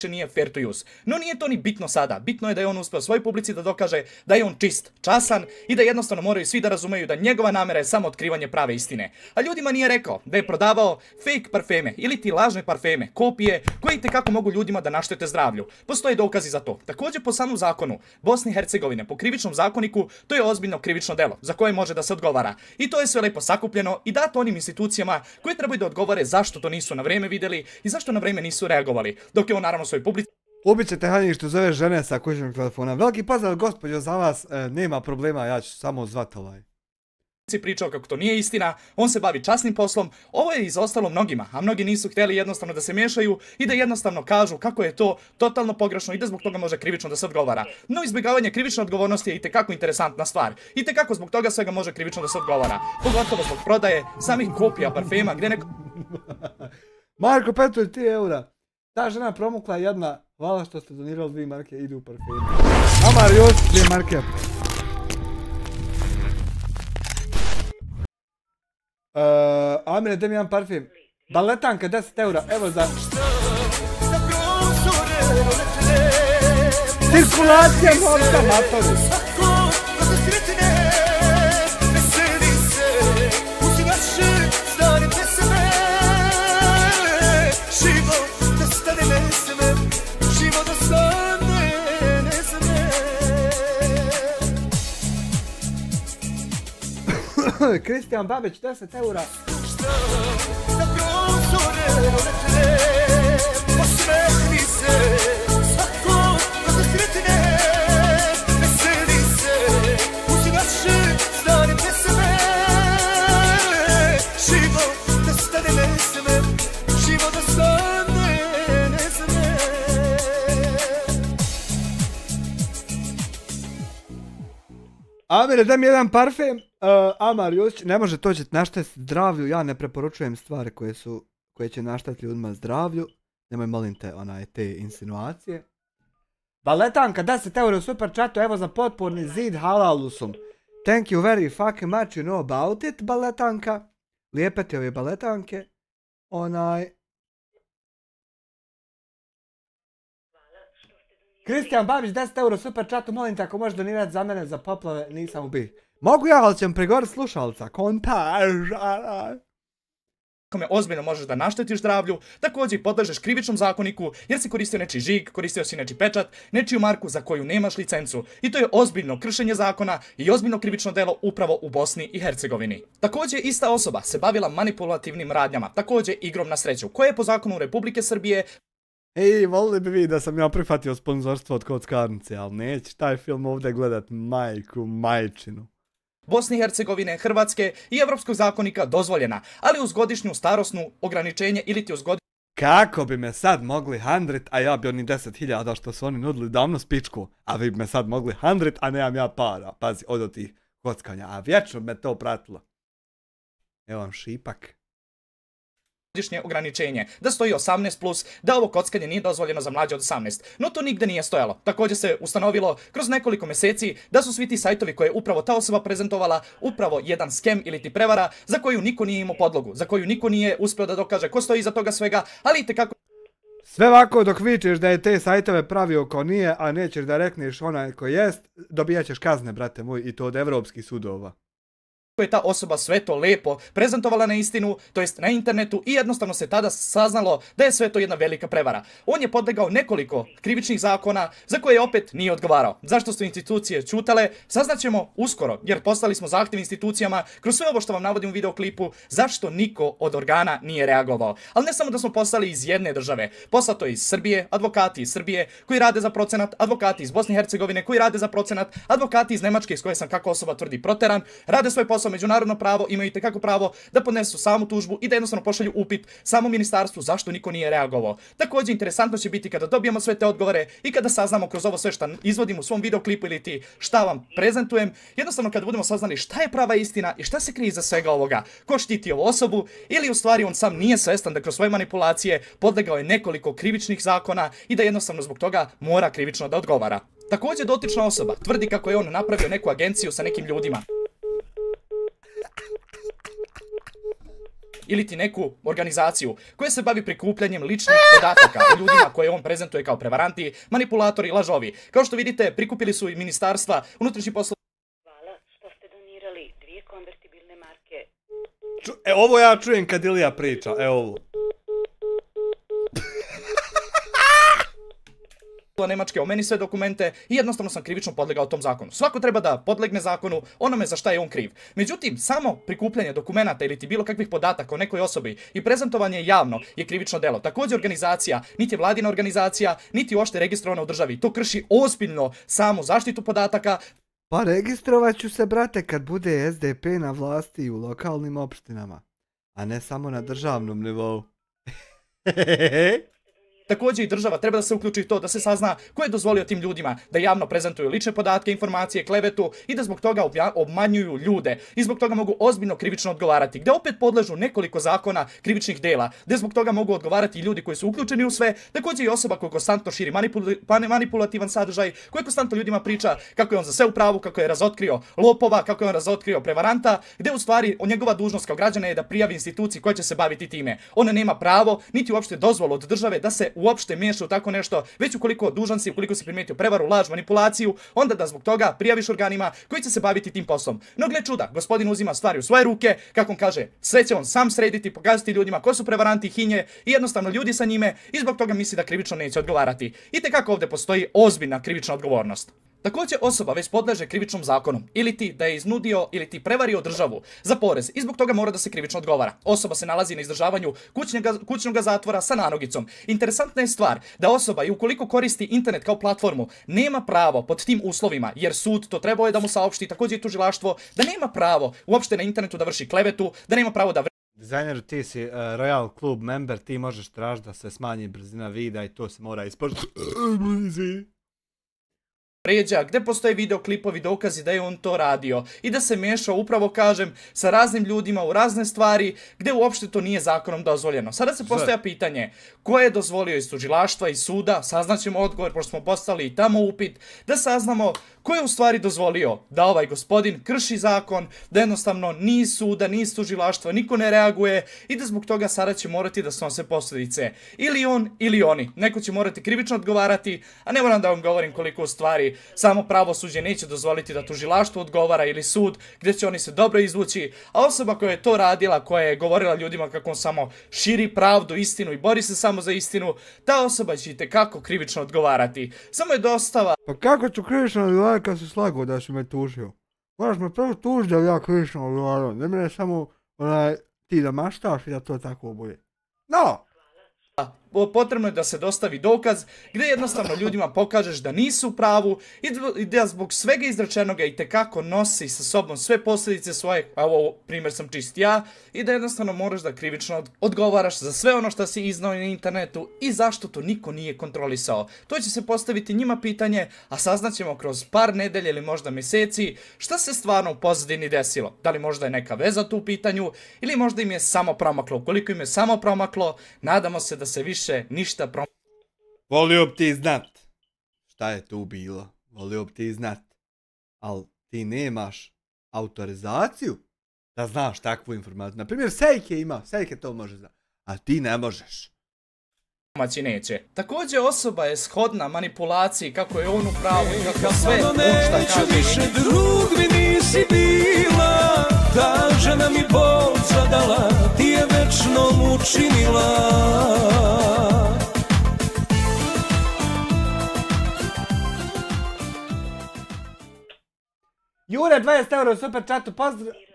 Nije fair to use. No nije to ni bitno sada. Bitno je da je on uspio svoj publici da dokaže da je on čist, časan i da jednostavno moraju svi da razumeju da njegova namera je samo otkrivanje prave istine. A ljudima nije rekao da je prodavao fake parfeme ili ti lažne parfeme, kopije koje tekako mogu ljudima da naštete zdravlju. Postoje dokazi za to. Također po samom zakonu Bosne i Hercegovine, po krivičnom zakoniku, to je ozbiljno krivično delo za koje može da se odgovara. I to je sve lepo sakupljeno i dato onim institucijama koje trebaju da odgovore zašto to nisu na vrijeme vidjeli i zašto na vrijeme nisu reagovali. Dok je on naravno svoj publici... Ubit ćete Hanji što zove žene sa kućnog telefona. Veliki pozdrav gospođo za vas, nema problema, ja ću samo zvat ovaj. Pričao kako to nije istina, on se bavi časnim poslom, ovo je izostalo mnogima, a mnogi nisu htjeli jednostavno da se miješaju i da jednostavno kažu kako je to totalno pogrešno i da zbog toga može krivično da se odgovara. No izbjegavanje krivične odgovornosti je itekako interesantna stvar. Itekako zbog toga svega može krivično da se odgovara. Pogotovo zbog prodaje samih kopija parfema gdje neko... Marko Petrović 3 eura. Ta žena promukla jedna, hvala što ste donirali 2 marke, idu u parfemu. Amar Josić 2 marke. Amire, daj mi jedan parfim. Baletanka 10 eura, evo za... Cirkulacija novca, matori. Kristijan Babić 10 eura. Amire, daj mi jedan parfem. Amar Josić, ne može to će naštetiti zdravlju, ja ne preporučujem stvari koje će naštetiti ljudima zdravlju. Nemoj molim te te insinuacije. Baletanka 10 eura u super chatu, evo za potporni zid halalusum. Thank you very fucking much, you know about it, Baletanka. Lijepe ti ove baletanke. Kristijan Babić 10 eura u super chatu, molim te ako možeš donirati za mene za poplave, nisam ubih. Mogu ja, ali ćem prigovoriti slušalca. Kontaž. Kome ozbiljno možeš da naštetiš zdravlju, također i podležeš krivičnom zakoniku jer si koristio nečiji žig, koristio si nečiji pečat, nečiju marku za koju nemaš licencu. I to je ozbiljno kršenje zakona i ozbiljno krivično delo upravo u Bosni i Hercegovini. Također ista osoba se bavila manipulativnim radnjama, također igrom na sreću, koje je po zakonu Republike Srbije... Ej, volili bi vi da sam ja prihvatio sponzorstvo od kockarnice, ali nećeš taj film ovdje gledat, majku, majčinu. Bosne i Hercegovine, Hrvatske i Evropskog zakonika dozvoljena, ali uz godišnju starosnu ograničenje ili ti uz godišnju... Kako bi me sad mogli handrit, a ja bi oni 10.000 što su oni nudili davno spičku, a vi bi me sad mogli handrit, a nemam ja para, pazi, od tih kockanja, a vječno me to pratilo. Evo vam šipak. Godišnje ograničenje, da stoji 18+, da ovo kockanje nije dozvoljeno za mlađe od 18. No to nigde nije stojalo. Također se ustanovilo kroz nekoliko mjeseci da su svi ti sajtovi koje je upravo ta osoba prezentovala upravo jedan skem ili ti prevara za koju niko nije imao podlogu, za koju niko nije uspio da dokaže ko stoji iza toga svega, ali itekako... Sve ovako dok vičeš da je te sajtove pravio ko nije, a nećeš da rekneš onaj ko jest, dobijat ćeš kazne, brate moj, i to od evropskih sudova. Je ta osoba sve to lepo prezentovala na istinu, to jest na internetu i jednostavno se tada saznalo da je sve to jedna velika prevara. On je podlegao nekoliko krivičnih zakona za koje opet nije odgovarao. Zašto su institucije ćutale, saznaćemo uskoro, jer poslali smo zahtjev institucijama kroz sve ovo što vam navodim u videoklipu, zašto niko od organa nije reagovao. Ali ne samo da smo poslali iz jedne države, poslato je iz Srbije, advokati iz Srbije koji rade za procenat, advokati iz Bosne i Hercegovine koji rade za procenat, advokati iz Nemačke iz koje sam kako osoba tvrdi proteran, rade svoj posao međunarodno pravo, imaju itekako pravo da podnesu samu tužbu i da jednostavno pošalju upit samom ministarstvu zašto niko nije reagovao. Također interesantno će biti kada dobijemo sve te odgovore i kada saznamo kroz ovo sve što izvodim u svom videoklipu ili ti šta vam prezentujem, jednostavno kada budemo saznali šta je prava istina i šta se krije iza svega ovoga, ko štiti ovu osobu ili u stvari on sam nije svestan da kroz svoje manipulacije podlegao je nekoliko krivičnih zakona i da jednostavno zbog toga mora krivično da odgovara. Također dotična osoba tvrdi kako je on napravio neku agenciju sa nekim ljudima ili ti neku organizaciju koja se bavi prikupljanjem ličnih podataka o ljudima koje on prezentuje kao prevaranti, manipulatori, lažovi. Kao što vidite, prikupili su i ministarstva, unutrašnjih poslova. Hvala što ste donirali 2 konvertibilne marke. Ovo ja čujem kad Ilija priča, evo ovo. Nemačke, o meni sve dokumente i jednostavno sam krivično podlegao tom zakonu. Svako treba da podlegne zakonu onome za šta je on kriv. Međutim, samo prikupljanje dokumenata ili ti bilo kakvih podataka o nekoj osobi i prezentovanje javno je krivično delo. Također organizacija, niti je vladina organizacija, niti uopšte registrovana u državi. To krši ozbiljno samu zaštitu podataka. Pa registrovat ću se, brate, kad bude SDP na vlasti u lokalnim opštinama, a ne samo na državnom nivou. Također i država treba da se uključi to da se sazna ko je dozvolio tim ljudima da javno prezentuju lične podatke, informacije, klevetu i da zbog toga obmanjuju ljude i zbog toga mogu ozbiljno krivično odgovarati, gde opet podležu nekoliko zakona krivičnih dela, gde zbog toga mogu odgovarati i ljudi koji su uključeni u sve, također i osoba koja konstantno širi manipulativan sadržaj, koja konstantno ljudima priča kako je on za sve u pravu, kako je razotkrio lopova, kako je on razotkrio prevaranta, gde u stvari njegova dužnost kao građana je da prijavi instituciji koja će se baviti time. Ona nema pravo, niti uopšte dozvolu od države da se uopšte miješa u tako nešto, već ukoliko dužan si, ukoliko si primijetio prevaru, laž, manipulaciju, onda da zbog toga prijaviš organima koji će se baviti tim poslom. No gle čuda, gospodin uzima stvari u svoje ruke, kako on kaže, sve će on sam srediti, pokazati ljudima ko su prevaranti, hinje i jednostavno ljudi sa njime i zbog toga misli da krivično neće odgovarati. I tekako ovdje postoji ozbiljna krivična odgovornost. Također osoba već podleže krivičnom zakonu, ili ti da je iznudio ili ti prevario državu za porez i zbog toga mora da se krivično odgovara. Osoba se nalazi na izdržavanju kućnog zatvora sa nanogicom. Interesantna je stvar da osoba i ukoliko koristi internet kao platformu nema pravo pod tim uslovima, jer sud to trebao je da mu saopšti, također i tužilaštvo, da nema pravo uopšte na internetu da vrši klevetu, da nema pravo da Dizajneru, ti si Royal Club member, ti možeš tražiti da se smanji brzina videa i to se mora ispoštovati. Pređa, gde postoje videoklipovi, dokazi da je on to radio i da se mešao, upravo kažem, sa raznim ljudima u razne stvari gde uopšte to nije zakonom dozvoljeno. Sada se postavlja pitanje ko je dozvolio iz tužilaštva i suda, saznaćemo odgovor pošto smo poslali i tamo upit, da saznamo ko je u stvari dozvolio da ovaj gospodin krši zakon, da jednostavno ni suda, ni tužilaštva, niko ne reaguje i da zbog toga sada će morati da snose posljedice. Ili on, ili oni. Neko će morati krivično odgovarati, a ne moram da vam govorim koliko u stvari samo pravosuđe neće dozvoliti da tužilaštvo odgovara ili sud, gdje će oni se dobro izvući, a osoba koja je to radila, koja je govorila ljudima kako on samo širi pravdu, istinu i bori se samo za istinu, ta osoba će itekako krivično odgovarati. Samo je dostava. Pa kako ću krivično odgovarati kad si slagao da si me tužio? Moraš me prvo tužiti da ja krivično odgovaram, ne mene samo ti da maštaš i da to tako bude. No! Potrebno je da se dostavi dokaz gdje jednostavno ljudima pokažeš da nisu u pravu i da zbog svega izrečenoga itekako nosi sa sobom sve posljedice svoje, a ovo primjer sam čist ja, i da jednostavno moraš da krivično odgovaraš za sve ono što si iznao na internetu i zašto to niko nije kontrolisao. To će se postaviti njima pitanje, a saznaćemo kroz par nedelja ili možda mjeseci šta se stvarno u pozadini desilo. Da li možda je neka veza tu u pitanju ili možda im je samo promaklo. Ukoliko im je samo promaklo, nadamo se da se više ništa promaklo. Volio bi ti znat šta je tu bilo, volio bi ti znat, ali ti nemaš autorizaciju da znaš takvu informaciju. Naprimjer, Sejke ima, Sejke to može znati, a ti ne možeš. Neće. Također osoba je shodna manipulaciji kako je on u pravu i kako sve on šta neću kaže. više, drug mi nisi bila, ta žena mi bol zadala, ti je večno učinila. Jure, 20 € u super chatu,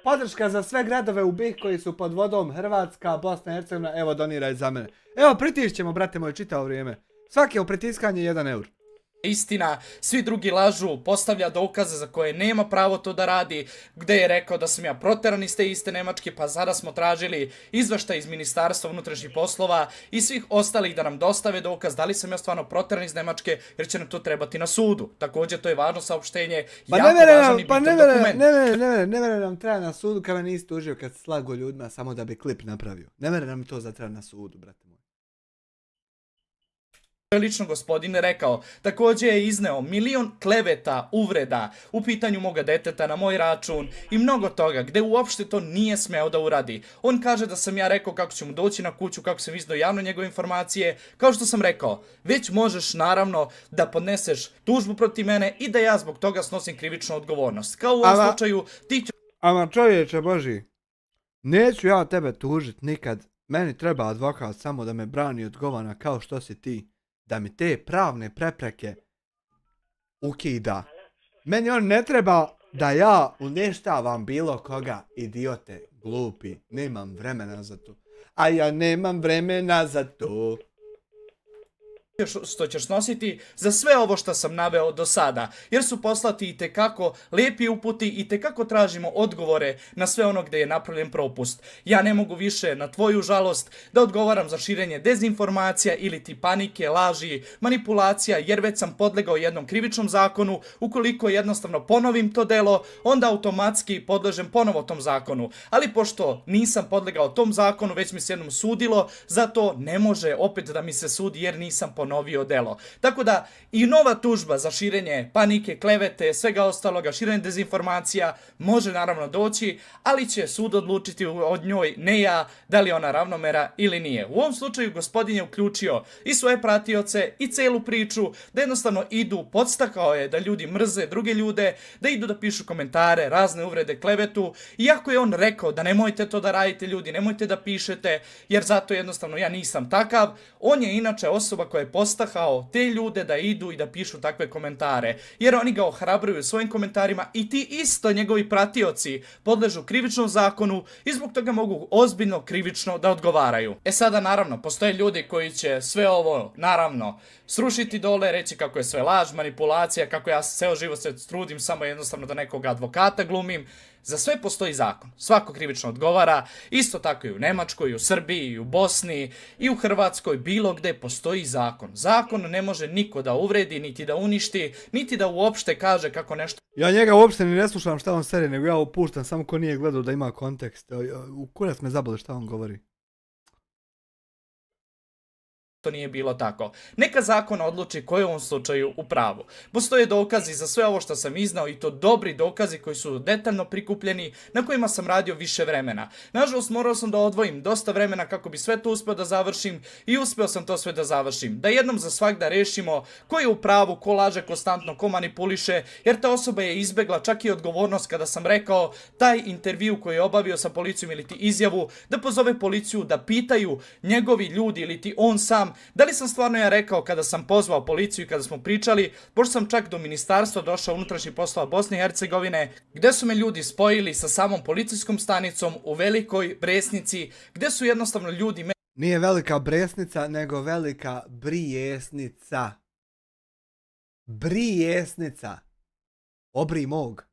podrška za sve gradove u BiH koji su pod vodom, Hrvatska, Bosna i Hercegovina, evo doniraj za mene. Evo pritišćemo, brate moj, čitavo vrijeme. Svaki je pritiskanje 1 €. Istina, svi drugi lažu, postavlja dokaze za koje nema pravo to da radi, gde je rekao da sam ja proteran iz te iste Nemačke, pa sada smo tražili izveštaj iz Ministarstva unutrašnjih poslova i svih ostalih da nam dostave dokaz da li sam ja stvarno proteran iz Nemačke, jer će nam to trebati na sudu. Također to je važno saopštenje, Pa jako važan i bitan dokument. Ne mere nam treba na sudu kada me nisi tužio kad slago ljudima samo da bi klip napravio. Ne mere nam to zatreba na sudu, brate moj. Lično gospodin rekao, također je izneo 1.000.000 kleveta, uvreda u pitanju moga deteta na moj račun i mnogo toga gdje uopšte to nije smeo da uradi. On kaže da sam ja rekao kako ću mu doći na kuću, kako sam iznao javno njegove informacije. Kao što sam rekao, već možeš naravno da podneseš tužbu protiv mene i da ja zbog toga snosim krivičnu odgovornost. Kao u ovom slučaju ti ću... Ama čovječe Boži, neću ja tebe tužit nikad. Meni treba advokat samo da me brani od govana kao što si ti. da mi te pravne prepreke ukida. Meni on ne treba da ja uništavam bilo koga, idiote, glupi, nemam vremena za to. A ja nemam vremena za to. Što ćeš snositi za sve ovo što sam naveo do sada, jer su poslati i tekako lijepi uputi i tekako tražimo odgovore na sve ono gdje je napravljen propust. Ja ne mogu više na tvoju žalost da odgovaram za širenje dezinformacija ili ti panike, laži, manipulacija, jer već sam podlegao jednom krivičnom zakonu. Ukoliko jednostavno ponovim to delo, onda automatski podležem ponovo tom zakonu. Ali pošto nisam podlegao tom zakonu, već mi se jednom sudilo, zato ne može opet da mi se sudi jer nisam ponovio delo. Tako da i nova tužba za širenje panike, klevete, svega ostaloga, širenje dezinformacija može naravno doći, ali će sud odlučiti od njoj, ne ja, da li je ona ravnomera ili nije. U ovom slučaju gospodin je uključio i svoje pratioce i celu priču, da jednostavno idu, podstakao je da ljudi mrze druge ljude, da idu da pišu komentare, razne uvrede, klevetu, iako je on rekao da nemojte to da radite ljudi, nemojte da pišete, jer zato jednostavno ja nisam takav. On je inače osoba koja je postakao te ljude da idu i da pišu takve komentare, jer oni ga ohrabruju svojim komentarima i ti isto njegovi pratioci podležu krivičnom zakonu i zbog toga mogu ozbiljno krivično da odgovaraju. E sada naravno postoje ljudi koji će sve ovo naravno srušiti dole, reći kako je sve laž, manipulacija, kako ja ceo život se trudim samo jednostavno da nekog advokata glumim. Za sve postoji zakon, svako krivično odgovara, isto tako i u Nemačkoj, i u Srbiji, i u Bosni, i u Hrvatskoj, bilo gde postoji zakon. Zakon ne može niko da uvredi, niti da uništi, niti da uopšte kaže kako nešto... Ja njega uopšte ni ne slušam šta on seri, nego ja opuštam samo ko nije gledao da ima kontekst. U kurac me zabole šta on govori. To nije bilo tako. Neka zakon odluči ko je u ovom slučaju u pravu. Postoje dokazi za sve ovo što sam iznao i to dobri dokazi koji su detaljno prikupljeni, na kojima sam radio više vremena. Nažalost, morao sam da odvojim dosta vremena kako bi sve to uspeo da završim i uspeo sam to sve da završim. Da jednom za svagda rešimo ko je u pravu, ko laže konstantno, ko manipuliše, jer ta osoba je izbegla čak i odgovornost kada sam rekao taj intervju koji je obavio sa policijom ili ti izjavu, da pozove policiju, da pitaju njegovi ljudi ili ti on sam da li sam stvarno ja rekao kada sam pozvao policiju i kada smo pričali, pošto sam čak do ministarstva došao unutrašnjih poslova Bosne i Hercegovine, gde su me ljudi spojili sa samom policijskom stanicom u Velikoj Bresnici, gde su jednostavno ljudi... Nije Velika Bresnica, nego Velika Brijesnica. Brijesnica. Obri mog.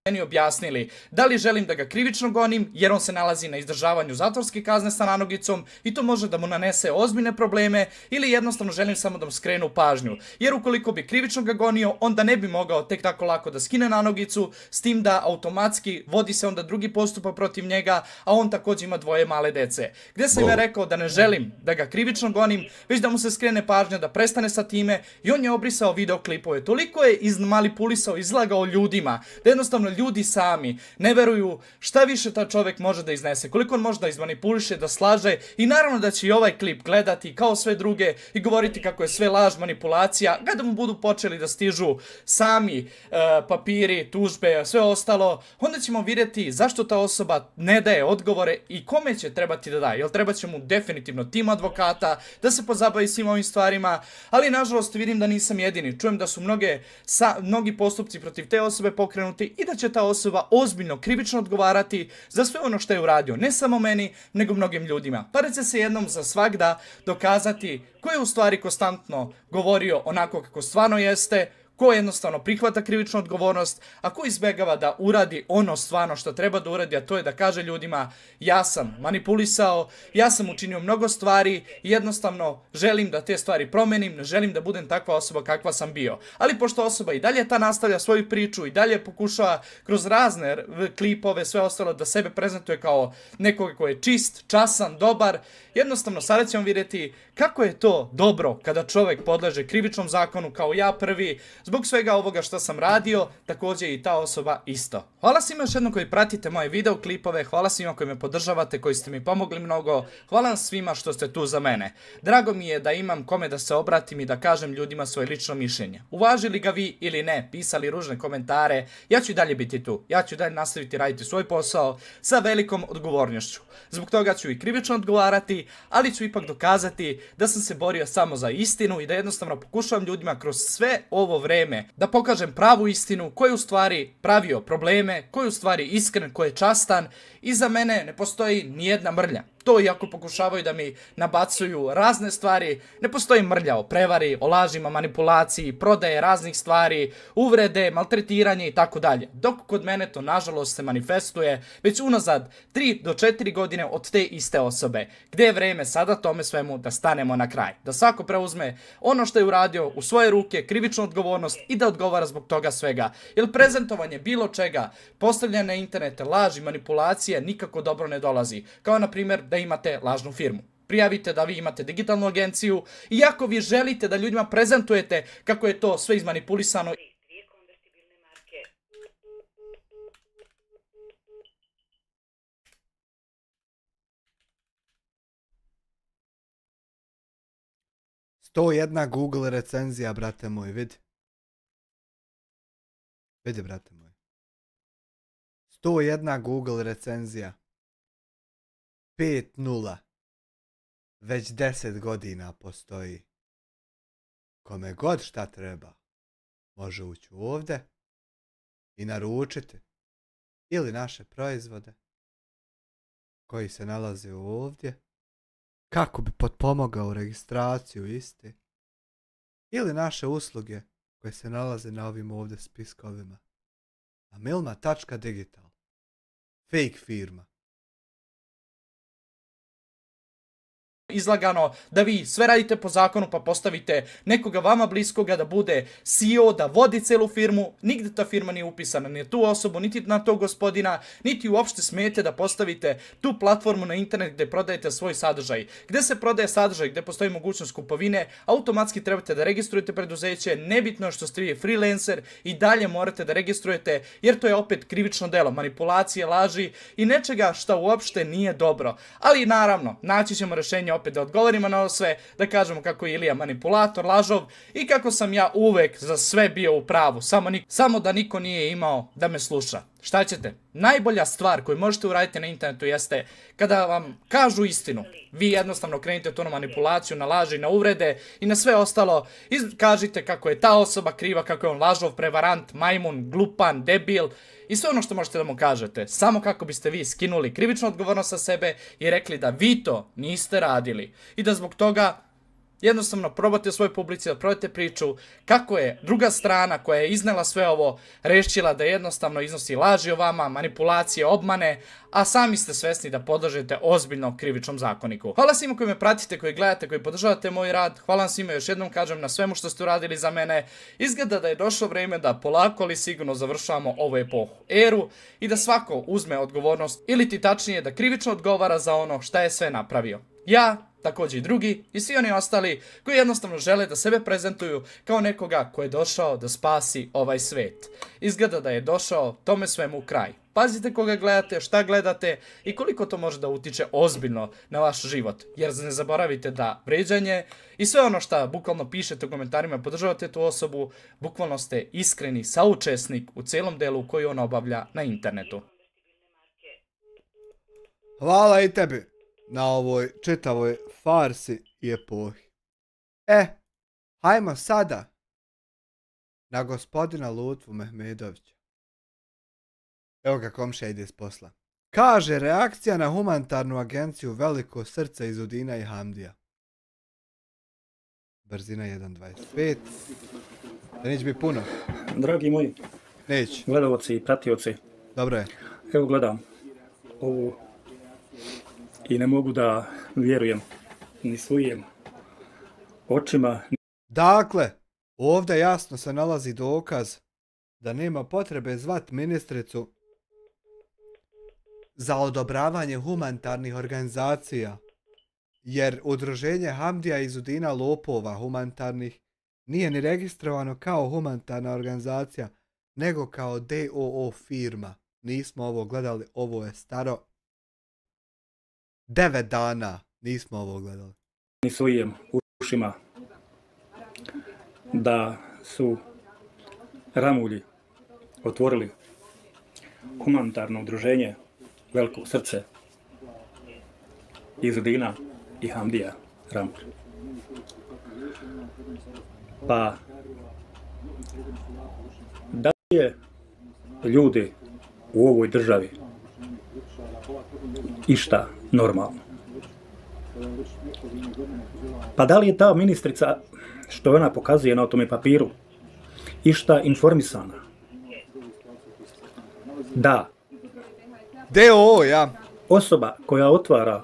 Meni objasnili da li želim da ga krivično gonim jer on se nalazi na izdržavanju zatvorske kazne sa nanogicom i to može da mu nanese ozbiljne probleme, ili jednostavno želim samo da mu skrenu pažnju, jer ukoliko bi krivično ga gonio onda ne bi mogao tek tako lako da skine nanogicu, s tim da automatski vodi se onda drugi postupak protiv njega, a on također ima 2 male dece. Gdje sam ja rekao da ne želim da ga krivično gonim, već da mu se skrene pažnja, da prestane sa time, i on je obrisao videoklipove. Toliko je izmanipulisao, izlagao ljudima da jednostavno ljudi sami ne veruju šta više ta čovjek može da iznese, koliko on može da izmanipuliše, da slaže, i naravno da će i ovaj klip gledati kao sve druge i govoriti kako je sve laž, manipulacija. Kada mu budu počeli da stižu sami papiri, tužbe, sve ostalo, onda ćemo vidjeti zašto ta osoba ne daje odgovore i kome će trebati da daje. Jel treba će mu definitivno tim advokata da se pozabavi svim ovim stvarima, ali nažalost vidim da nisam jedini. Čujem da su mnogi postupci protiv te osobe pokrenuti i da će ta osoba ozbiljno krivično odgovarati za sve ono što je uradio, ne samo meni, nego mnogim ljudima. Pa će se jednom za svagda dokazati ko je u stvari konstantno govorio onako kako stvarno jeste, ko jednostavno prihvata krivičnu odgovornost, a ko izbegava da uradi ono stvarno što treba da uradi, a to je da kaže ljudima ja sam manipulisao, ja sam učinio mnogo stvari i jednostavno želim da te stvari promenim, ne želim da budem takva osoba kakva sam bio. Ali pošto osoba i dalje ta nastavlja svoju priču i dalje pokušava kroz razne klipove, sve ostalo da sebe prezentuje kao nekoga ko je čist, časan, dobar, jednostavno sada ćemo vidjeti kako je to dobro kada čovjek podleže krivičnom zakonu kao ja prvi, Zbog svega ovoga što sam radio, također i ta osoba isto. Hvala svima još jednom koji pratite moje videoklipove, hvala svima koji me podržavate, koji ste mi pomogli mnogo, hvala vam svima što ste tu za mene. Drago mi je da imam kome da se obratim i da kažem ljudima svoje lično mišljenje. Uvažili ga vi ili ne, pisali ružne komentare, ja ću i dalje biti tu. Ja ću i dalje nastaviti raditi svoj posao sa velikom odgovornošću. Zbog toga ću i krivično odgovarati, ali ću ipak dokazati da sam se borio samo za istinu i da jednostavno pokušavam ljudima kroz sve ovo vreme da pokažem pravu istinu, ko je u stvari pravio probleme, ko je u stvari iskren, ko je častan i za mene ne postoji nijedna mrlja. To iako pokušavaju da mi nabacuju razne stvari, ne postoji mrlja o prevari, o lažima, manipulaciji, prodaje raznih stvari, uvrede, maltretiranje i tako dalje. Dok kod mene to nažalost se manifestuje već unazad 3 do 4 godine od te iste osobe. Gdje je vreme sada tome svemu da stanemo na kraj. Da svako preuzme ono što je uradio u svoje ruke, krivičnu odgovornost i da odgovara zbog toga svega. Jer prezentovanje bilo čega, postavljanje na internete, laži, manipulacije nikako dobro ne dolazi. Kao na primjer da imate lažnu firmu. Prijavite da vi imate digitalnu agenciju i ako vi želite da ljudima prezentujete kako je to sve izmanipulisano. Dvije konvertibilne marke. 101 Google recenzija, brate moj, vidi. Vidi, brate moj. 101 Google recenzija. 5.0. Već 10 godina postoji. Kome god šta treba, može ući ovdje i naručiti ili naše proizvode koji se nalaze ovdje, kako bi potpomogao registraciju isti, ili naše usluge koje se nalaze na ovim ovdje spiskovima. A Milma.digital, fake firma. Izlagano da vi sve radite po zakonu pa postavite nekoga vama bliskoga da bude CEO, da vodi celu firmu, nigdje ta firma nije upisana, ni tu osobu, niti na tog gospodina, niti uopšte smijete da postavite tu platformu na internet gdje prodajete svoj sadržaj. Gdje se prodaje sadržaj, gdje postoji mogućnost kupovine, automatski trebate da registrujete preduzeće, nebitno što ste vi freelancer i dalje morate da registrujete jer to je opet krivično delo, manipulacije, laži i nečega što uopšte nije dobro. Ali naravno, naći ćemo rješenje opet da odgovorimo na ovo sve, da kažemo kako je Ilija manipulator, lažov i kako sam ja uvek za sve bio u pravu, samo da niko nije imao da me sluša. Šta ćete? Najbolja stvar koju možete uraditi na internetu jeste kada vam kažu istinu. Vi jednostavno krenite tu na manipulaciju, na laži, na uvrede i na sve ostalo i kažite kako je ta osoba kriva, kako je on lažov, prevarant, majmun, glupan, debil i sve ono što možete da mu kažete. Samo kako biste vi skinuli krivičnu odgovornost sa sebe i rekli da vi to niste radili i da zbog toga jednostavno probate u svojoj publici, da probate priču kako je druga strana koja je iznela sve ovo rešila da jednostavno iznosi laži o vama, manipulacije, obmane, a sami ste svesni da podležete ozbiljno krivičnom zakoniku. Hvala svima koji me pratite, koji gledate, koji podržavate moj rad. Hvala vam svima još jednom kažem na svemu što ste uradili za mene. Izgleda da je došlo vreme da polako ali sigurno završavamo ovu epohu, eru i da svako uzme odgovornost ili ti tačnije da krivično odgovara za ono šta je sve napravio. Ja, također i drugi i svi oni ostali koji jednostavno žele da sebe prezentuju kao nekoga ko je došao da spasi ovaj svet. Izgleda da je došao tome svemu kraj. Pazite koga gledate, šta gledate i koliko to može da utiče ozbiljno na vaš život. Jer ne zaboravite da vređanje i sve ono što bukvalno pišete u komentarima, podržavate tu osobu, bukvalno ste iskreni saučesnik u celom delu koji on obavlja na internetu. Hvala i tebi na ovoj čitavoj farsi i epohi. Hajmo sada na gospodina Lutvu Mehmedovića. Evo ga komšija ide iz posla. Kaže reakcija na humanitarnu agenciju Veliko srce iz Udina i Hamdija. Brzina 1.25. Da neće biti puno. Dragi moji Neće. gledalci i pratioci, Dobro je. evo gledam ovu i ne mogu da vjerujem ni svojim očima. Dakle, ovdje jasno se nalazi dokaz da nema potrebe zvat ministricu za odobravanje humanitarnih organizacija, jer udruženje Hamdija iz Udina lopova humanitarnih nije ni registrovano kao humanitarna organizacija, nego kao DOO firma. Nismo ovo gledali, ovo je staro 9 dana, nismo ovo gledali. Ni svojim ušima da su Ramulji otvorili humanitarno udruženje Veliko srce Izudina i Hamdija Ramulj. Pa da li je ljudi u ovoj državi išta normalno? Pa da li je ta ministrica, što ona pokazuje na tome papiru, išta informisana? Da. DOO, ja. Osoba koja otvara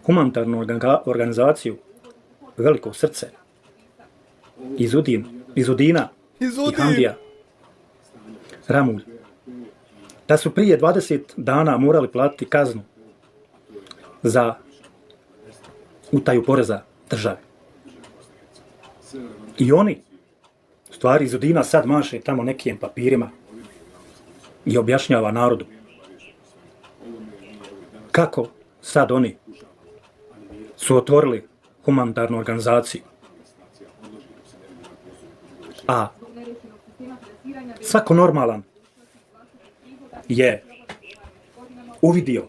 humanitarnu organizaciju Veliko srce Izudina i Hamdija Ramulj, da su prije 20 dana morali platiti kaznu za utaju poreza države. I oni, stvari Izudina sad maše tamo nekim papirima i objašnjava narodu kako sad oni su otvorili humanitarnu organizaciju. A svako normalan je uvidio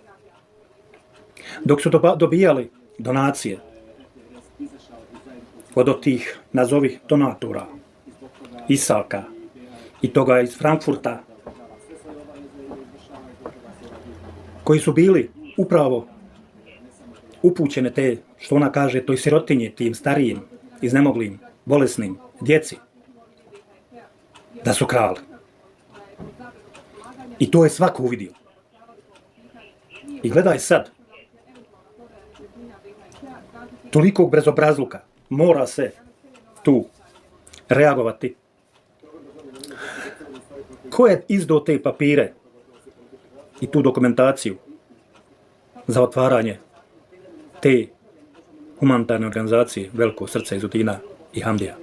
dok su dobijali donacije od tih nazovi donatora, Isaka i toga iz Frankfurta, koji su bili upravo upućene te, što ona kaže, toj sirotinji, tim starijim, iznemoglim, bolesnim, djeci, da su krali. I to je svako uvidio. I gledaj sad, toliko bezobrazluka, mora se tu reagovati. Ko je izdao te papire i tu dokumentaciju za otvaranje te humanitarne organizacije Veliko srce Izudina i Hamdija?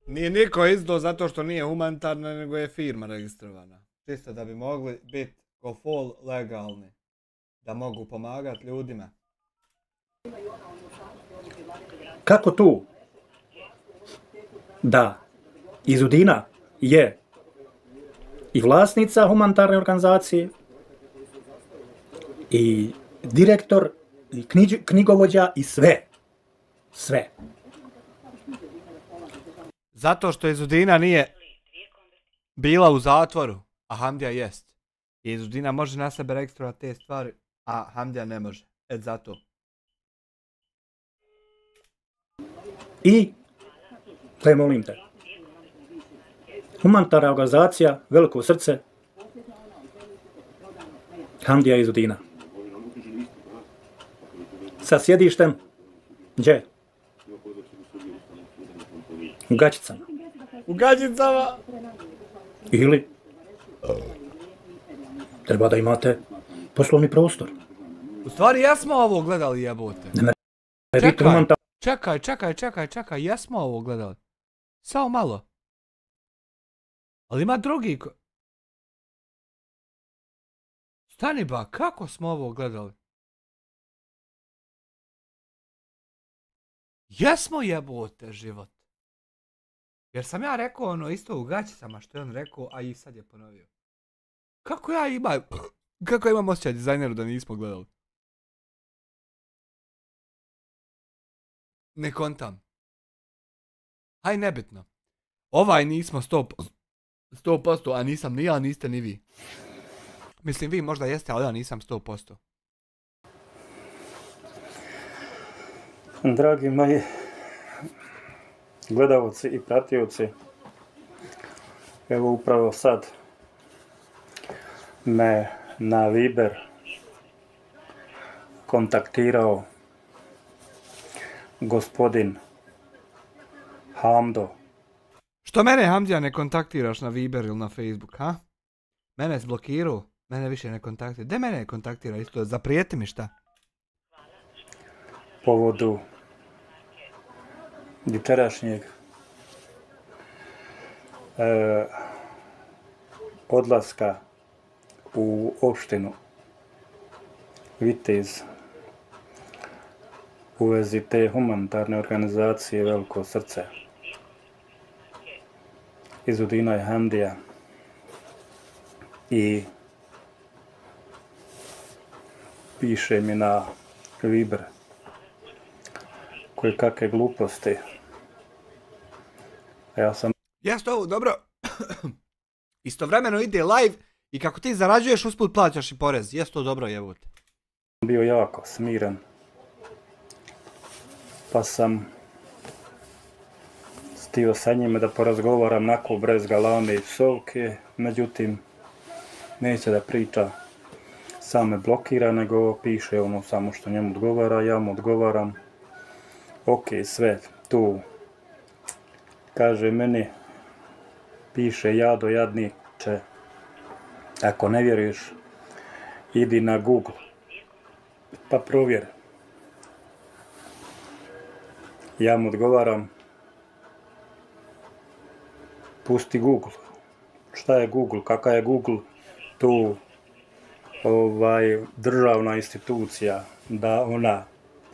Nije niko izdao zato što nije humanitarna, nego je firma registrovana. Čisto da bi mogli biti ko full legalni. Da mogu pomagati ljudima. Kako tu da Izudina je i vlasnica humanitarne organizacije i direktor i knjigovođa i sve. Sve. Zato što Izudina nije bila u zatvoru, a Hamdija jest. I Izudina može na sebe registrovati te stvari, a Hamdija ne može. Zato. I, gle molim te, humanitarna organizacija Veliko srce Hamdija Izudina. Sa sjedištem, gdje? U Gaćicama. U Gaćicama! Ili treba da imate poslovni prostor. U stvari jesmo ovo gledali, jebote. Čekaj, jesmo ovo gledali. Samo malo. Ali ima drugi Stani ba, kako smo ovo gledali? Jesmo, jebote, život. Jer sam ja rekao ono isto u Gaćicama što je on rekao, a i sad je ponovio. Kako imam osjećaj dizajneru da nismo gledali? Ne kontam. Haj, nebitno. Ovaj nismo 100%, a nisam ni ja, niste ni vi. Mislim, vi možda jeste, ali ja nisam 100%. Dragi moji gledalci i pratioci, evo upravo sad me na Viber kontaktirao gospodin Hamdo. Što mene, Hamdija, ne kontaktiraš na Viber ili na Facebook, ha? Mene zblokirao, mene više ne kontaktira. Gdje mene kontaktira isto? Zaprijeti mi šta? Povodu jučerašnjeg odlaska u opštinu Vitez u vezi te humanitarne organizacije Veliko srce Izudina i Hamdija i piše mi na Viber koje kakve gluposti. Ja sam Jeste ovo, dobro. Istovremeno ide live i kako ti zarađuješ, usput plaćaš i porez. Jeste to dobro, jebote. bio jako smiren, pa sam stio sa njime da porazgovaram nako bez galame i psovke, međutim neće da priča, sam me blokira, nego piše ono samo što njemu odgovara, ja mu odgovaram, ok, sve tu, kaže meni, piše jado jadniče, ako ne vjeruješ, idi na Google, pa provjeri. Ja mu odgovaram, pusti Google. Šta je Google? Kaka je Google? Tu državna institucija, da ona,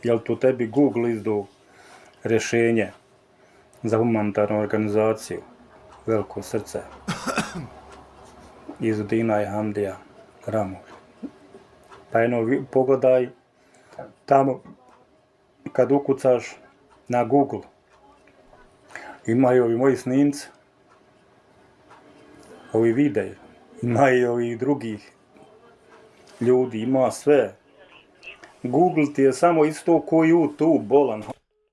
jel tu tebi Google izdu rješenje za humanitarnu organizaciju Veliko srce Izudina i Hamdija Ramulj. Pa jedno pogledaj tamo kad ukucaš na Google, imaju ovi moji snimci, ovi videi, ima i ovih drugih ljudi, ima sve. Google ti je samo isto ko YouTube, bolan.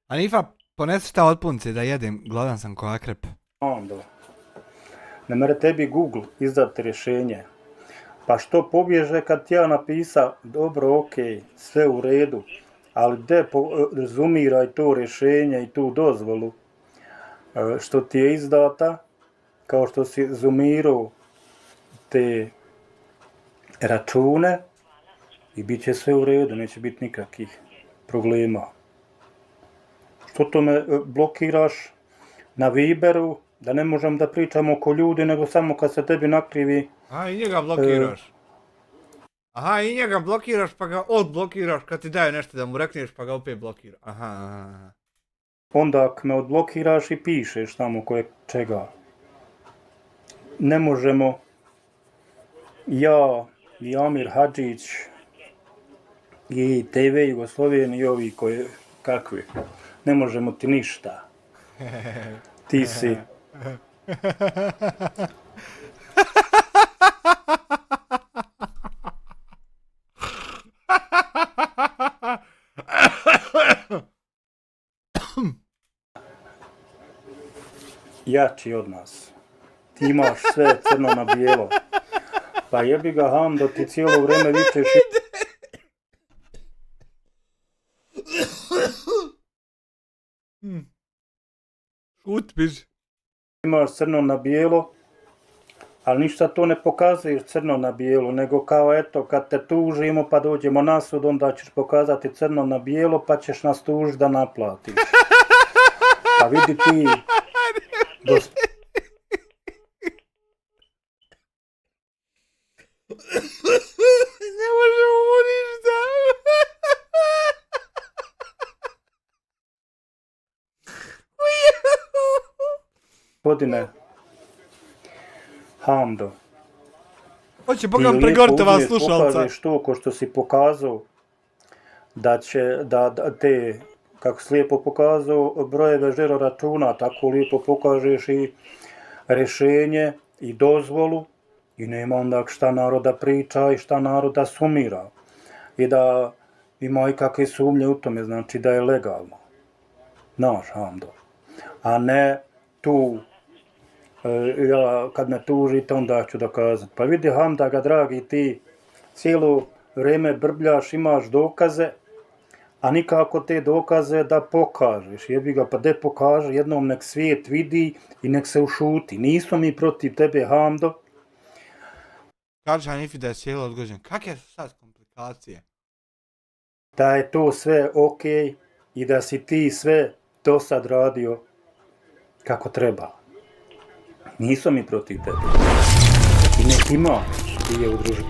Anifa, ponesi šta od punce da jedem, gladan sam ko akrep. Onda, ne mere tebi Google izdati rješenje. Pa što pobježe kad ti ja napisa, dobro, ok, sve u redu, ali gdje rezumiraj to rješenje i tu dozvolu što ti je izdata, kao što si zoomirao te račune i bit će sve u redu, neće biti nikakvih problema. Što to me blokiraš na Viberu, da ne možem da pričam oko ljudi, nego samo kad se tebi nakrivi. A i njega blokiraš. Aha, i njega blokiraš pa ga odblokiraš kad ti daju nešto da mu rekneš pa ga opet blokiraš. Aha. Onda ako me odblokiraš i pišeš tamo koje čega. Ne možemo, ja i Amir Hadžić i TV Jugosloveni i ovi koji kakvi, ne možemo ti ništa. Ti si jači od nas. Ti imaš sve crno na bijelo. Pa jebi ga Hamdo, ti cijelo vrijeme vičeš Šut biš. Imaš crno na bijelo, ali ništa to ne pokazuješ crno na bijelo, nego kao eto, kad te tužimo pa dođemo na sud, onda ćeš pokazati crno na bijelo pa ćeš nas tužiti da naplatiš. Pa vidi ti, ne možemo ništa. Gospodine Hamdo, Hoće Bogam pregorite vas slušalca. slušalca. Što, ko što si pokazao, da će, da te, kako si lijepo pokazao, brojeve žiro računa, tako lijepo pokažeš i rješenje i dozvolu i nema onda šta naroda priča i šta naroda sumira. I da ima i kakve sumnje u tome, znači da je legalno. Znaš, Hamdo. A ne tu, ja, kad me tužite, onda ću dokazati. Pa vidi, Hamda ga, dragi, ti cijelo vrijeme brbljaš, imaš dokaze, a nikako te dokaze da pokažeš. Jebi ga, pa de pokaže, jednom nek svijet vidi i nek se ušuti. Nismo mi protiv tebe, Hamdo. Kaže Hanifi da je cijelo odgođen. Kakve su sad komplikacije? Da je to sve ok i da si ti sve do sad radio kako treba. Nisu mi protiv tebe. I nek ima ti je udruži.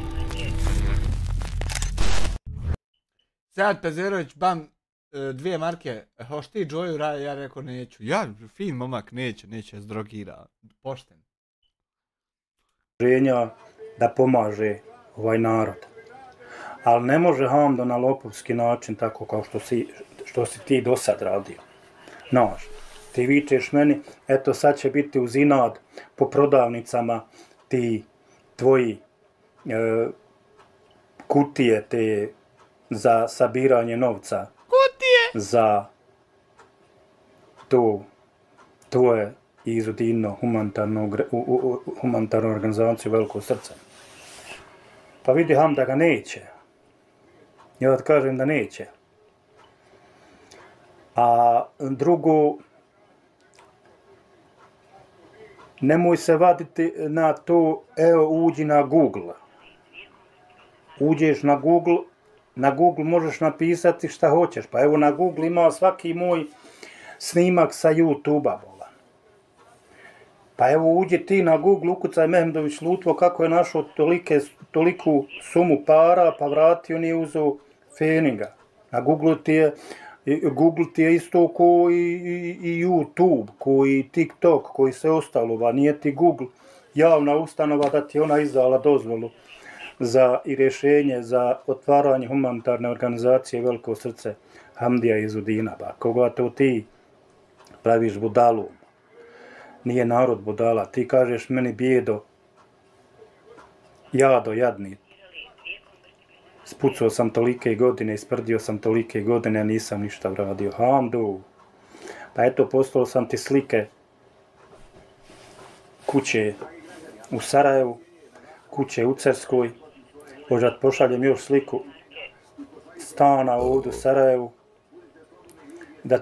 Sead Pezerović, bam, 2 marke, hoš ti Joju, ja rekao neću. Ja, fin momak, neće, zdrogira, pošten. Da pomaže ovaj narod. Ali ne može Hamdo na lopovski način tako kao što si ti do sad radio. Znaš, ti vičeš meni, eto sad će biti uz inad po prodavnicama ti tvoji kutije te za sabiranje novca. Kutije! Za to tvoje Izudino humanitarnu organizaciju Veliko srce. Pa vidi Ham da ga neće. Ja da kažem da neće. A drugo, nemoj se vaditi na to, evo uđi na Google. Uđeš na Google možeš napisati šta hoćeš. Pa evo na Google ima svaki moj snimak sa YouTube-a. Pa evo uđi ti na Google, ukucaj Mehmedović Lutvo kako je našao toliku sumu para, pa vratio nije uzeo Feninga. Na Google ti je isto ko i YouTube, ko i TikTok, koji sve ostalo, nije ti Google javna ustanova da ti ona izdala dozvolu i rješenje za otvaranje humanitarne organizacije Veliko srce Hamdija Izudina. Ba, koga to ti praviš budalom? Nije narod budala, ti kažeš meni bijedo, jado, jadni. Spucao sam tolike godine, isprdio sam tolike godine, nisam ništa uradio. Hamdu, pa eto poslao sam ti slike kuće u Sarajevu, kuće u Cerskoj, možda pošaljem još sliku stana ovdje u Sarajevu, da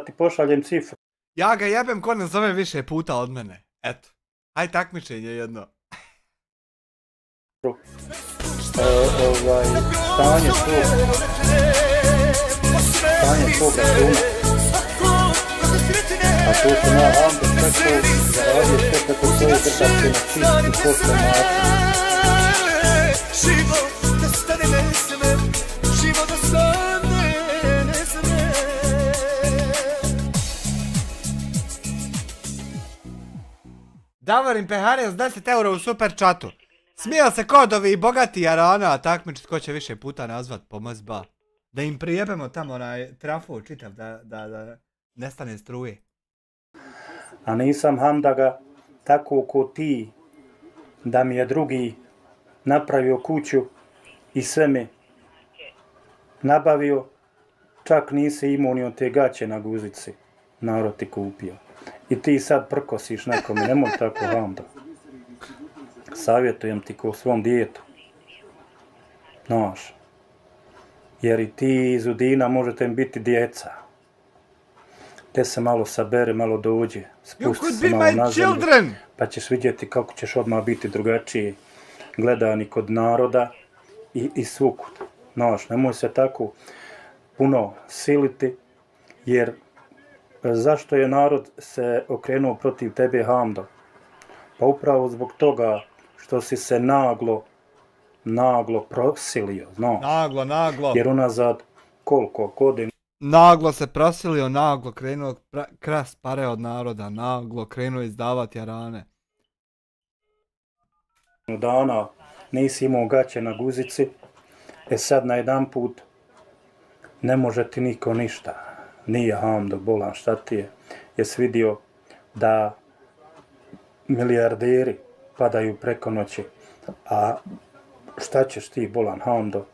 ti pošaljem cifru. Ja ga jebem ko ne zove više puta od mene. Eto. Aj takmičenje jedno. Stanje svoga računa. A to sam ja Hamdo preko zaradio sve preko svoje državke na čist i posle način. Davorin Peharija s 10 eura u super chatu. Smijel se kod ovi bogati jarana, a takmičit ko će više puta nazvat pomazba. Da im prijebemo tamo onaj trafo čitav da nestane struje. A nisam Hamdaga tako ko ti da mi je drugi napravio kuću i sve mi nabavio, čak nisi imao ni od te gaće na guzici, narod ti kupio. I ti sad prkosiš nekome, nemoj tako Hamda. Savjetujem ti ko svom djetu. Znaš, jer i ti iz Udina možete im biti djeca. Te se malo sabere, malo dođe, spusti se malo na zemlju, pa ćeš vidjeti kako ćeš odmah biti drugačiji gledani kod naroda i svukud. Znaš, nemoj se tako puno siliti, jer zašto je narod se okrenuo protiv tebe, Hamdo? Pa upravo zbog toga što si se naglo prosilio, znaš. Naglo. Jer unazad koliko godina. Naglo se prosilio, naglo krenuo krast pare od naroda, naglo krenuo izdavati jarane. Dana nisi imao gaće na guzici, sad na jedan put ne može ti niko ništa. Nije Hamdo bolan, šta ti je? Jesi vidio da milijarderi padaju preko noći, a šta ćeš ti bolan, Hamdo?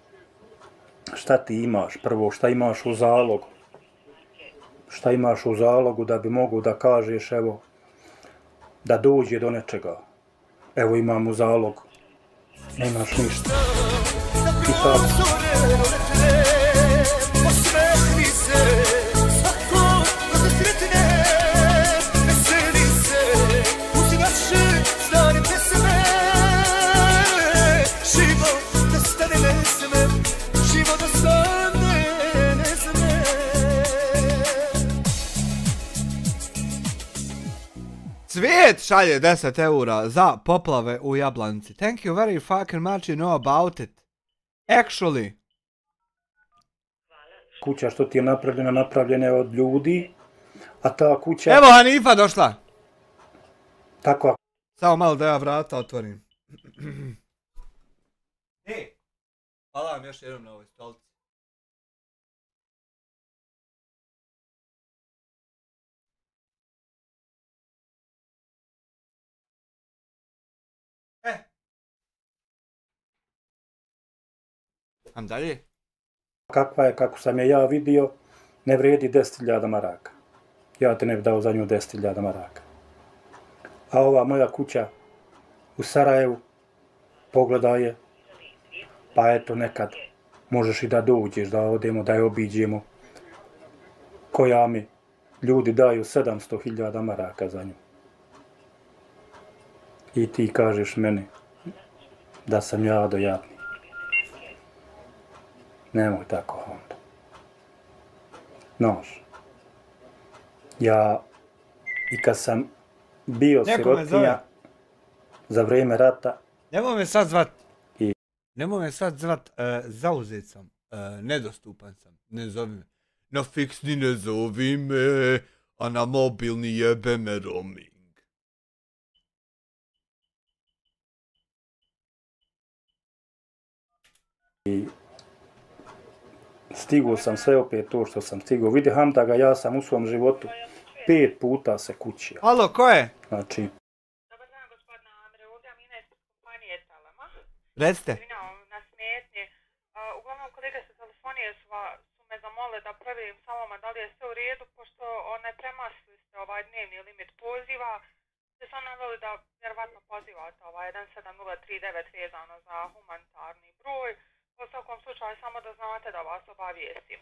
Šta ti imaš prvo, šta imaš u zalogu? Šta imaš u zalogu da bi mogu da kažeš, evo, da dođe do nečega? Evo imam u zalogu. Nemaš ništa. I tako. Svet šalje 10 eura za poplave u Jablanici. Thank you very fucking much you know about it. Actually. Kuća što ti je napravljena je od ljudi, a ta kuća... Evo Hanifa došla. Takva. Samo malo da ja vrata otvorim. Hvala vam još jednom na ovoj stolici. Am dalje? Kakva je, kako sam je ja vidio, ne vredi 10.000 maraka. Ja te ne bi dao za nju 10.000 maraka. A ova moja kuća u Sarajevu, pogledaj je, pa eto nekad možeš i da dođeš, da odemo, da je obiđemo. Koja mi ljudi daju 700.000 maraka za nju. I ti kažeš meni da sam ja dojadni. Nemoj tako onda. Znaš, ja i kad sam bio sirotinja za vrijeme rata... Nemoj me sad zvat. Nemoj me sad zvat, zauzet sam, nedostupan sam, ne zovi me. Na fiksni ne zovi me, a na mobilni jebe me roaming. I stigao sam sve opet to što sam stigao. Vidi Hamdaga, ja sam u svom životu 5 puta se kućio. Alo, ko je? Znači... Dobar dan, gospodina Amre, ovdje Amina iz kompanije Telema. Recite. Izvinjavam na smetnje. Uglavnom, kolege sa telefonije su me zamole da provjerim sa vama da li je sve u redu, pošto premašili ste ovaj dnevni limit poziva. Ste sam naveli da vjerovatno pozivate ovaj 17039 vezano za humanitarni broj. U svakom slučaju, samo da znate da vas obavijestim.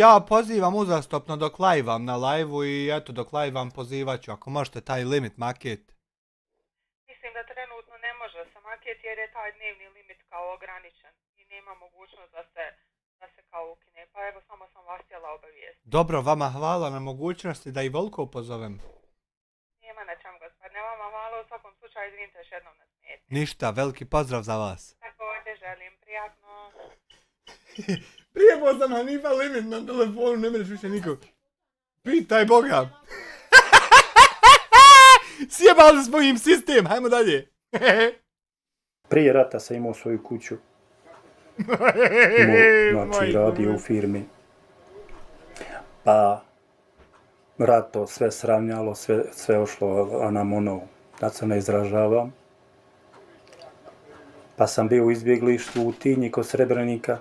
Ja pozivam uzastopno dok live-am na live-u i eto dok live-am pozivat ću ako možete taj limit maket. Mislim da trenutno ne može se maket jer je taj dnevni limit kao ograničen i nema mogućnost da se kao ukine. Pa evo samo sam vas htjela obavijestiti. Dobro, vama hvala na mogućnosti da i Volko pozovem. Nema na čemu, gospodine, vama hvala, u svakom slučaju izvinite još jednom na smetnje. Ništa, veliki pozdrav za vas. Također želim, prijatno. Prijebao sam Hanifa limit na telefonu, ne mreš više nikog. Pitaj Boga. Sjebali smo im sistem, hajmo dalje. Prije rata sam imao svoju kuću. Znači, radio u firmi. Pa, rato sve sravnjalo, sve ošlo anamonovu. Da se ne izražavam. Pa sam bio u izbjeglištvu u Tinji kod Srebrenika.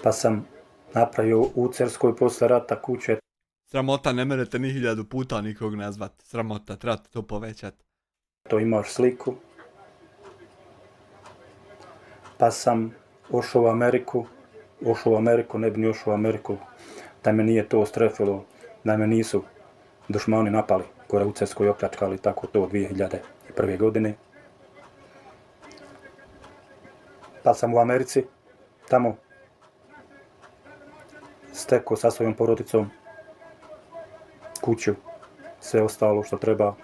Pa sam napravio u Cerskoj posle rata kuće. Sramota, ne merete ni 1000 puta nikog nazvat. Sramota, trebate to povećat. To imaš sliku. Pa sam ošao u Ameriku. Ne bi ni ošao u Ameriku. Da me nije to strefilo, da me nisu dušmani napali. Gore u Cerskoj opljačkali tako to 2001. godine. Pa sam u Americi, tamo stekao sa svojom porodicom kuću, sve ostalo što treba.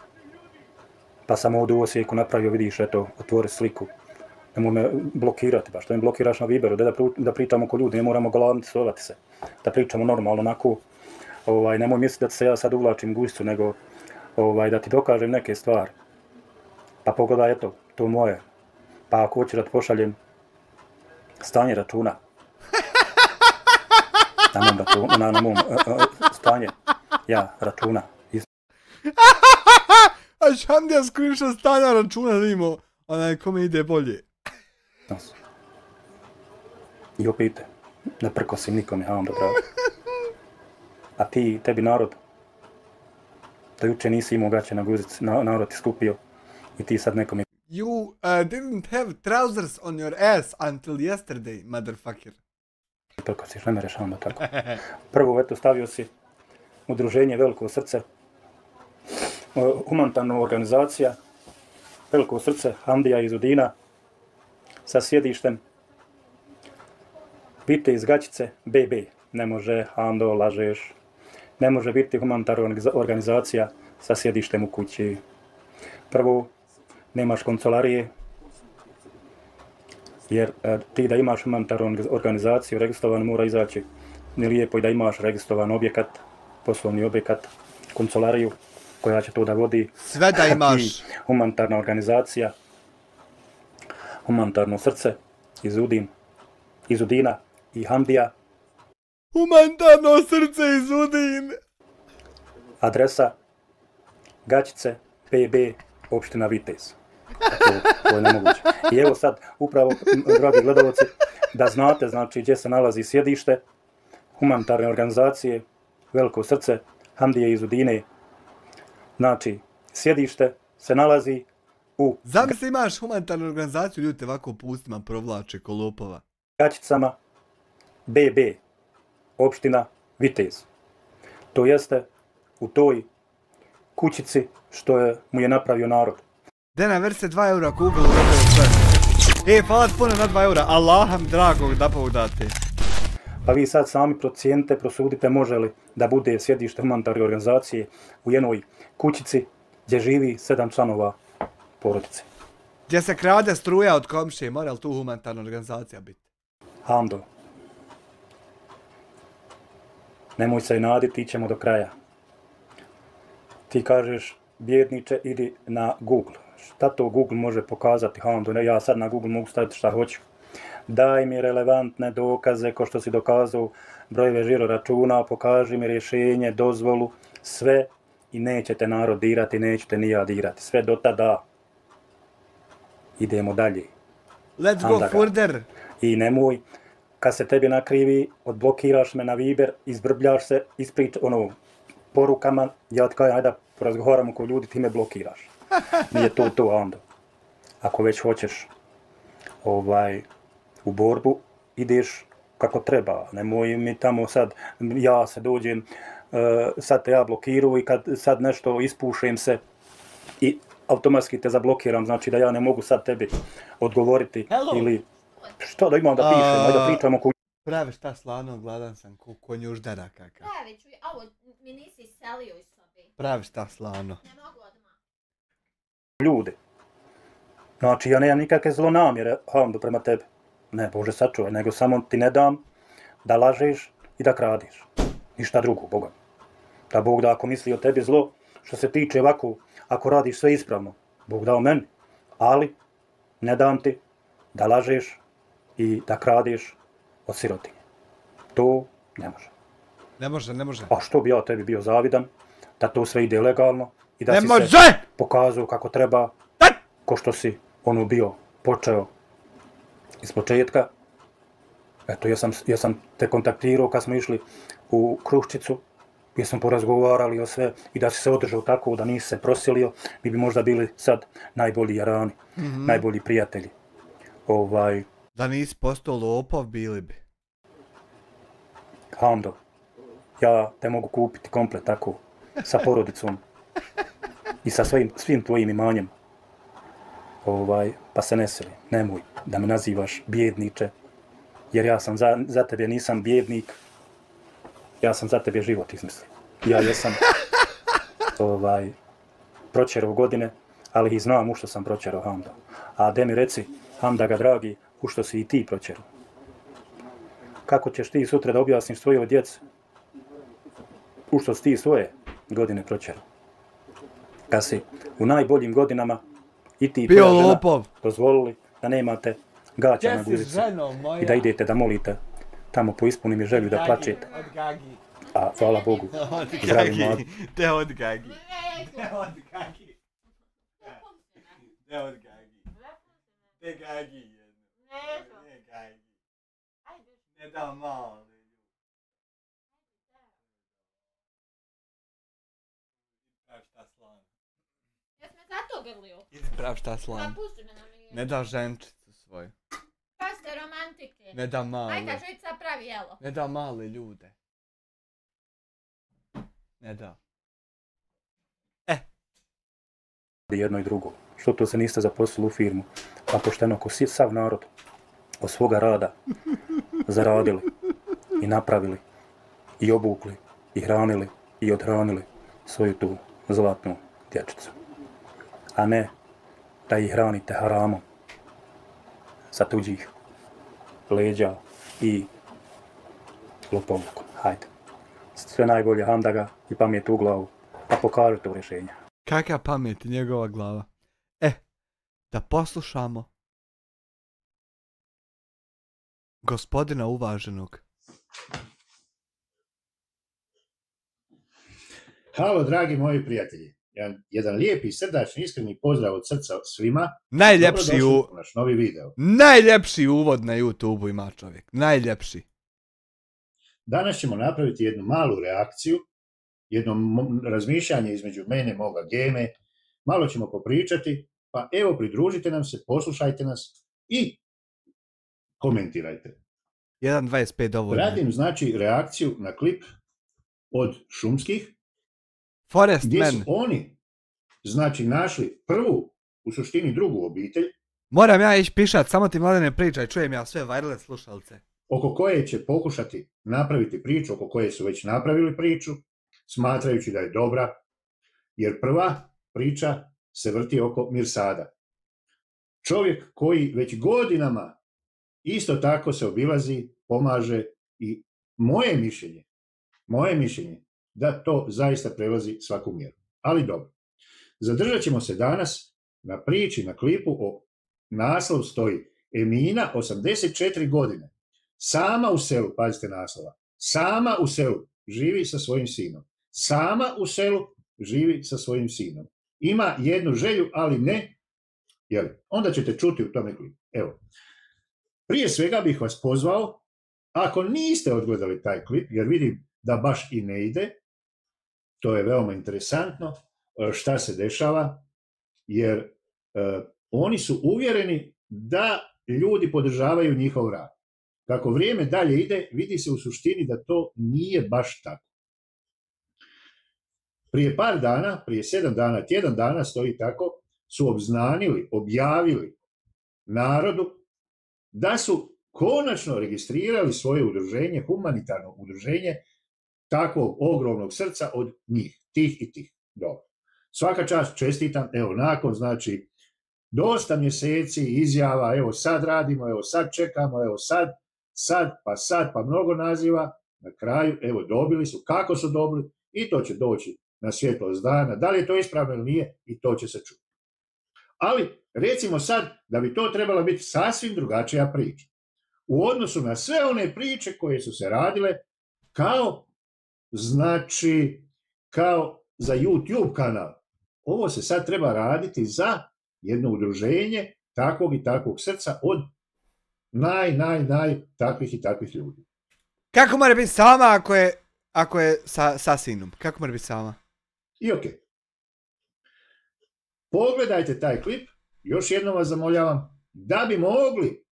Pa sam ovdje u Osijeku napravio, vidiš, eto, otvori sliku. Nemoj me blokirati baš, da me blokiraš na Viberu, da pričamo oko ljudi, ne moramo galamiti, sovati se. Da pričamo normalno, onako, nemoj misliti da se ja sad uvlačim gušću, nego da ti dokažem neke stvari. Pa pogledaj, eto, to moje. Pa ako hoćeš da ti pošaljem stanje računa. Na mom stanje, računa. A Šandija screenshot stanja računa da imamo, kome ide bolje. I opet, ne prkosim nikome, Hando, bravo. A tebi narod, da juče nisi imao gaće na guzici, narod ti skupio i ti sad nekom je... You didn't have trousers on your ass until yesterday, motherfucker. Prkosiš, ne mereš onda tako. Prvo, eto, stavio si udruženje Veliko srce, humanitarna organizacija, Veliko srce, Hamdija iz Udina, sa sjedištem Bite iz Gaćice, BB. Ne može, Hando, lažeš. Ne može biti humanitarna organizacija sa sjedištem u kući. Prvo, nemaš kancelarije, jer ti da imaš humanitarnu organizaciju registrovanu mora izaći lijepo i da imaš registrovan objekat, poslovni objekat, kancelariju koja će to da vodi. Sve da imaš. I humanitarna organizacija, humanitarno srce, iz Udina i Hamdija. Humanitarno srce iz Udin. Adresa Gaćice, PB, opština Vitez. To je nemoguće. I evo sad, upravo, dragi gledalci, da znate, znači, gdje se nalazi sjedište humanitarne organizacije, Veliko srce, Hamdije iz Udine. Znači, sjedište se nalazi u... Zamisli imaš humanitarnu organizaciju, ljudi te ovako pustima provlače ko lopova. Gaćicama, BB, opština Vitez. To jeste u toj kućici što mu je napravio narod. Dena, veri se 2 eura Google dobio sve. Hvala puno na 2 eura, Allaham dragog da povdate. Pa vi sad sami procijenite, prosudite može li da bude sjedište humanitarne organizacije u jednoj kućici gdje živi 7 članova porodice. Gdje se krade struja od komšije, mora li tu humanitarna organizacija biti? Hamdo, nemoj se naditi, ićemo do kraja. Ti kažeš, bjedniče, idi na Google. Šta to Google može pokazati, Hamdo? Ja sad na Google mogu staviti šta hoću. Daj mi relevantne dokaze, ko što si dokazao, brojeve žiro računa, pokaži mi rješenje, dozvolu, sve i nećete narod dirati, nećete ni ja dirati. Sve do tada. Idemo dalje. Let's go further. I nemoj, kad se tebi nakrivi, odblokiraš me na Viber, izbrbljaš se, porukama, ja ti kažem, ajde da porazgovaramo ko ljudi, ti me blokiraš. Nije to, onda. Ako već hoćeš u borbu, ideš kako treba. Nemoj mi tamo sad, ja se dođem, sad te ja blokiru i kad sad nešto ispušem se i automatski te zablokiram, znači da ja ne mogu sad tebi odgovoriti. Hello. Ili što da imam da pišem, da pričamo ko... Pravi šta slano, gladan sam ko konjuždara kakav. Pravi ću, ovo mi nisi iselio iz sobi. Pravi šta slano. Ne mogu odmah. Ljude. Znači ja nemam nikakve zlonamjere, Hamdo, prema tebi. Ne, Bože sačuvaj, nego samo ti ne dam da lažeš i da kradiš. Ništa drugo, Boga. Da Bog da ako misli o tebi zlo, što se tiče ovako, ako radiš sve ispravno, Bog dao meni. Ali ne dam ti da lažeš i da kradiš od sirotinje. To ne može. Ne može. A što bi ja tebi bio zavidan, da to sve ide legalno i da si se pokazao kako treba, ko što si bio počeo iz početka. Eto, ja sam te kontaktirao kad smo išli u Kruščicu, gdje smo porazgovarali o sve i da si se održao tako, da nisi se prosilio, mi bi možda bili sad najbolji jarani, najbolji prijatelji. Da nisi postao lopov, bili bi. Hamdo, ja te mogu kupiti komplet tako, sa porodicom i sa svim tvojim imanjem. Pa se ne sili, nemoj da me nazivaš bjedniče, jer ja sam za tebe nisam bjednik, ja sam za tebe život izmislio. Ja jesam proćerao godine, ali i znam u što sam proćerao, Hamdo. A de mi reci, Hamdaga dragi, u što si i ti proćerao. Kako ćeš ti sutra da objasniš svojoj djeci u što si ti svoje godine proćerao? Kad si u najboljim godinama i ti i tvoja žena dozvolili da nemate gaća na guzici i da idete da molite tamo po ispuni mi želju da plačete. A hvala Bogu, zdravi mladi. Te od Gagi. Te Gagi. Ne da malo. Pravi šta slano. Jes me zato grlio? Idi pravi šta slano. Ne da ženčicu svoju. Pa ste romantike. Ne da male. Ajde, žujica pravi jelo. Ne da male ljude. Ne da. Jedno i drugo. Što to se niste zaposlili u firmu? Pa pošteno ko sav narod od svoga rada zaradili i napravili i obukli i hranili i odhranili svoju tu zlatnu dječicu. A ne da ih hranite haramom sa tuđih leđa i lopovlukom. Hajde. Sve najbolje, hamdaga i pamet u glavu, pa pokažete u rješenja. Kakva pamet i njegova glava. Da poslušamo gospodina uvaženog. Halo, dragi moji prijatelji. Jedan lijepi, srdačni, iskreni pozdrav od srca svima. Najljepši u naš novi video. Najljepši uvod na YouTube ima čovjek. Najljepši. Danas ćemo napraviti jednu malu reakciju, jedno razmišljanje između mene, moga Geme. Malo ćemo popričati, pa evo pridružite nam se, poslušajte nas i komentirajte. 1.25 dovoljno. Radim znači reakciju na klip od Šumskih, Forest gdje Man. su oni znači našli prvu, u suštini drugu obitelj. Moram ja ići pišat, samo ti Mladene pričaj, čujem ja sve wireless slušalce. Oko koje će pokušati napraviti priču, oko koje su već napravili priču, smatrajući da je dobra, jer prva priča se vrti oko Mirsada. Čovjek koji već godinama isto tako se obilazi, pomaže i moje mišljenje da to zaista prelazi svaku mjeru. Ali dobro. Zadržat ćemo se danas na priči, na klipu, naslov stoji Emina, 84 godine. Sama u selu, pazite naslova, sama u selu živi sa svojim sinom. Sama u selu živi sa svojim sinom. Ima jednu želju, ali ne, jel? Onda ćete čuti u tome klipu. Evo, prije svega bih vas pozvao, ako niste odgledali taj klip, jer vidim da baš i ne ide, to je veoma interesantno šta se dešava, jer oni su uvjereni da ljudi podržavaju njihov rad. Kako vrijeme dalje ide, vidi se u suštini da to nije baš tako. Prije par dana, prije 7 dana, tjedan dana stoji tako, su obznanili, objavili narodu da su konačno registrirali svoje udruženje, humanitarno udruženje, takvog ogromnog srca od njih, tih i tih. Dobro. Svaka čast, čestitam, evo nakon, znači, dosta mjeseci izjava, evo sad radimo, evo sad čekamo, evo sad, pa mnogo naziva, na kraju, evo dobili su, kako su dobili, i to će doći na svjetlost dana, da li je to ispravno ili nije, i to će se čuti. Ali, recimo sad, da bi to trebala biti sasvim drugačija priča. U odnosu na sve one priče koje su se radile, kao za YouTube kanal. Ovo se sad treba raditi za jedno udruženje takvog i takvog srca od naj takvih i takvih ljudi. Kako mora biti sama ako je sa sinom? Kako mora biti sama? I okej. Pogledajte taj klip, još jednom vas zamoljavam, da bi mogli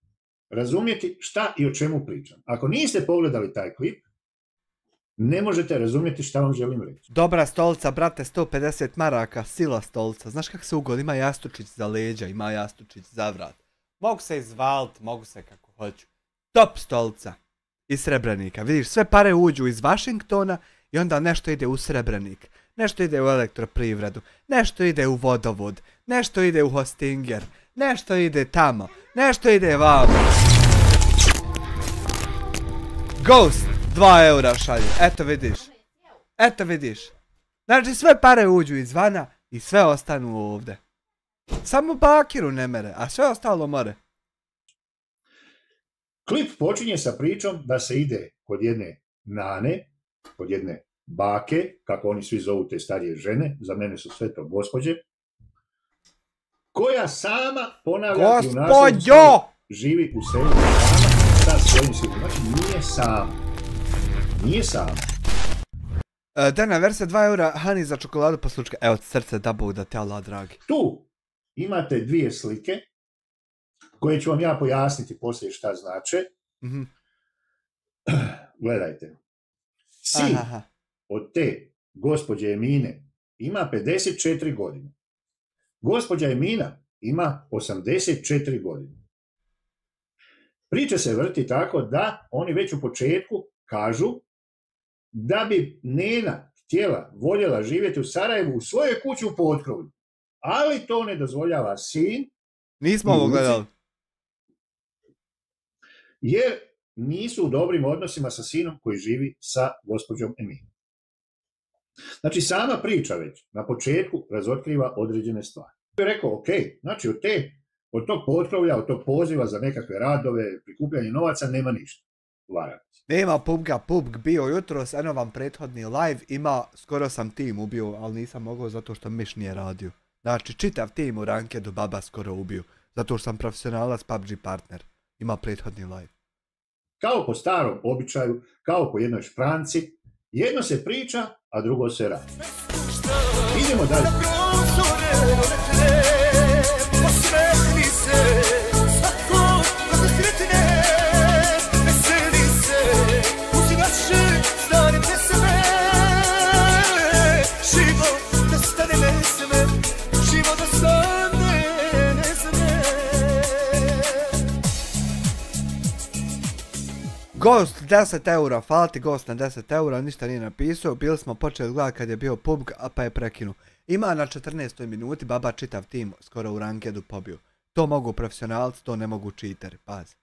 razumjeti šta i o čemu pričam. Ako niste pogledali taj klip, ne možete razumjeti šta vam želim reći. Dobra stolica, brate, 150 maraka, sila stolica. Znaš kako se ugodi? Ima jastučić za leđa, ima jastučić za vrat. Mogu se izvalt, mogu se kako hoću. Top stolica. Iz Srebrenika. Vidiš, sve pare uđu iz Vašingtona i onda nešto ide u Srebrenik. Nešto ide u elektroprivredu. Nešto ide u vodovod. Nešto ide u Hostinger. Nešto ide tamo. Nešto ide vamo. Ghost. 2 eura šalje, eto vidiš. Znači sve pare uđu izvana i sve ostanu ovdje. Samo Bakiru ne mere, a sve ostalo more. Klip počinje sa pričom da se ide kod jedne nane, kod jedne bake, kako oni svi zovu te starije žene, za mene su sve to gospođe, koja sama, ponavlja, živi u selu sa svojim sinom. Znači nije sama. Dana verzija 2 eura, hani za čokoladu poslučka. Evo srce da Bog da te Allah dragi. Tu imate 2 slike koje ću vam ja pojasniti poslije šta znače. Gledajte. Sin od te gospođe Emine ima 54 godine. Gospođa Emina ima 84 godine. Priča se vrti tako da oni već u početku kažu da bi nena, htjela, voljela živjeti u Sarajevu u svojoj kući u potkrovlju. Ali to ne dozvoljava sin. Nismo ovo gledali. Jer nisu u dobrim odnosima sa sinom koji živi sa gospođom Eminom. Znači, sama priča već na početku razotkriva određene stvari. Je rekao, ok, znači od tog potkrovlja, od tog poziva za nekakve radove, prikupljanje novaca, nema ništa. Nema PUBG-a, PUBG bio jutros, eno vam prethodni live, skoro sam tim ubio, ali nisam mogao zato što Miš nije radio. Znači, čitav tim u rankedu baba skoro ubio, zato što sam profesionalac PUBG partner. Ima prethodni live. Kao po starom običaju, kao po jednoj špranci, jedno se priča, a drugo se radi. Idemo dalje. Ghost 10 eura, hvala ti Ghost na 10 eura, ništa nije napisao, bili smo počeli gledati kad je bio PUBG, a pa je prekinuo. Ima na 14. minuti baba čitav tim skoro u rankedu pobio. To mogu profesionalci, to ne mogu cheateri, pazi.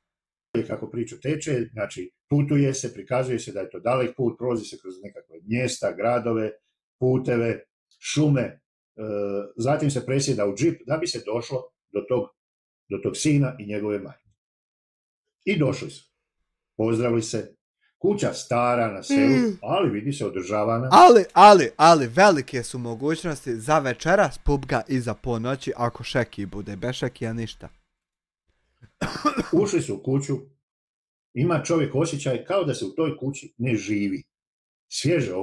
Kako priča teče, znači putuje se, prikazuje se da je to dalek put, prolazi se kroz nekakve mjesta, gradove, puteve, šume, zatim se presjeda u džip da bi se došlo do tog sina i njegove majke. I došli su. Pozdravili se, kuća stara na selu, ali vidi se održavana. Ali, velike su mogućnosti za večeras PUBG-a i za ponoći ako Šeki bude, bez Šekija ništa. Ušli su u kuću, ima čovjek osjećaj kao da se u toj kući ne živi. Svježe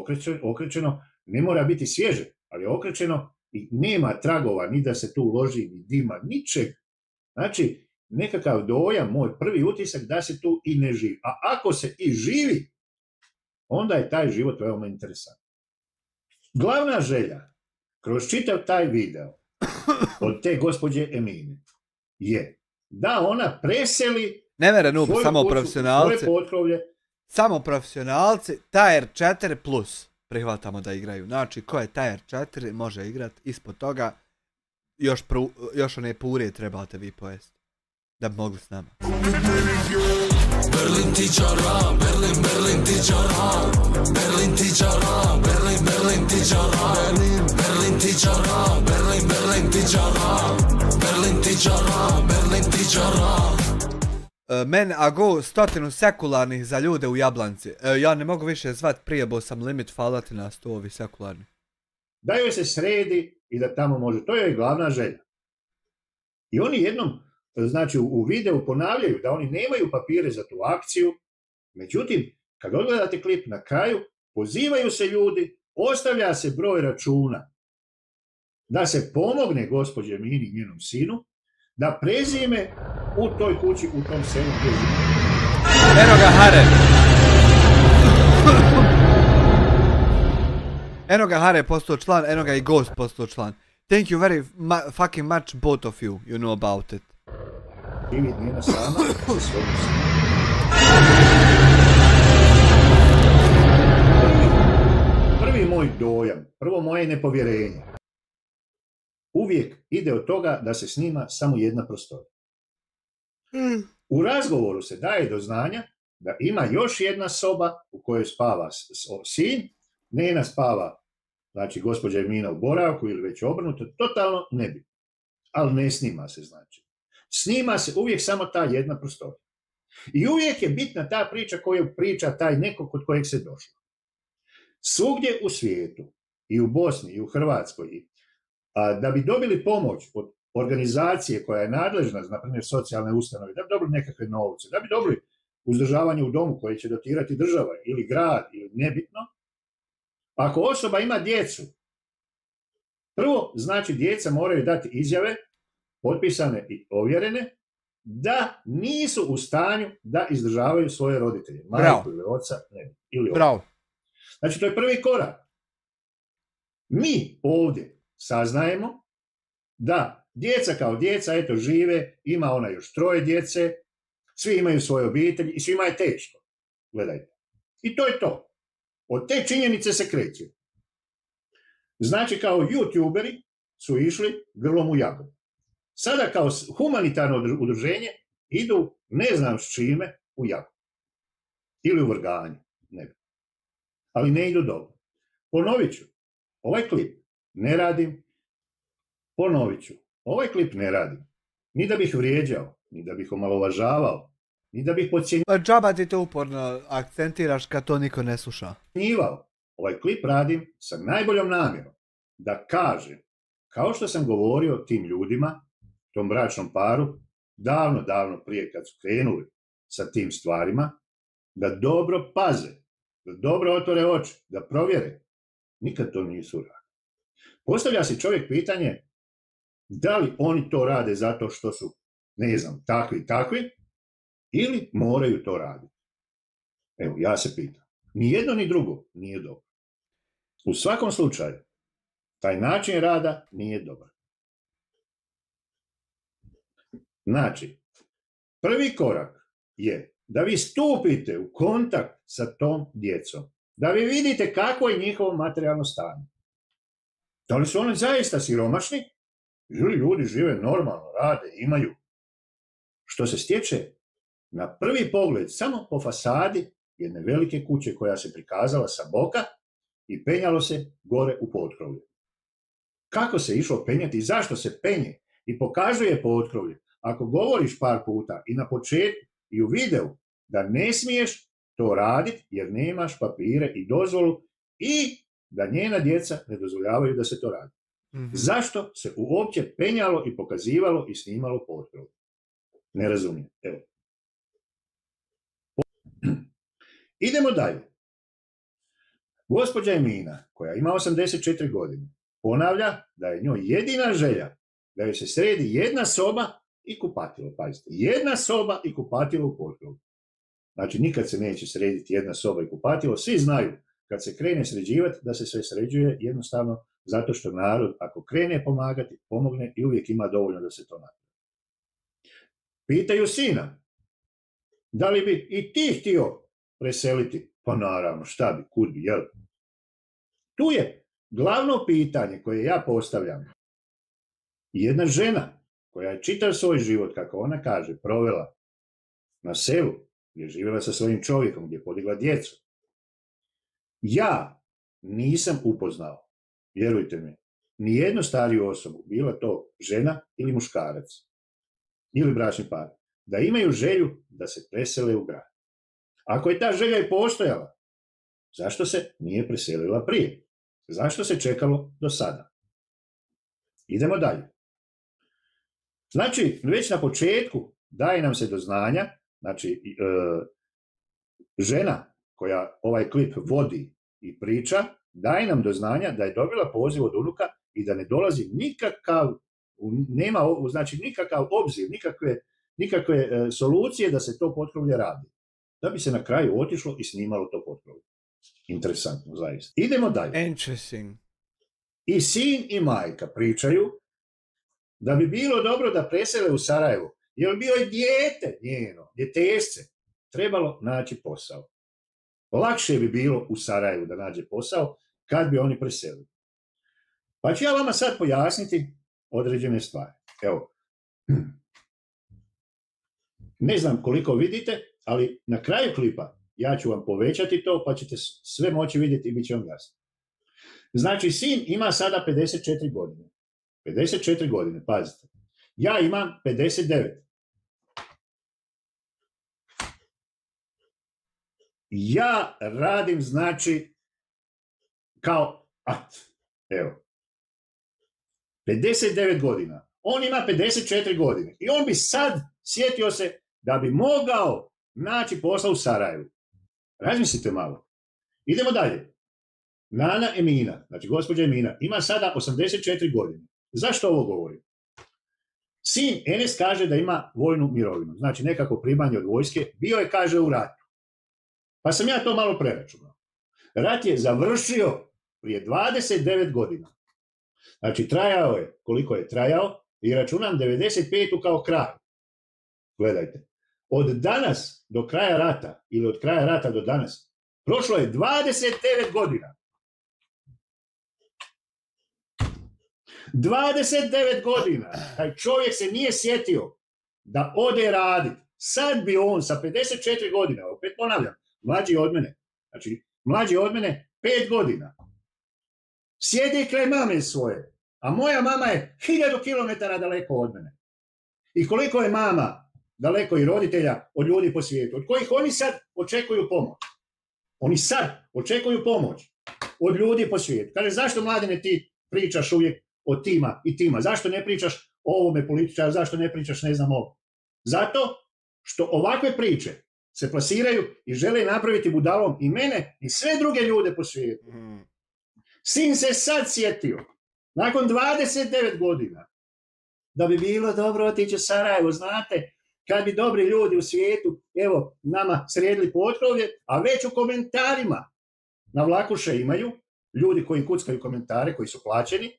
okrećeno, ne mora biti svježe, ali okrećeno i nema tragova, ni da se tu loži, ni dima, ničeg. Znači, nekakav dojam, moj prvi utisak da se tu i ne živi. A ako se i živi, onda je taj život veoma interesantan. Glavna želja, kroz čitav taj video, od te gospođe Emine, je da ona preseli svoje potkrovlje. Samo profesionalci, Tier 4+, prihvatamo da igraju. Znači, ko je Tier 4, može igrati, ispod toga, još one purije trebate vi pojesti. Da bi mogli s nama. Berlin tičara, Berlin tičara, Berlin tičara, Berlin tičara, Berlin tičara, Berlin tičara, Berlin tičara, Berlin tičara. Men ago 100 sekularnih za ljude u Jablanci. Ja ne mogu više zvat, prijebo sam limit, hvala ti na 100 ovi sekularni. Da joj se sredi i da tamo može, to je glavna želja. I oni jednom, znači u videu ponavljaju da oni nemaju papire za tu akciju, međutim, kad odgledate klip na kraju, pozivaju se ljudi, ostavlja se broj računa da se pomogne gospođe Emini i njenom sinu, da prezime u toj kući, u tom selu gdje živi. Eno ga Hare! Eno ga Hare postao član, eno ga i Ghost postao član. Thank you very fucking much both of you, you know about it. Živi njena sama sa svojim sinom. Prvi moj dojam, prvo moje nepovjerenje, uvijek ide od toga da se snima samo jedna prostorija. U razgovoru se daje do znanja da ima još jedna soba u kojoj spava sin, Nena spava, znači gospođa Emina u boravku ili već obrnuto, totalno nebitno. Ali ne snima se, znači. Snima se uvijek samo ta jedna prostorija. I uvijek je bitna ta priča koju priča taj neko kod kojeg se došlo. Svugdje u svijetu, i u Bosni, i u Hrvatskoj, da bi dobili pomoć od organizacije koja je nadležna, na primjer socijalne ustanove, da bi dobili nekakve novce, da bi dobili uzdržavanje u domu koje će dotirati država ili grad ili nebitno, ako osoba ima djecu, prvo, znači djeca moraju dati izjave, potpisane i ovjerene, da nisu u stanju da izdržavaju svoje roditelje, majku ili oca, ili bravo. Znači, to je prvi korak. Mi ovdje saznajemo da djeca kao djeca, eto, žive, ima ona još 3 djece, svi imaju svoje obitelji i svima je teško. Gledajte. I to je to. Od te činjenice se kreće. Znači kao youtuberi su išli grlom u jagodu. Sada kao humanitarno udruženje idu ne znam s čime u jagodu. Ili u vrganje. Ne. Ali ne idu dobro. Ponovit ću. Ovaj klip ne radim. Ponovit ću. Ovaj klip ne radim. Ni da bih vrijeđao, ni da bih omalovažavao, ni da bih podcjenjivao. Pa džaba ti to uporno akcentiraš kad to niko ne sluša. Ovaj klip radim sa najboljom namjerom da kažem, kao što sam govorio tim ljudima, tom bračnom paru, davno prije kad su krenuli sa tim stvarima, da dobro paze, da dobro otvore oči, da provjere. Nikad to nisu radili. Postavlja si čovjek pitanje, da li oni to rade zato što su, ne znam, takvi, ili moraju to raditi? Evo, ja se pitam. Ni jedno ni drugo nije dobro. U svakom slučaju, taj način rada nije dobar. Znači, prvi korak je da vi stupite u kontakt sa tom djecom. Da vi vidite kako je njihovo materijalno stanje. Da li su oni zaista siromašni? Ili ljudi žive normalno, rade, imaju. Što se stječe na prvi pogled samo po fasadi jedne velike kuće koja se prikazala sa boka i penjalo se gore u potkrovlje. Kako se išlo penjati i zašto se penje i pokazuje potkrovlje? Ako govoriš par puta i na početku i u videu da ne smiješ to raditi jer nemaš papire i dozvolu i da njena djeca ne dozvoljavaju da se to radi. Zašto se uopće penjalo i pokazivalo i snimalo potkrovlje? Ne razumijem. Evo. Idemo dalje. Gospođa Emina, koja ima 84 godine, ponavlja da je njoj jedina želja da joj se sredi jedna soba i kupatilo. Pazite, jedna soba i kupatilo u potkrovlju. Znači, nikad se neće srediti jedna soba i kupatilo. Svi znaju kad se krene sređivati da se sve sređuje jednostavno zato što narod, ako krene pomagati, pomogne i uvijek ima dovoljno da se to napravi. Pitaju sina, da li bi i ti htio preseliti? Pa naravno, šta bi, kud bi, jel? Tu je glavno pitanje koje ja postavljam. Jedna žena koja je čitav svoj život, kako ona kaže, provela na selu, gdje je živjela sa svojim čovjekom, gdje je podigla djecu. Ja nisam upoznao, vjerujte mi, ni jednu stariju osobu, bila to žena ili muškarac, ili bračni par, da imaju želju da se presele u grad. Ako je ta želja i postojala, zašto se nije preselila prije? Zašto se čekalo do sada? Idemo dalje. Znači, već na početku daje nam se do znanja, znači, žena koja ovaj klip vodi i priča, daje nam do znanja da je dobila poziv od unuka i da ne dolazi nikakav obzir, nikakve solucije da se to potkrovlje radi. Da bi se na kraju otišlo i snimalo to potkrovlje. Interesantno, zaista. Idemo dalje. Interesting. I sin i majka pričaju da bi bilo dobro da presele u Sarajevo, jer bio je dijete njeno, djetešce, trebalo naći posao. Lakše bi bilo u Sarajevu da nađe posao kad bi oni preselili. Pa ću ja vama sad pojasniti određene stvari. Evo, ne znam koliko vidite, ali na kraju klipa ja ću vam povećati to, pa ćete sve moći vidjeti i bit će vam jasno. Znači, sin ima sada 54 godine. 54 godine, pazite. Ja imam 59. Ja radim, znači, kao evo. 59 godina. On ima 54 godine. I on bi sad sjetio se da bi mogao naći posao u Sarajevu. Razmislite malo. Idemo dalje. Nana Emina, znači gospođa Emina, ima sada 84 godine. Zašto ovo govorim? Sin Enes kaže da ima vojnu mirovinu. Znači nekako primanje od vojske. Bio je, kaže, u ratu. Pa sam ja to malo preračunao. Rat je završio prije 29 godina. Znači trajao je koliko je trajao i računam 95. kao kraj. Gledajte. Od danas do kraja rata ili od kraja rata do danas prošlo je 29 godina. 29 godina. Taj čovjek se nije sjetio da ode raditi. Sad bi on sa 54 godina, opet ponavljam, mlađi od mene, znači mlađi od mene 5 godina, sjedi kraj mame svoje, a moja mama je 1000 km daleko od mene. I koliko je mama daleko i roditelja od ljudi po svijetu, od kojih oni sad očekuju pomoć. Oni sad očekuju pomoć od ljudi po svijetu. Kaže, zašto, Mladene, ti pričaš uvijek o tima i tima? Zašto ne pričaš o ovome političaru? Zašto ne pričaš ne znam ovo? Zato što ovakve priče se plasiraju i žele napraviti budalom i mene i sve druge ljude po svijetu. Sin se sad sjetio, nakon 29 godina, da bi bilo dobro otići u Sarajevo, znate, kad bi dobri ljudi u svijetu, evo, nama sredili potkrovlje, a već u komentarima na Vlakuše imaju ljudi koji kuckaju komentare, koji su plaćeni.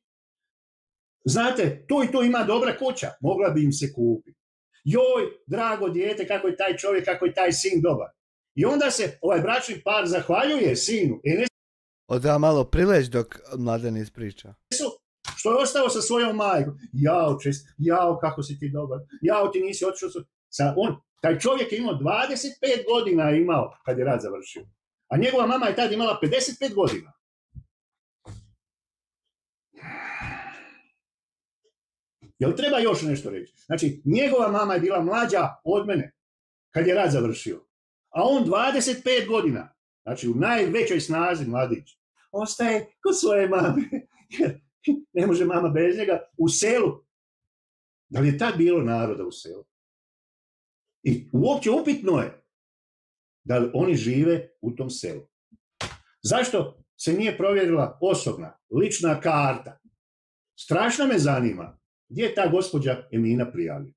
Znate, tu i tu ima dobra kuća, mogla bi im se kupiti. Joj, drago dijete, kako je taj čovjek, kako je taj sin dobar. I onda se ovaj bračni par zahvaljuje sinu. Odda malo prileć dok Mladen ispriča. Što je ostao sa svojom majkom. Jao, kako si ti dobar. Jao, ti nisi otišao. Taj čovjek je imao 25 godina imao kad je rat završio. A njegova mama je tad imala 55 godina. Jel treba još nešto reći? Znači, njegova mama je bila mlađa od mene kad je rat završio. A on 25 godina, znači u najvećoj snazi mladić, ostaje kod svoje mame. Ne može mama bez njega, u selu. Da li je tad bilo naroda u selu? I uopće upitno je da li oni žive u tom selu. Zašto se nije provjerila osobna, lična karta? Strašno me zanima gdje je ta gospođa Emina prijavljena.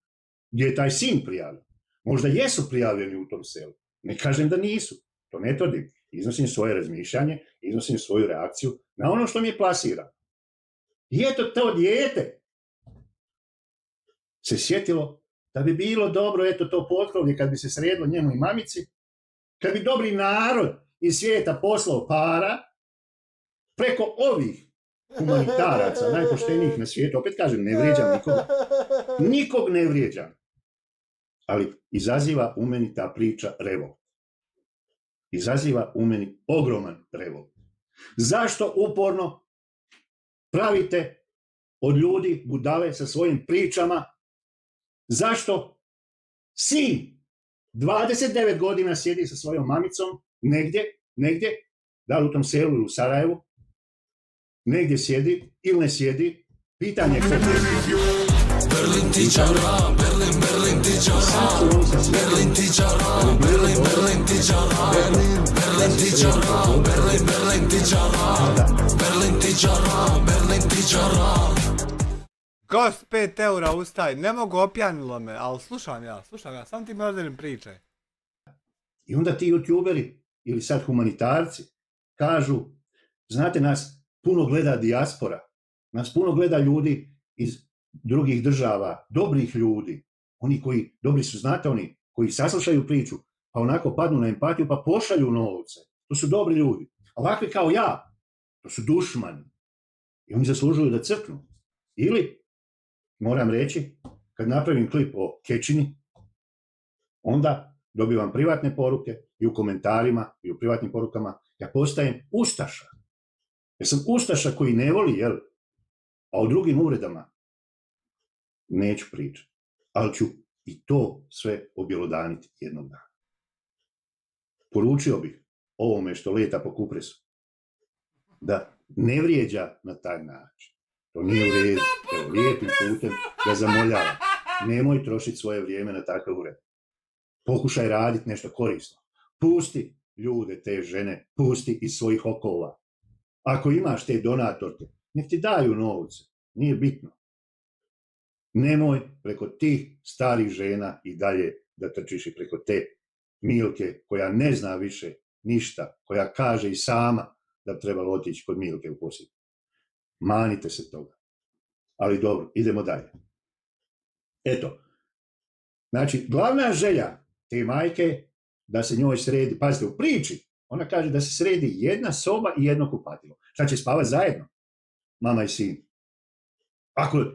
Gdje je taj sin prijavljen? Možda jesu prijavljeni u tom selu. Ne kažem da nisu. To ne tvrdim. Iznosim svoje razmišljanje, iznosim svoju reakciju na ono što mi je plasirano. I eto, to dijete se sjetilo da bi bilo dobro, eto, to potkrovlje kad bi se sredilo njemu i mamici, kad bi dobri narod iz svijeta poslao para preko ovih humanitaraca, najpoštenijih na svijetu, opet kažem, ne vrijeđam nikoga. Nikog ne vrijeđam. Ali izaziva u meni ta priča revolt. Izaziva u meni ogroman revolt. Zašto uporno pravite od ljudi budale sa svojim pričama? Zašto sin 29 godina sjedi sa svojom mamicom negdje, da li u tom selu ili u Sarajevu, negdje sjedi ili ne sjedi, pitanje je ko Berlin ti čara, Berlin ti čara, Berlin ti čara, Berlin ti čara, Berlin ti čara, Berlin ti čara, Berlin ti čara, Berlin ti čara. Gost 5 eura ustaj, ne mogu, opjanilo me, ali slušam ja, sam ti Mladen pričaj. I onda ti youtuberi ili sad humanitarci kažu, znate, nas puno gleda dijaspora, nas puno gleda ljudi iz drugih država, dobrih ljudi, oni koji, dobri su, znate, oni koji saslušaju priču, pa onako padnu na empatiju, pa pošalju novce. To su dobri ljudi. A ovakvi kao ja, to su dušmani. I oni zaslužuju da crknu. Ili, moram reći, kad napravim klip o Kečini, onda dobivam privatne poruke i u komentarima i u privatnim porukama ja postajem ustaša. Ja sam ustaša koji ne voli, jel? A o drugim uvredama neću pričati. Ali ću i to sve objelodaniti jednog dana. Poručio bih ovome što leta po kupresu da ne vrijeđa na taj način. To nije u redu. Evo, lijepim putem ga zamoljavam. Nemoj trošiti svoje vrijeme na takav ured. Pokušaj raditi nešto korisno. Pusti ljude, te žene, pusti iz svojih okova. Ako imaš te donatorke, nek ti daju novce. Nije bitno. Nemoj preko tih starih žena i dalje da trčiš i preko te Milke koja ne zna više ništa, koja kaže i sama da bi trebalo otići kod Milke u posjetu. Manite se toga. Ali dobro, idemo dalje. Eto, znači, glavna želja te majke da se njoj sredi, pazite, u priči, ona kaže da se sredi jedna soba i jedno kupatilo. Šta će spavati zajedno? Mama i sin.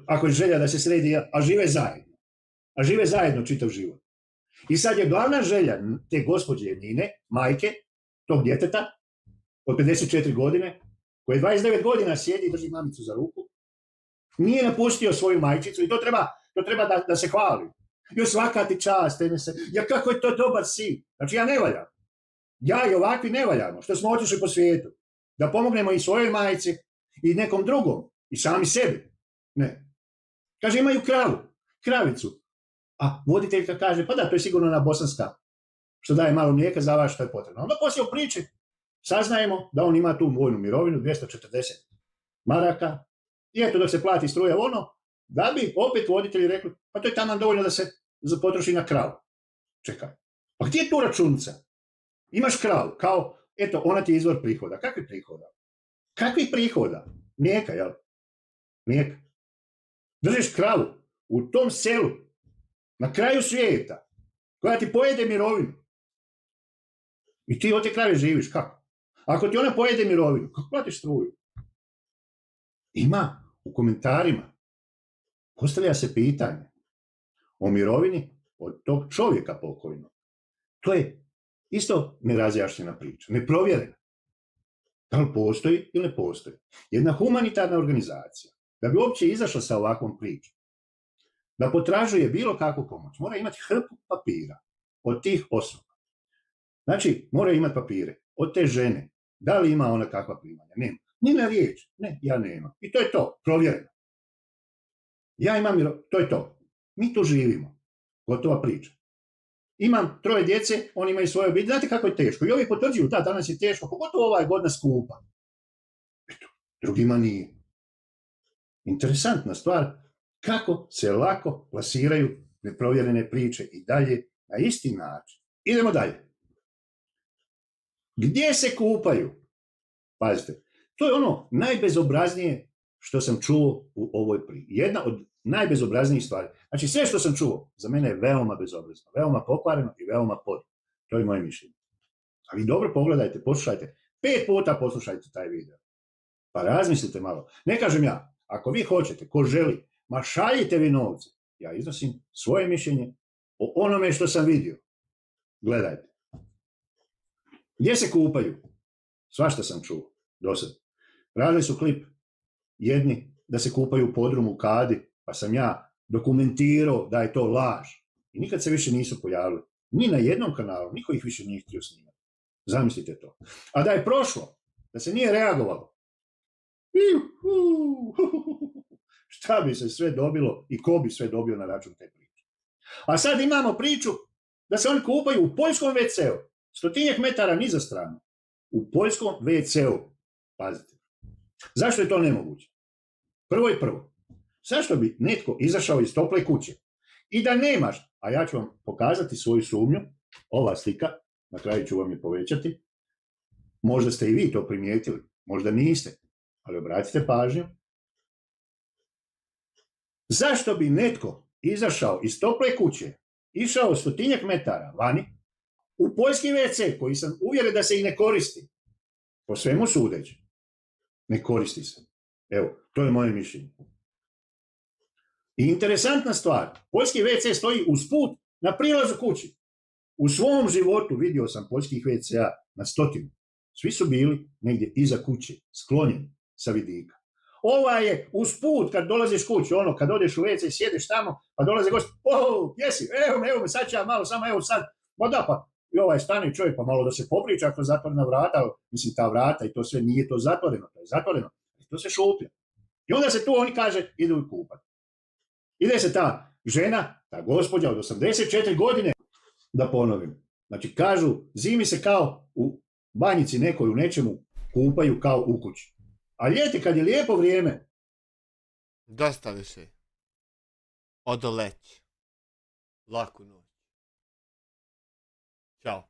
Ako je želja da se sredi, a žive zajedno. A žive zajedno čitav život. I sad je glavna želja te gospođe Nine, majke, tog djeteta, od 54 godine, koji 29 godina sjedi i drži mamicu za ruku, nije napustio svoju majčicu i to treba da se hvali. Još svaka ti čast, ja kako je to dobar sin. Znači ja ne valjam. Ja i ovakvi ne valjamo, što smo otišli po svijetu. Da pomognemo i svojoj majci i nekom drugom, i sami sebi. Ne. Kaže, imaju kravicu. A voditeljka kaže, pa da, to je sigurno na bosanska, što daje malo mlijeka za vas što je potrebno. Onda poslije u priči saznajemo da on ima tu vojnu mirovinu, 240 maraka, i eto dok se plati struja da bi opet voditelji rekli, pa to je taman dovoljno da se potroši na kravu. Čekaj, pa gdje je tu računica? Imaš kravu, kao, eto, ona ti je izvor prihoda. Kakvih prihoda? Mlijeka, jel? Mlijeka. Držiš kravu u tom selu, na kraju svijeta, koja ti pojede mirovinu. I ti od te krave živiš, kako? Ako ti ona pojede mirovinu, kako platiš struju? Ima u komentarima, postavlja se pitanje o mirovini od tog čovjeka pokojnog. To je isto nerazjašnjena priča, neprovjerena. Da li postoji ili ne postoji? Jedna humanitarna organizacija, da bi uopće izašla sa ovakvom pričom, da potražuje bilo kakvu pomoć, mora imati hrpu papira od tih osoba. Znači, mora imati papire od te žene. Da li ima ona kakva primanja? Nema. Ni na riječ. Ne, ja nemam. I to je to, provjereno. Ja imam, to je to. Mi tu živimo. Gotova priča. Imam 3 djece, oni imaju svoje obitelji. Znate kako je teško? I ovi potvrđuju, danas je teško, pogotovo ova je godina skupa. Eto, drugima nije. Interesantna stvar, kako se lako plasiraju neprovjerene priče i dalje na isti način. Idemo dalje. Gdje se kupaju? Pazite, to je ono najbezobraznije što sam čuo u ovoj priči. Jedna od najbezobraznijih stvari. Znači sve što sam čuo za mene je veoma bezobrazno, veoma pokvareno i veoma podno. To je moje mišljenje. A vi dobro pogledajte, poslušajte. 5 puta poslušajte taj video. Pa razmislite malo. Ne kažem ja, ako vi hoćete, ko želi, ma šaljite vi novce. Ja iznosim svoje mišljenje o onome što sam vidio. Gledajte. Gdje se kupaju? Svašta sam čuo do sad. Radili su klip jedni da se kupaju u podrumu u Kadi, pa sam ja dokumentirao da je to laž. I nikad se više nisu pojavili. Ni na jednom kanalu, niko ih više nije htio snimati. Zamislite to. A da je prošlo, da se nije reagovalo, šta bi se sve dobilo i ko bi sve dobio na račun te priče. A sad imamo priču da se oni kupaju u poljskom WC-u. 100 metara niza stranu. U poljskom WC-u. Pazite. Zašto je to nemoguće? Prvo. Zašto bi netko izašao iz tople kuće i da nemaš, a ja ću vam pokazati svoju sumnju, ova slika, na kraju ću vam je povećati, možda ste i vi to primijetili, možda niste, ali obratite pažnju. Zašto bi netko izašao iz tople kuće, išao 100 metara vani, u poljski WC, koji sam uvjeren da se i ne koristi, po svemu sudeći, ne koristi se. Evo, to je moje mišljenje. I interesantna stvar, poljski WC stoji usput na prilazu kući. U svom životu vidio sam poljskih WC-a na 100. Svi su bili negdje iza kuće, sklonjeni sa vidika. Ova je usput kad dolaziš kući, kad odeš u WC i sjediš tamo, pa dolaze gosti, gdje si? Evo me, sad ću ja malo, samo evo sad, pa i ovaj stani čovjek, pa malo da se popriča kroz zatvorena vrata, mislim ta vrata i to sve nije to zatvoreno, to je zatvoreno, to se šuplja. I onda se tu oni kaže, idu kupati. Ide se ta žena, ta gospođa od 84 godine, da ponovim. Znači kažu, zimi se kao u banjici nekoj u nečemu kupaju kao u kući. A ljeti kad je lijepo vrijeme. Dosta više. Odoleć. Laku noć. Ćao.